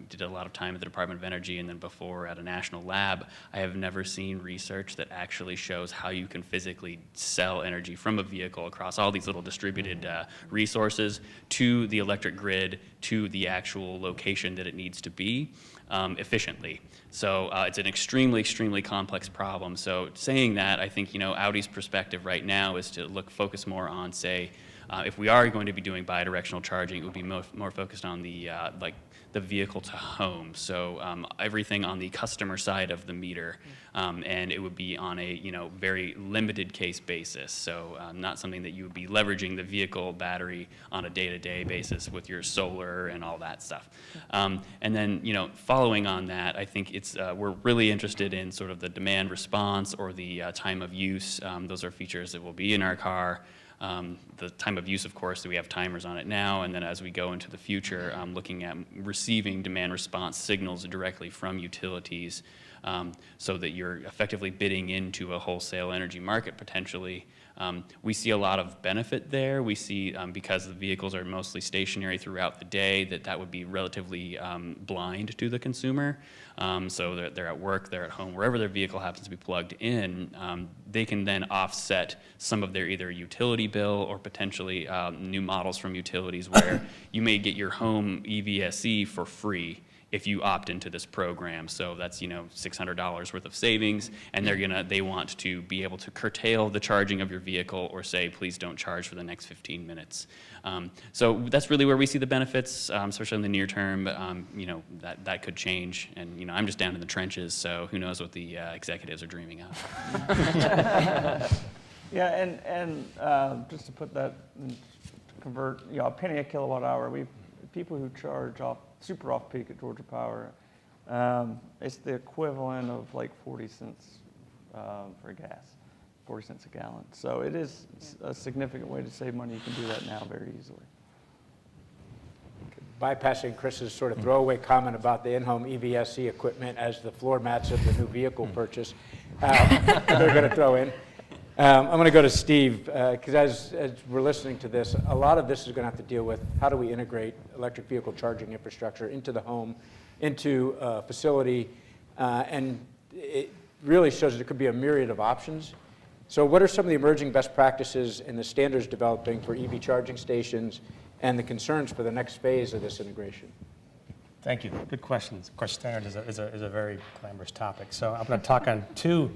did a lot of time at the Department of Energy and then before at a national lab, I have never seen research that actually shows how you can physically sell energy from a vehicle across all these little distributed resources to the electric grid, to the actual location that it needs to be efficiently. So it's an extremely, extremely complex problem. So saying that, I think, you know, Audi's perspective right now is to focus more on, say, if we are going to be doing bidirectional charging, it would be more focused on the the vehicle to home. So everything on the customer side of the meter, and it would be on a, you know, very limited case basis. So not something that you would be leveraging the vehicle battery on a day-to-day basis with your solar and all that stuff. And then, you know, following on that, I think we're really interested in sort of the demand response or the time of use. Those are features that will be in our car. The time of use, of course, we have timers on it now, and then as we go into the future, looking at receiving demand response signals directly from utilities, so that you're effectively bidding into a wholesale energy market potentially. We see a lot of benefit there. We see, because the vehicles are mostly stationary throughout the day, that would be relatively blind to the consumer. So they're at work, they're at home, wherever their vehicle happens to be plugged in, they can then offset some of their either utility bill or potentially new models from utilities where you may get your home EVSE for free if you opt into this program. So that's, you know, $600 worth of savings, and they want to be able to curtail the charging of your vehicle or say, please don't charge for the next 15 minutes. So that's really where we see the benefits, especially in the near term, but, you know, that could change. And, you know, I'm just down in the trenches, so who knows what the executives are dreaming of. Yeah, and just to put that, convert, you know, a penny a kilowatt hour, people who charge super off-peak at Georgia Power, it's the equivalent of like 40 cents for gas, 40 cents a gallon. So it is a significant way to save money. You can do that now very easily. Bypassing Chris's sort of throwaway comment about the in-home EVSE equipment as the floor mats of the new vehicle purchase, they're going to throw in. I'm going to go to Steve, because as we're listening to this, a lot of this is going to have to deal with how do we integrate electric vehicle charging infrastructure into the home, into a facility, and it really shows there could be a myriad of options. So what are some of the emerging best practices and the standards developing for EV charging stations and the concerns for the next phase of this integration? Thank you. Good questions. Of course, standards is a very glamorous topic. So I'm going to talk on two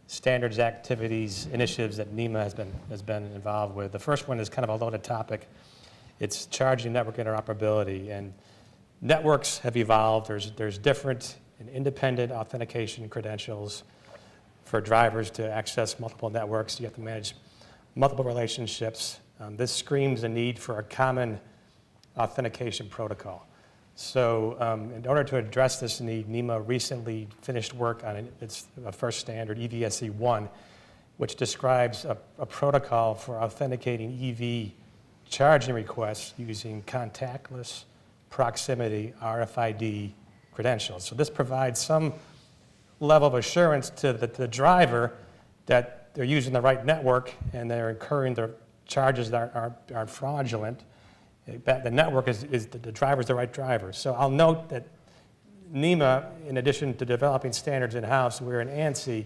standards activities, initiatives that NEMA has been involved with. The first one is kind of a loaded topic. It's charging network interoperability, and networks have evolved. There's different and independent authentication credentials for drivers to access multiple networks. You have to manage multiple relationships. This screams a need for a common authentication protocol. So in order to address this need, NEMA recently finished work on its first standard, EVSE1, which describes a protocol for authenticating EV charging requests using contactless proximity RFID credentials. So this provides some level of assurance to the driver that they're using the right network and they're incurring the charges are fraudulent. The network is the driver's the right driver. So I'll note that NEMA, in addition to developing standards in-house, we're an ANSI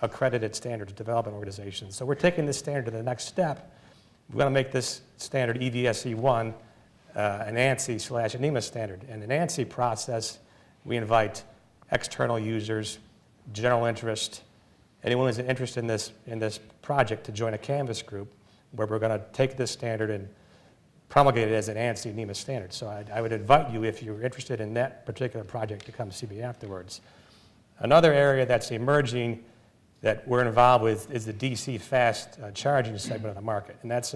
accredited standards development organization. So we're taking this standard to the next step. We're going to make this standard EVSE1 an ANSI/NEMA standard. And an ANSI process, we invite external users, general interest, anyone who's interested in this project to join a Canvas group where we're going to take this standard and promulgate it as an ANSI/NEMA standard. So I would invite you, if you're interested in that particular project, to come see me afterwards. Another area that's emerging that we're involved with is the DC fast charging segment of the market. And that's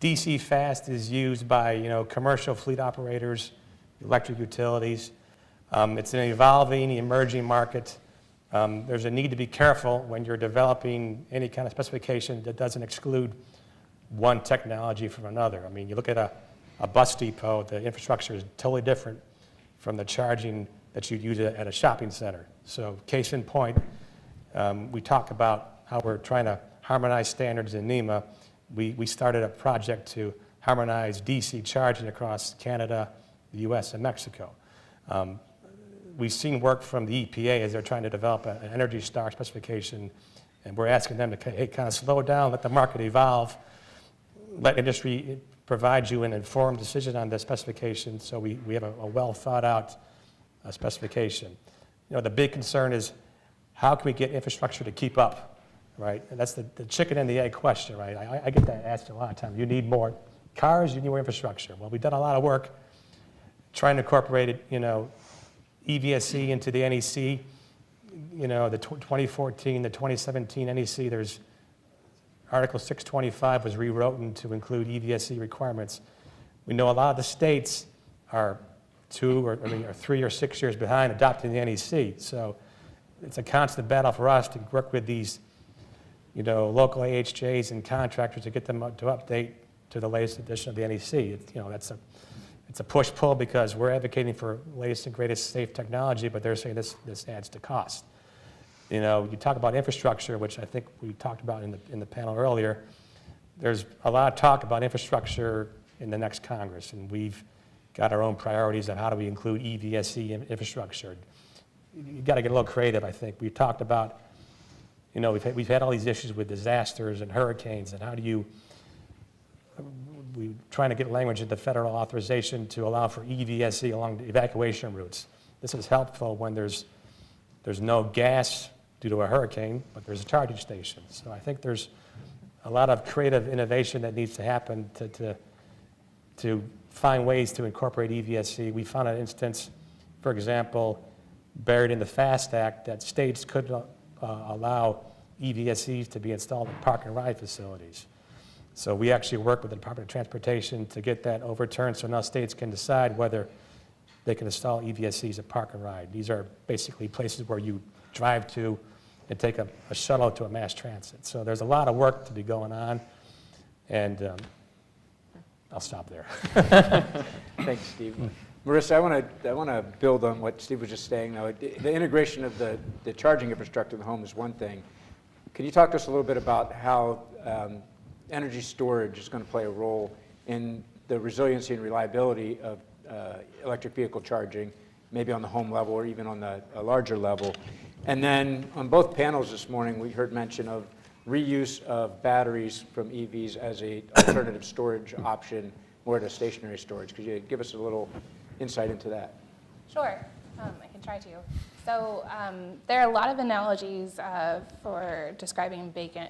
DC fast is used by commercial fleet operators, electric utilities. It's an evolving, emerging market. There's a need to be careful when you're developing any kind of specification that doesn't exclude one technology from another. I mean, you look at a bus depot, the infrastructure is totally different from the charging that you'd use at a shopping center. So case in point, we talk about how we're trying to harmonize standards in NEMA. We started a project to harmonize DC charging across Canada, the US, and Mexico. We've seen work from the EPA as they're trying to develop an Energy Star specification, and we're asking them to kind of slow down, let the market evolve, let industry provide you an informed decision on the specification so we have a well thought out specification. The big concern is how can we get infrastructure to keep up, right? And that's the chicken and the egg question, right? I get that asked a lot of times. You need more cars, you need more infrastructure. Well, we've done a lot of work trying to incorporate it, EVSE into the NEC, the 2014, the 2017 NEC, there's Article 625 was rewritten to include EVSE requirements. We know a lot of the states are 3 or 6 years behind adopting the NEC. So it's a constant battle for us to work with these, local AHJs and contractors to get them to update to the latest edition of the NEC. It's a push-pull because we're advocating for latest and greatest safe technology, but they're saying this adds to cost. You talk about infrastructure, which I think we talked about in the panel earlier. There's a lot of talk about infrastructure in the next Congress, and we've got our own priorities on how do we include EVSE infrastructure. You've got to get a little creative, I think. We've talked about, we've had all these issues with disasters and hurricanes, and how do we're trying to get language in the federal authorization to allow for EVSE along the evacuation routes. This is helpful when there's no gas due to a hurricane, but there's a charging station. So I think there's a lot of creative innovation that needs to happen to find ways to incorporate EVSE. We found an instance, for example, buried in the FAST Act, that states could allow EVSEs to be installed in park and ride facilities. So we actually work with the Department of Transportation to get that overturned so now states can decide whether they can install EVSEs at park and ride. These are basically places where you drive to and take a shuttle to a mass transit. So there's a lot of work to be going on, and I'll stop there. Thanks, Steve. Marissa, I want to build on what Steve was just saying. Now, the integration of the charging infrastructure in the home is one thing. Can you talk to us a little bit about how energy storage is going to play a role in the resiliency and reliability of electric vehicle charging, maybe on the home level or even on a larger level? And then on both panels this morning, we heard mention of reuse of batteries from EVs as an alternative storage option more to stationary storage. Could you give us a little insight into that? Sure, I can try to. So there are a lot of analogies for describing bacon.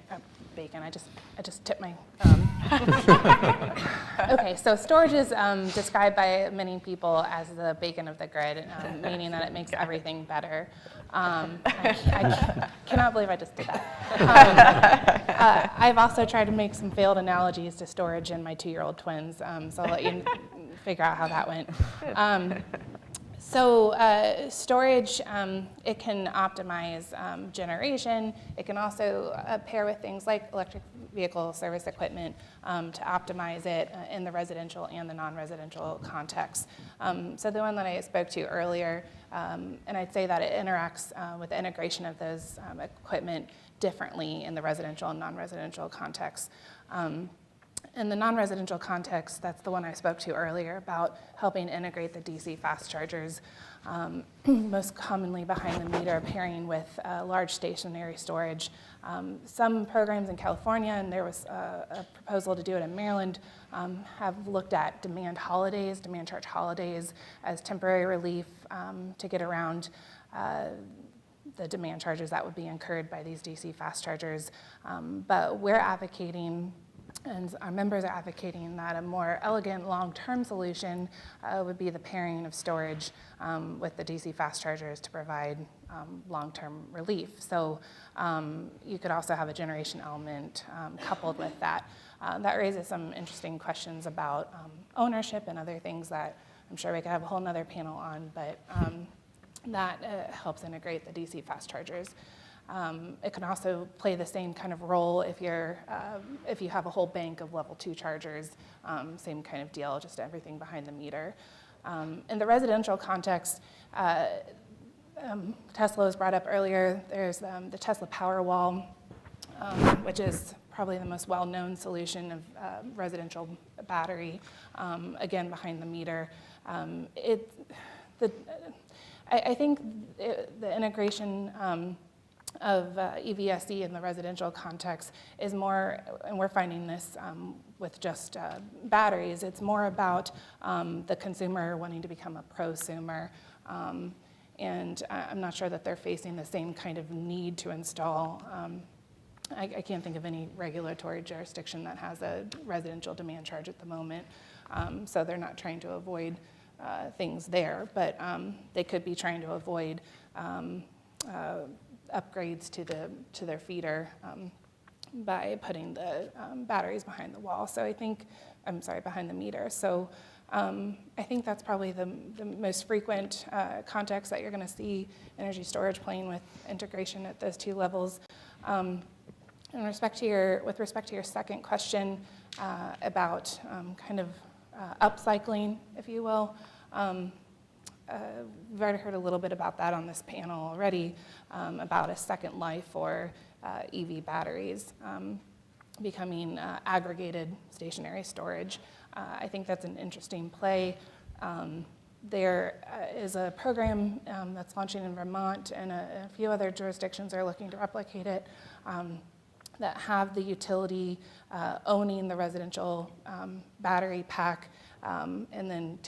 I just tipped my. Okay, so storage is described by many people as the bacon of the grid, meaning that it makes everything better. I cannot believe I just did that. I've also tried to make some failed analogies to storage in my 2-year-old twins, so I'll let you figure out how that went. So storage, it can optimize generation. It can also pair with things like electric vehicle service equipment to optimize it in the residential and the non-residential context. So the one that I spoke to earlier, and I'd say that it interacts with the integration of those equipment differently in the residential and non-residential context. In the non-residential context, that's the one I spoke to earlier about helping integrate the DC fast chargers, most commonly behind the meter, pairing with large stationary storage. Some programs in California, and there was a proposal to do it in Maryland, have looked at demand charge holidays as temporary relief to get around the demand charges that would be incurred by these DC fast chargers. But we're advocating, and our members are advocating, that a more elegant long-term solution would be the pairing of storage with the DC fast chargers to provide long-term relief. So you could also have a generation element coupled with that. That raises some interesting questions about ownership and other things that I'm sure we could have a whole nother panel on, but that helps integrate the DC fast chargers. It can also play the same kind of role if you have a whole bank of level 2 chargers, same kind of deal, just everything behind the meter. In the residential context, Tesla was brought up earlier. There's the Tesla Powerwall, which is probably the most well-known solution of residential battery, again, behind the meter. I think the integration of EVSE in the residential context is more, and we're finding this with just batteries, it's more about the consumer wanting to become a prosumer. And I'm not sure that they're facing the same kind of need to install. I can't think of any regulatory jurisdiction that has a residential demand charge at the moment. So they're not trying to avoid things there, but they could be trying to avoid upgrades to their feeder by putting the batteries behind the wall. So behind the meter. So I think that's probably the most frequent context that you're going to see energy storage playing with integration at those two levels. With respect to your second question about kind of upcycling, if you will, we've already heard a little bit about that on this panel already, about a second life for EV batteries becoming aggregated stationary storage. I think that's an interesting play. There is a program that's launching in Vermont, and a few other jurisdictions are looking to replicate it, that have the utility owning the residential battery pack, and then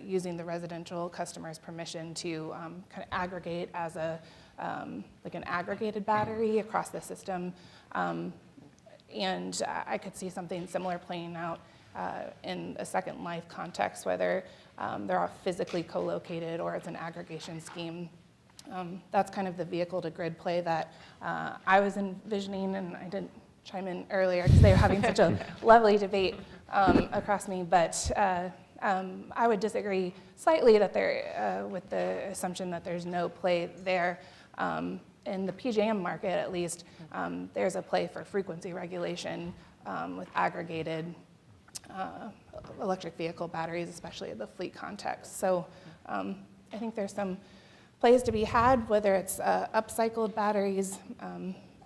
using the residential customer's permission to kind of aggregate as like an aggregated battery across the system. And I could see something similar playing out in a second life context, whether they're all physically co-located or it's an aggregation scheme. That's kind of the vehicle to grid play that I was envisioning, and I didn't chime in earlier because they were having such a lovely debate across me, but I would disagree slightly that with the assumption that there's no play there. In the PJM market, at least, there's a play for frequency regulation with aggregated electric vehicle batteries, especially in the fleet context. So I think there's some plays to be had, whether it's upcycled batteries,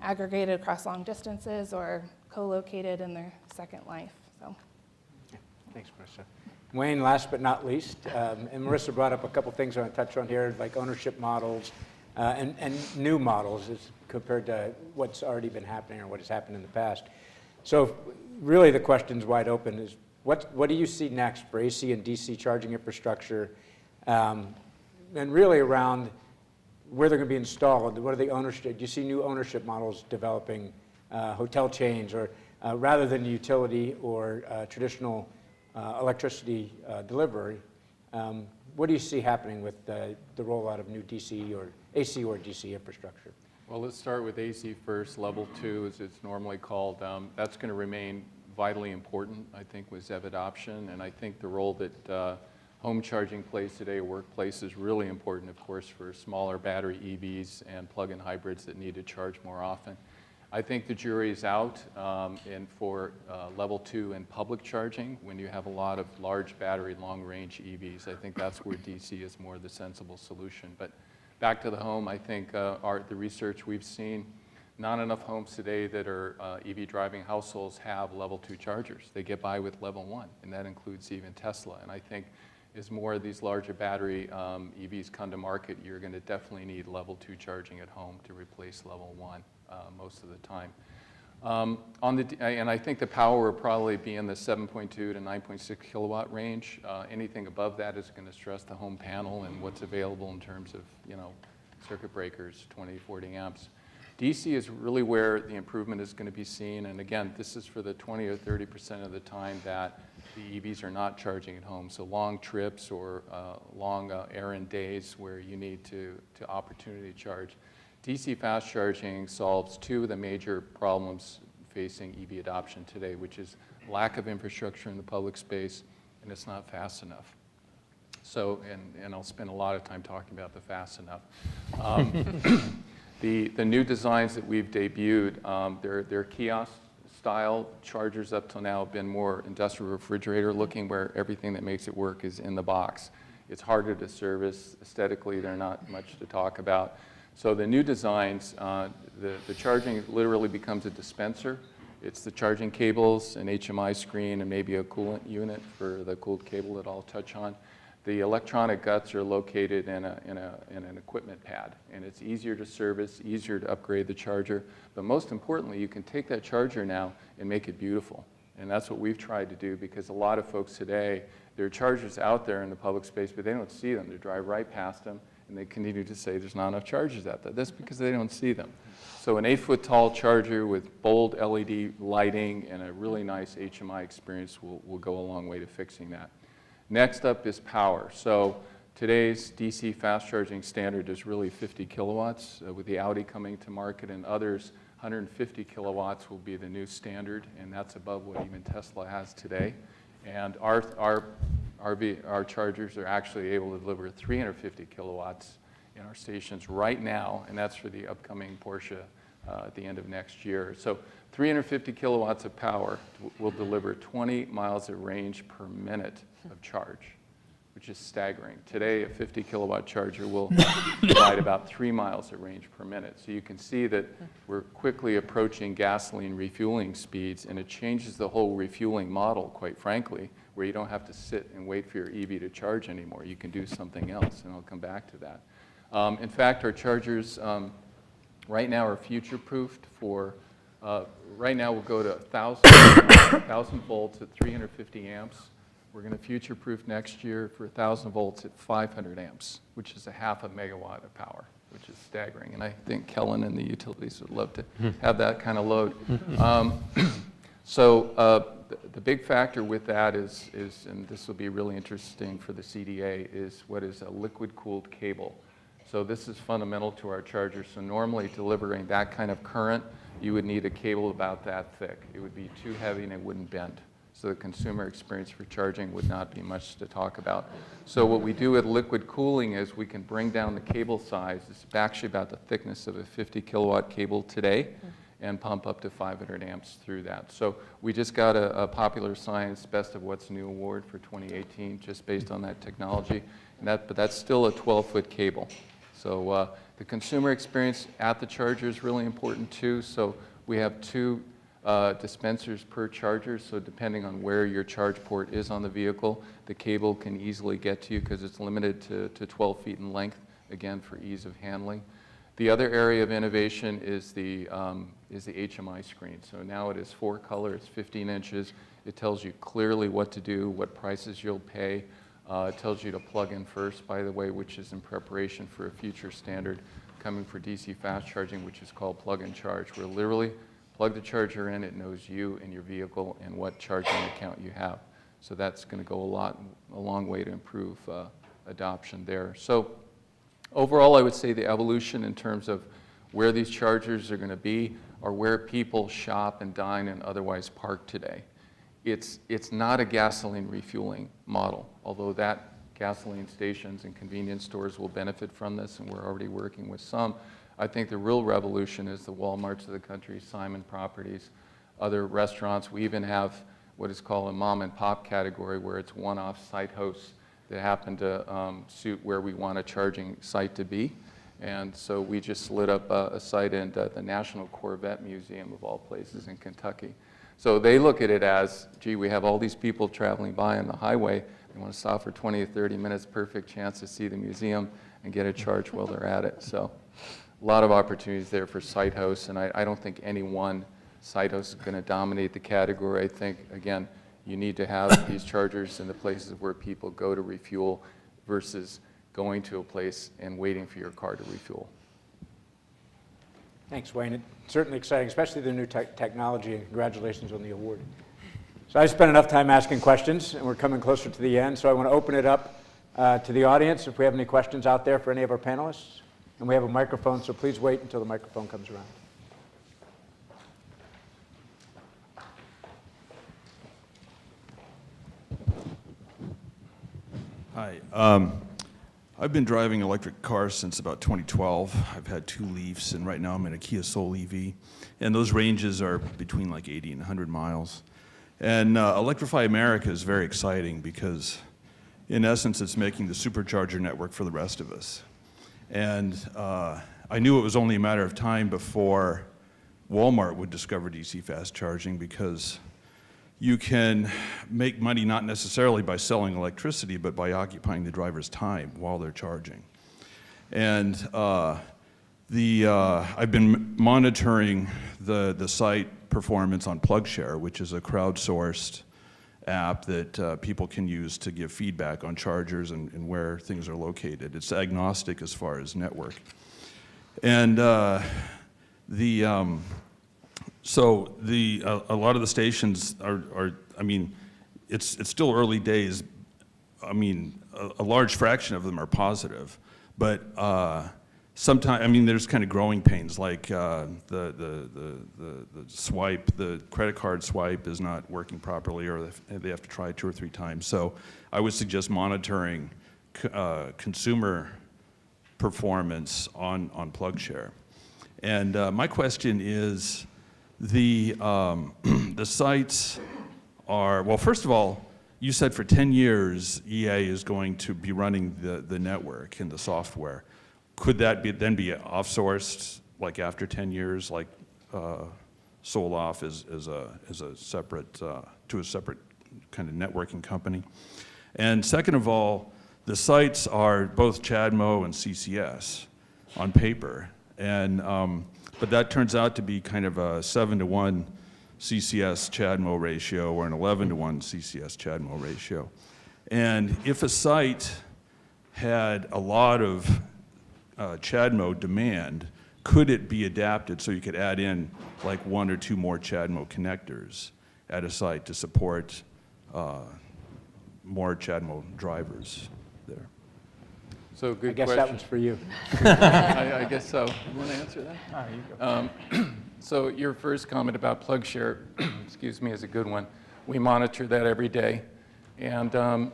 aggregated across long distances, or co-located in their second life. So. Thanks, Marissa. Wayne, last but not least, and Marissa brought up a couple things I want to touch on here, like ownership models and new models as compared to what's already been happening or what has happened in the past. So really the question's wide open is, what do you see next for AC and DC charging infrastructure, and really around where they're going to be installed? What are the ownership? Do you see new ownership models developing, hotel chains, or rather than utility or traditional electricity delivery? What do you see happening with the rollout of new DC or AC or DC infrastructure? Well, let's start with AC first. Level 2, as it's normally called, that's going to remain vitally important, I think, with ZEV adoption. And I think the role that home charging plays today, workplace, is really important, of course, for smaller battery EVs and plug-in hybrids that need to charge more often. I think the jury is out for level 2 and public charging. When you have a lot of large battery, long-range EVs, I think that's where DC is more the sensible solution. But back to the home, I think the research we've seen, Not enough homes today that are EV driving households have level 2 chargers. They get by with level 1, and that includes even Tesla. And I think as more of these larger battery EVs come to market, you're going to definitely need level 2 charging at home to replace level 1 most of the time. And I think the power will probably be in the 7.2 to 9.6 kilowatt range. Anything above that is going to stress the home panel and what's available in terms of, circuit breakers, 20, 40 amps. DC is really where the improvement is going to be seen. And again, this is for the 20 or 30% of the time that the EVs are not charging at home. So long trips or long errand days where you need to opportunity charge. DC fast charging solves two of the major problems facing EV adoption today, which is lack of infrastructure in the public space, and it's not fast enough. So, and I'll spend a lot of time talking about the fast enough. The new designs that we've debuted, they're kiosk-style chargers. Up till now have been more industrial refrigerator looking, where everything that makes it work is in the box. It's harder to service. Aesthetically, they're not much to talk about. So the new designs, the charging literally becomes a dispenser. It's the charging cables, an HMI screen, and maybe a coolant unit for the cooled cable that I'll touch on. The electronic guts are located in an equipment pad, and it's easier to service, easier to upgrade the charger. But most importantly, you can take that charger now and make it beautiful. And that's what we've tried to do, because a lot of folks today, there are chargers out there in the public space, but they don't see them. They drive right past them, and they continue to say there's not enough chargers out there. That's because they don't see them. So an 8-foot-tall charger with bold LED lighting and a really nice HMI experience will go a long way to fixing that. Next up is power. So today's DC fast charging standard is really 50 kilowatts. With the Audi coming to market and others, 150 kilowatts will be the new standard, and that's above what even Tesla has today. And our chargers are actually able to deliver 350 kilowatts in our stations right now, and that's for the upcoming Porsche at the end of next year. So 350 kilowatts of power will deliver 20 miles of range per minute of charge, which is staggering. Today, a 50 kilowatt charger will provide about 3 miles of range per minute. So you can see that we're quickly approaching gasoline refueling speeds, and it changes the whole refueling model, quite frankly, where you don't have to sit and wait for your EV to charge anymore. You can do something else, and I'll come back to that. In fact, our chargers right now are future-proofed for, right now we'll go to 1,000 volts at 350 amps. We're going to future-proof next year for 1,000 volts at 500 amps, which is a half a megawatt of power, which is staggering. And I think Kellen and the utilities would love to have that kind of load. The big factor with that is, and this will be really interesting for the CDA, is what is a liquid-cooled cable. So this is fundamental to our chargers. So normally delivering that kind of current, you would need a cable about that thick. It would be too heavy and it wouldn't bend. So the consumer experience for charging would not be much to talk about. So what we do with liquid cooling is we can bring down the cable size. It's actually about the thickness of a 50 kilowatt cable today, and pump up to 500 amps through that. So we just got a Popular Science Best of What's New award for 2018 just based on that technology. But that's still a 12-foot cable. So the consumer experience at the charger is really important too. So we have 2 dispensers per charger, so depending on where your charge port is on the vehicle, the cable can easily get to you because it's limited to 12 feet in length, again, for ease of handling. The other area of innovation is the HMI screen. So now it is 4-color, it's 15 inches. It tells you clearly what to do, what prices you'll pay. It tells you to plug in first, by the way, which is in preparation for a future standard coming for DC fast charging, which is called plug and charge, where literally plug the charger in, it knows you and your vehicle and what charging account you have. So that's going to go a long way to improve adoption there. So overall, I would say the evolution in terms of where these chargers are going to be are where people shop and dine and otherwise park today. It's not a gasoline refueling model, although that gasoline stations and convenience stores will benefit from this, and we're already working with some. I think the real revolution is the Walmarts of the country, Simon Properties, other restaurants. We even have what is called a mom and pop category, where it's one-off site hosts that happen to suit where we want a charging site to be. And so we just lit up a site in the National Corvette Museum, of all places, in Kentucky. So they look at it as, gee, we have all these people traveling by on the highway. They want to stop for 20 or 30 minutes, perfect chance to see the museum and get a charge while they're at it. So a lot of opportunities there for site hosts, and I don't think any one site host is going to dominate the category. I think, again, you need to have these chargers in the places where people go to refuel versus going to a place and waiting for your car to refuel. Thanks, Wayne. It's certainly exciting, especially the new technology, and congratulations on the award. So I spent enough time asking questions, and we're coming closer to the end, so I want to open it up to the audience if we have any questions out there for any of our panelists. And we have a microphone, so please wait until the microphone comes around. Hi. I've been driving electric cars since about 2012. I've had 2 Leafs, and right now I'm in a Kia Soul EV. And those ranges are between like 80 and 100 miles. And Electrify America is very exciting because, in essence, it's making the supercharger network for the rest of us. And I knew it was only a matter of time before Walmart would discover DC fast charging, because you can make money not necessarily by selling electricity, but by occupying the driver's time while they're charging. And I've been monitoring the site performance on PlugShare, which is a crowdsourced app that people can use to give feedback on chargers and where things are located. It's agnostic as far as network. And so a lot of the stations are I mean, it's still early days. I mean, a large fraction of them are positive, but sometimes, I mean, there's kind of growing pains, like the swipe, the credit card swipe is not working properly, or they have to try 2 or 3 times. So I would suggest monitoring consumer performance on PlugShare. And my question is, the sites are, well, first of all, you said for 10 years EA is going to be running the network and the software. Could that then be off-sourced, like after 10 years, like sold off as a separate, to a separate kind of networking company? And second of all, the sites are both CHAdeMO and CCS on paper, and but that turns out to be kind of a 7-to-1 CCS CHAdeMO ratio or an 11-to-1 CCS CHAdeMO ratio. And if a site had a lot of CHAdeMO demand, could it be adapted so you could add in like 1 or 2 more CHAdeMO connectors at a site to support more CHAdeMO drivers there? So good I guess question. that one's for you. I guess so. You want to answer that? You go. So your first comment about PlugShare, excuse me, is a good one. We monitor that every day, and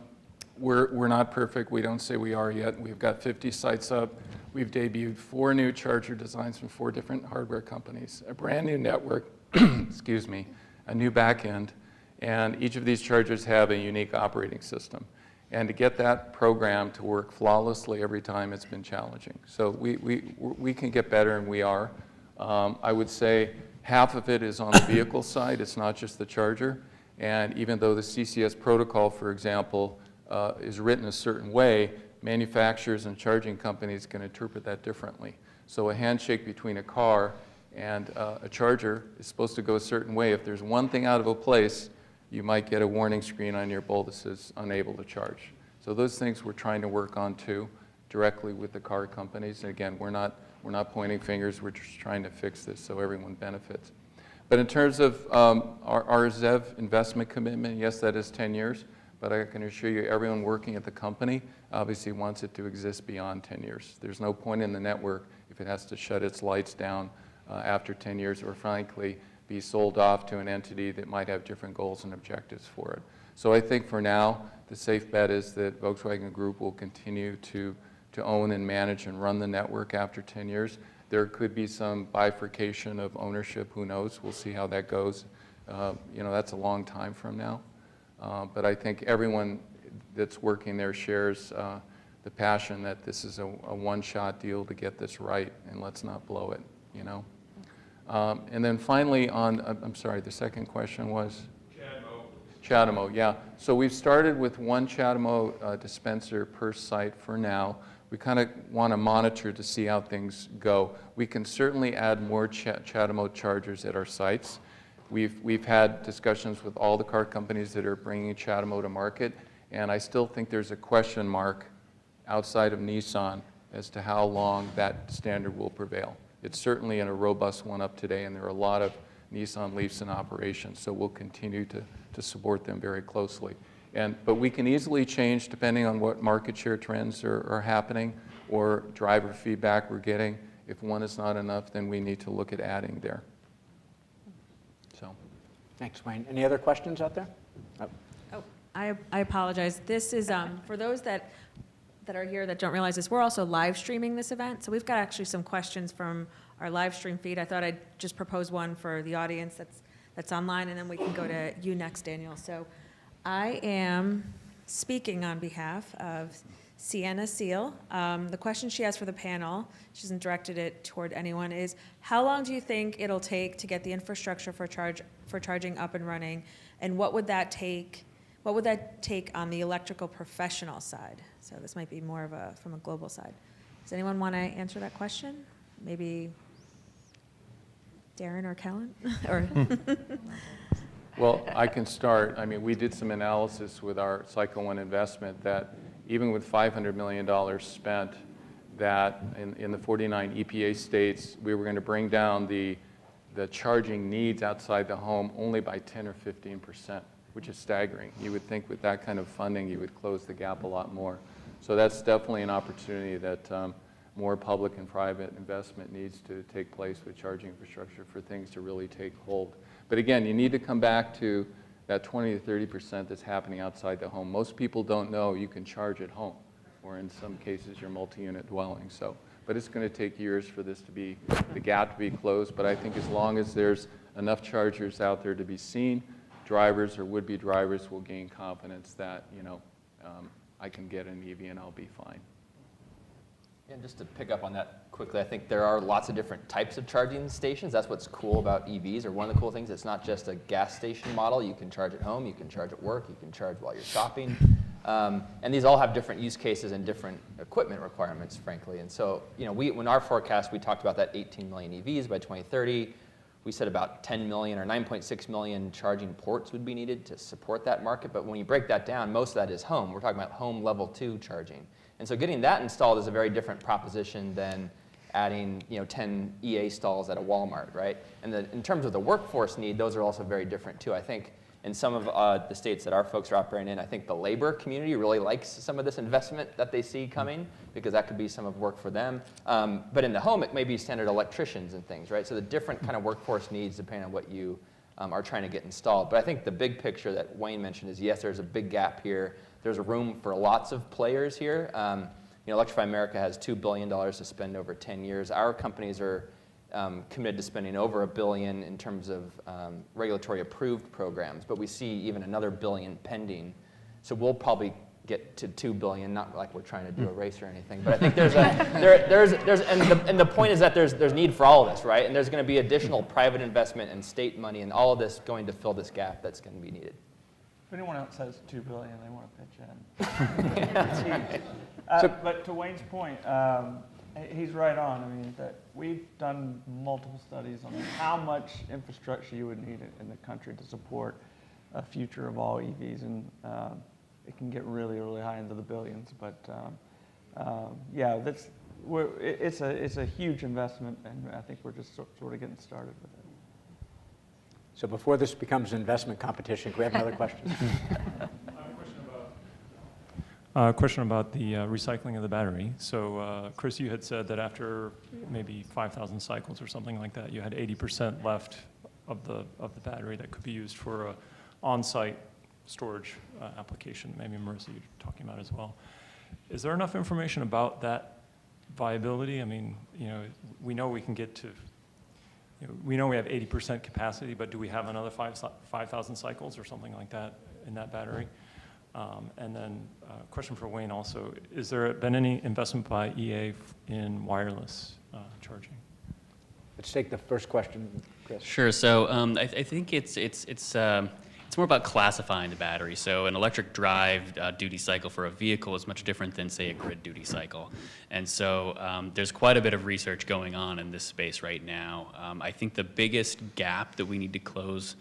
we're not perfect. We don't say we are yet. We've got 50 sites up. We've debuted 4 new charger designs from 4 different hardware companies, a brand new network, excuse me, a new back end, and each of these chargers have a unique operating system. And to get that program to work flawlessly every time, it's been challenging. So we can get better, and we are. I would say half of it is on the vehicle side. It's not just the charger. And even though the CCS protocol, for example, is written a certain way, manufacturers and charging companies can interpret that differently. So a handshake between a car and a charger is supposed to go a certain way. If there's one thing out of a place, you might get a warning screen on your bulb that says unable to charge. So those things we're trying to work on too, directly with the car companies. And again, we're not pointing fingers, we're just trying to fix this so everyone benefits. But in terms of our ZEV investment commitment, yes, that is 10 years, but I can assure you everyone working at the company obviously wants it to exist beyond 10 years. There's no point in the network if it has to shut its lights down after 10 years, or frankly, be sold off to an entity that might have different goals and objectives for it. So I think for now, the safe bet is that Volkswagen Group will continue to own and manage and run the network after 10 years. There could be some bifurcation of ownership, who knows? We'll see how that goes. You know, that's a long time from now. But I think everyone that's working there shares the passion that this is a one-shot deal to get this right, and let's not blow it, you know? And then finally on, I'm sorry, the second question was? CHAdeMO, yeah. So we've started with one CHAdeMO dispenser per site for now. We kind of want to monitor to see how things go. We can certainly add more CHAdeMO chargers at our sites. We've had discussions with all the car companies that are bringing CHAdeMO to market, and I still think there's a question mark outside of Nissan as to how long that standard will prevail. It's certainly in a robust one up today, and there are a lot of Nissan Leafs in operation, so we'll continue to support them very closely. But we can easily change depending on what market share trends are happening or driver feedback we're getting. If one is not enough, then we need to look at adding there. So. Thanks, Wayne. Any other questions out there? Oh, I apologize. This is, for those that are here that don't realize this, we're also live streaming this event. So we've got actually some questions from our live stream feed. I thought I'd just propose one for the audience that's online, and then we can go to you next, Daniel. So I am speaking on behalf of Sienna Seal. The question she has for the panel, she hasn't directed it toward anyone, is how long do you think it'll take to get the infrastructure for charging up and running, and what would that take on the electrical professional side? So this might be more of from a global side. Does anyone want to answer that question? Maybe Darren or Kellen? Or Well, I can start. I mean, we did some analysis with our Cycle 1 investment that even with $500 million spent, that in the 49 EPA states, we were going to bring down the charging needs outside the home only by 10 or 15%, which is staggering. You would think with that kind of funding, you would close the gap a lot more. So that's definitely an opportunity that more public and private investment needs to take place with charging infrastructure for things to really take hold. But again, you need to come back to that 20 to 30% that's happening outside the home. Most people don't know you can charge at home, or in some cases, your multi-unit dwelling. So, but it's going to take years for this to be, the gap to be closed. But I think as long as there's enough chargers out there to be seen, drivers or would-be drivers will gain confidence that, you know, I can get an EV and I'll be fine. And just to pick up on that quickly, I think there are lots of different types of charging stations. That's what's cool about EVs, or one of the cool things. It's not just a gas station model. You can charge at home, you can charge at work, you can charge while you're shopping. And these all have different use cases and different equipment requirements, frankly. And so, you know, when our forecast, we talked about that 18 million EVs by 2030. We said about 10 million or 9.6 million charging ports would be needed to support that market. But when you break that down, most of that is home. We're talking about home level 2 charging. And so getting that installed is a very different proposition than adding, you know, 10 EA stalls at a Walmart, right? And in terms of the workforce need, those are also very different too. I think in some of the states that our folks are operating in, I think the labor community really likes some of this investment that they see coming, because that could be some of work for them. But in the home, it may be standard electricians and things, right? So the different kind of workforce needs depending on what you are trying to get installed. But I think the big picture that Wayne mentioned is, yes, there's a big gap here. There's room for lots of players here. You know, Electrify America has $2 billion to spend over 10 years. Our companies are committed to spending over $1 billion in terms of regulatory approved programs, but we see even another $1 billion pending. So we'll probably get to $2 billion, not like we're trying to do a race or anything, but I think and the point is that there's need for all of this, right? And there's going to be additional private investment and state money and all of this going to fill this gap that's going to be needed. If anyone else has $2 billion, they want to pitch in. But to Wayne's point, he's right on. I mean, that we've done multiple studies on how much infrastructure you would need in the country to support a future of all EVs, and it can get really, really high into the billions. But yeah, it's a huge investment, and I think we're just sort of getting started with it. So before this becomes an investment competition, can we have another question? A question about the recycling of the battery. So Chris, you had said that after maybe 5,000 cycles or something like that, you had 80% left of the battery that could be used for an on-site storage application. Maybe Marissa, you're talking about as well. Is there enough information about that viability? I mean, you know, we know we can get to, you know, we know we have 80% capacity, but do we have another 5,000 cycles or something like that in that battery? And then question for Wayne also, is there been any investment by EA in wireless charging? Let's take the first question, Chris. Sure. So I think it's more about classifying the battery. So an electric drive duty cycle for a vehicle is much different than, say, a grid duty cycle. And so there's quite a bit of research going on in this space right now. I think the biggest gap that we need to close,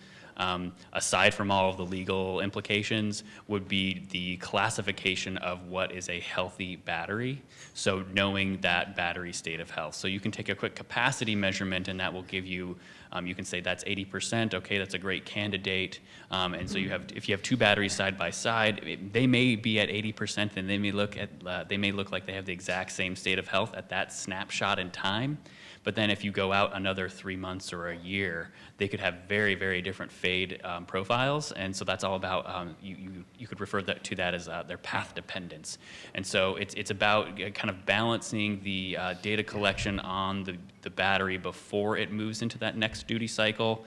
aside from all of the legal implications, would be the classification of what is a healthy battery. So knowing that battery state of health. So you can take a quick capacity measurement and that will give you, you can say that's 80%, okay, that's a great candidate. And so if you have two batteries side by side, they may be at 80% and they may look like they have the exact same state of health at that snapshot in time. But then if you go out another 3 months or a year, they could have very, very different fade profiles. And so that's all about, you could refer to that as their path dependence. And so it's about kind of balancing the data collection on the battery before it moves into that next duty cycle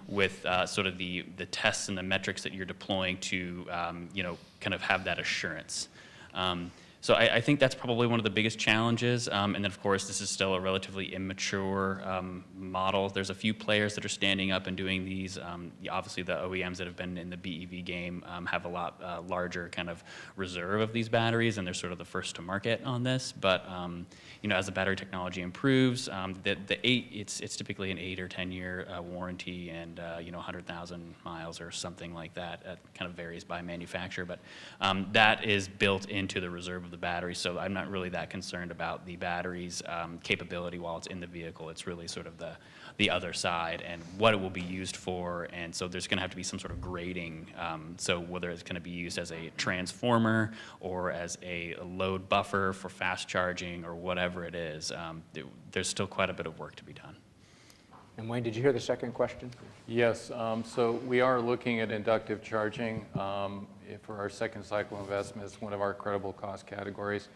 with sort of the tests and the metrics that you're deploying to, kind of have that assurance. So I think that's probably one of the biggest challenges. And then, of course, this is still a relatively immature model. There's a few players that are standing up and doing these. Obviously, the OEMs that have been in the BEV game have a lot larger kind of reserve of these batteries, and they're sort of the first to market on this. But as the battery technology improves, it's typically an 8 or 10 year warranty and 100,000 miles or something like that. It kind of varies by manufacturer, but that is built into the reserve of the battery, so I'm not really that concerned about the battery's capability while it's in the vehicle. It's really sort of the other side and what it will be used for, and so there's going to have to be some sort of grading. So whether it's going to be used as a transformer or as a load buffer for fast charging or whatever it is, there's still quite a bit of work to be done. And Wayne, did you hear the second question? Yes, so we are looking at inductive charging for our second cycle investment. It's one of our credible cost categories.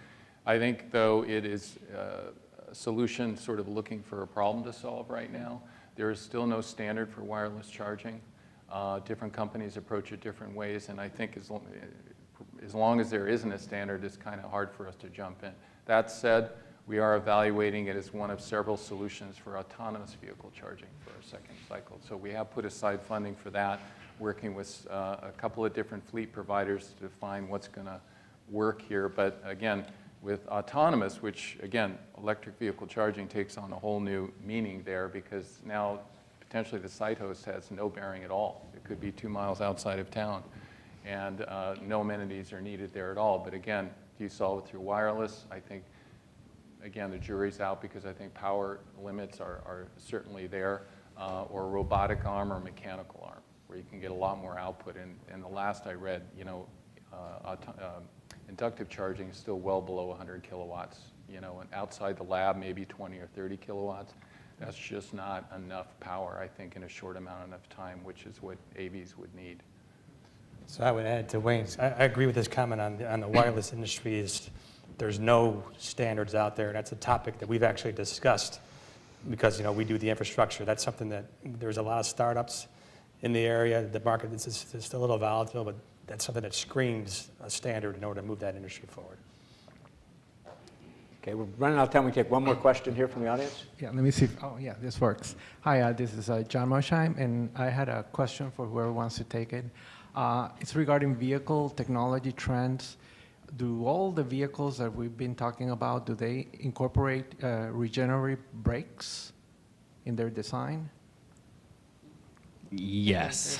I think, though, it is a solution sort of looking for a problem to solve right now. There is still no standard for wireless charging. Different companies approach it different ways, and I think as long as there isn't a standard, it's kind of hard for us to jump in. That said, we are evaluating it as one of several solutions for autonomous vehicle charging for our second cycle. So we have put aside funding for that, working with a couple of different fleet providers to find what's going to work here. But again, with autonomous, which again, electric vehicle charging takes on a whole new meaning there, because now potentially the site host has no bearing at all. It could be 2 miles outside of town, and no amenities are needed there at all. But again, if you solve it through wireless, I think, again, the jury's out, because I think power limits are certainly there, or robotic arm or mechanical arm, where you can get a lot more output. And the last I read, inductive charging is still well below 100 kilowatts. And outside the lab, maybe 20 or 30 kilowatts. That's just not enough power, I think, in a short amount of time, which is what AVs would need. So I would add to Wayne's, I agree with his comment on the wireless industry. There's no standards out there. That's a topic that we've actually discussed because, we do the infrastructure. That's something that there's a lot of startups in the area. The market is still a little volatile, but that's something that screams a standard in order to move that industry forward. Okay, we're running out of time. We take one more question here from the audience. Yeah, let me see. This works. Hi, this is John Mosheim, and I had a question for whoever wants to take it. It's regarding vehicle technology trends. Do all the vehicles that we've been talking about, do they incorporate regenerative brakes in their design? Yes.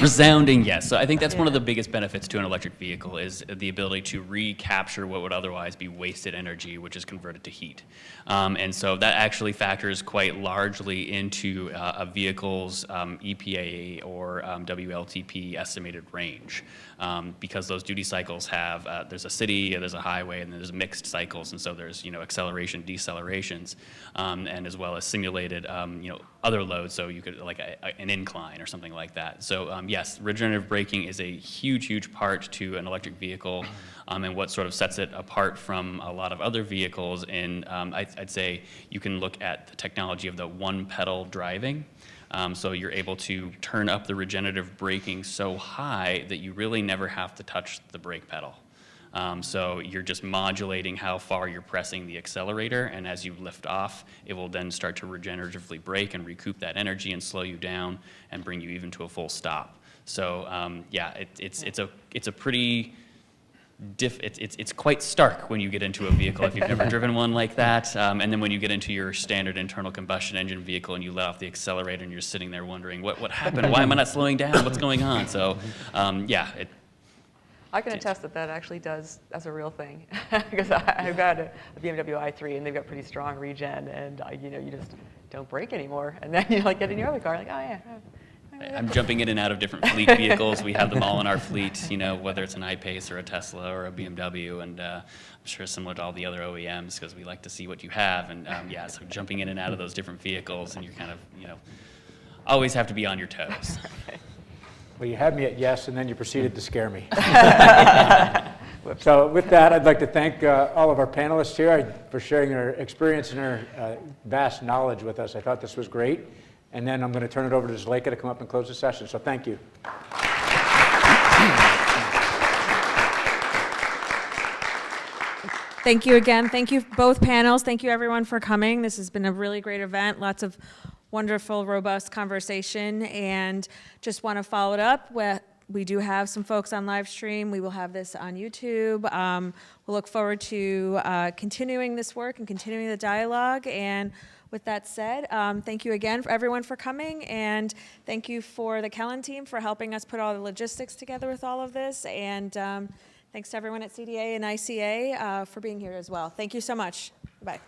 Resounding yes. So I think that's one of the biggest benefits to an electric vehicle is the ability to recapture what would otherwise be wasted energy, which is converted to heat. And so that actually factors quite largely into a vehicle's EPA or WLTP estimated range. Because those duty cycles have, there's a city, there's a highway, and then there's mixed cycles, and so there's acceleration, decelerations, and as well as simulated other loads, so you could like an incline or something like that. So yes, regenerative braking is a huge part to an electric vehicle, and what sort of sets it apart from a lot of other vehicles. And I'd say you can look at the technology of the one pedal driving. So you're able to turn up the regenerative braking so high that you really never have to touch the brake pedal. So you're just modulating how far you're pressing the accelerator, and as you lift off, it will then start to regeneratively brake and recoup that energy and slow you down and bring you even to a full stop. So yeah, it's a pretty it's quite stark when you get into a vehicle if you've never driven one like that, and then when you get into your standard internal combustion engine vehicle and you let off the accelerator and you're sitting there wondering what happened, why am I not slowing down, what's going on? So yeah. I can attest that actually does, as a real thing, because I've got a BMW i3 and they've got pretty strong regen, and you just don't brake anymore, and then you get in your other car, like, oh yeah. I'm jumping in and out of different fleet vehicles. We have them all in our fleet, whether it's an I-Pace or a Tesla or a BMW, and I'm sure similar to all the other OEMs, because we like to see what you have, and yeah, so jumping in and out of those different vehicles, and you're kind of, always have to be on your toes. Well, you had me at yes, and then you proceeded to scare me. So with that, I'd like to thank all of our panelists here for sharing their experience and their vast knowledge with us. I thought this was great. And then I'm going to turn it over to Zuleika to come up and close the session. So thank you. Thank you again. Thank you both panels. Thank you everyone for coming. This has been a really great event. Lots of wonderful, robust conversation. And just want to follow it up with, we do have some folks on live stream. We will have this on YouTube. We'll look forward to continuing this work and continuing the dialogue. And with that said, thank you again for everyone for coming, and thank you for the Kellen team for helping us put all the logistics together with all of this, and thanks to everyone at CDA and ICA for being here as well. Thank you so much. Bye.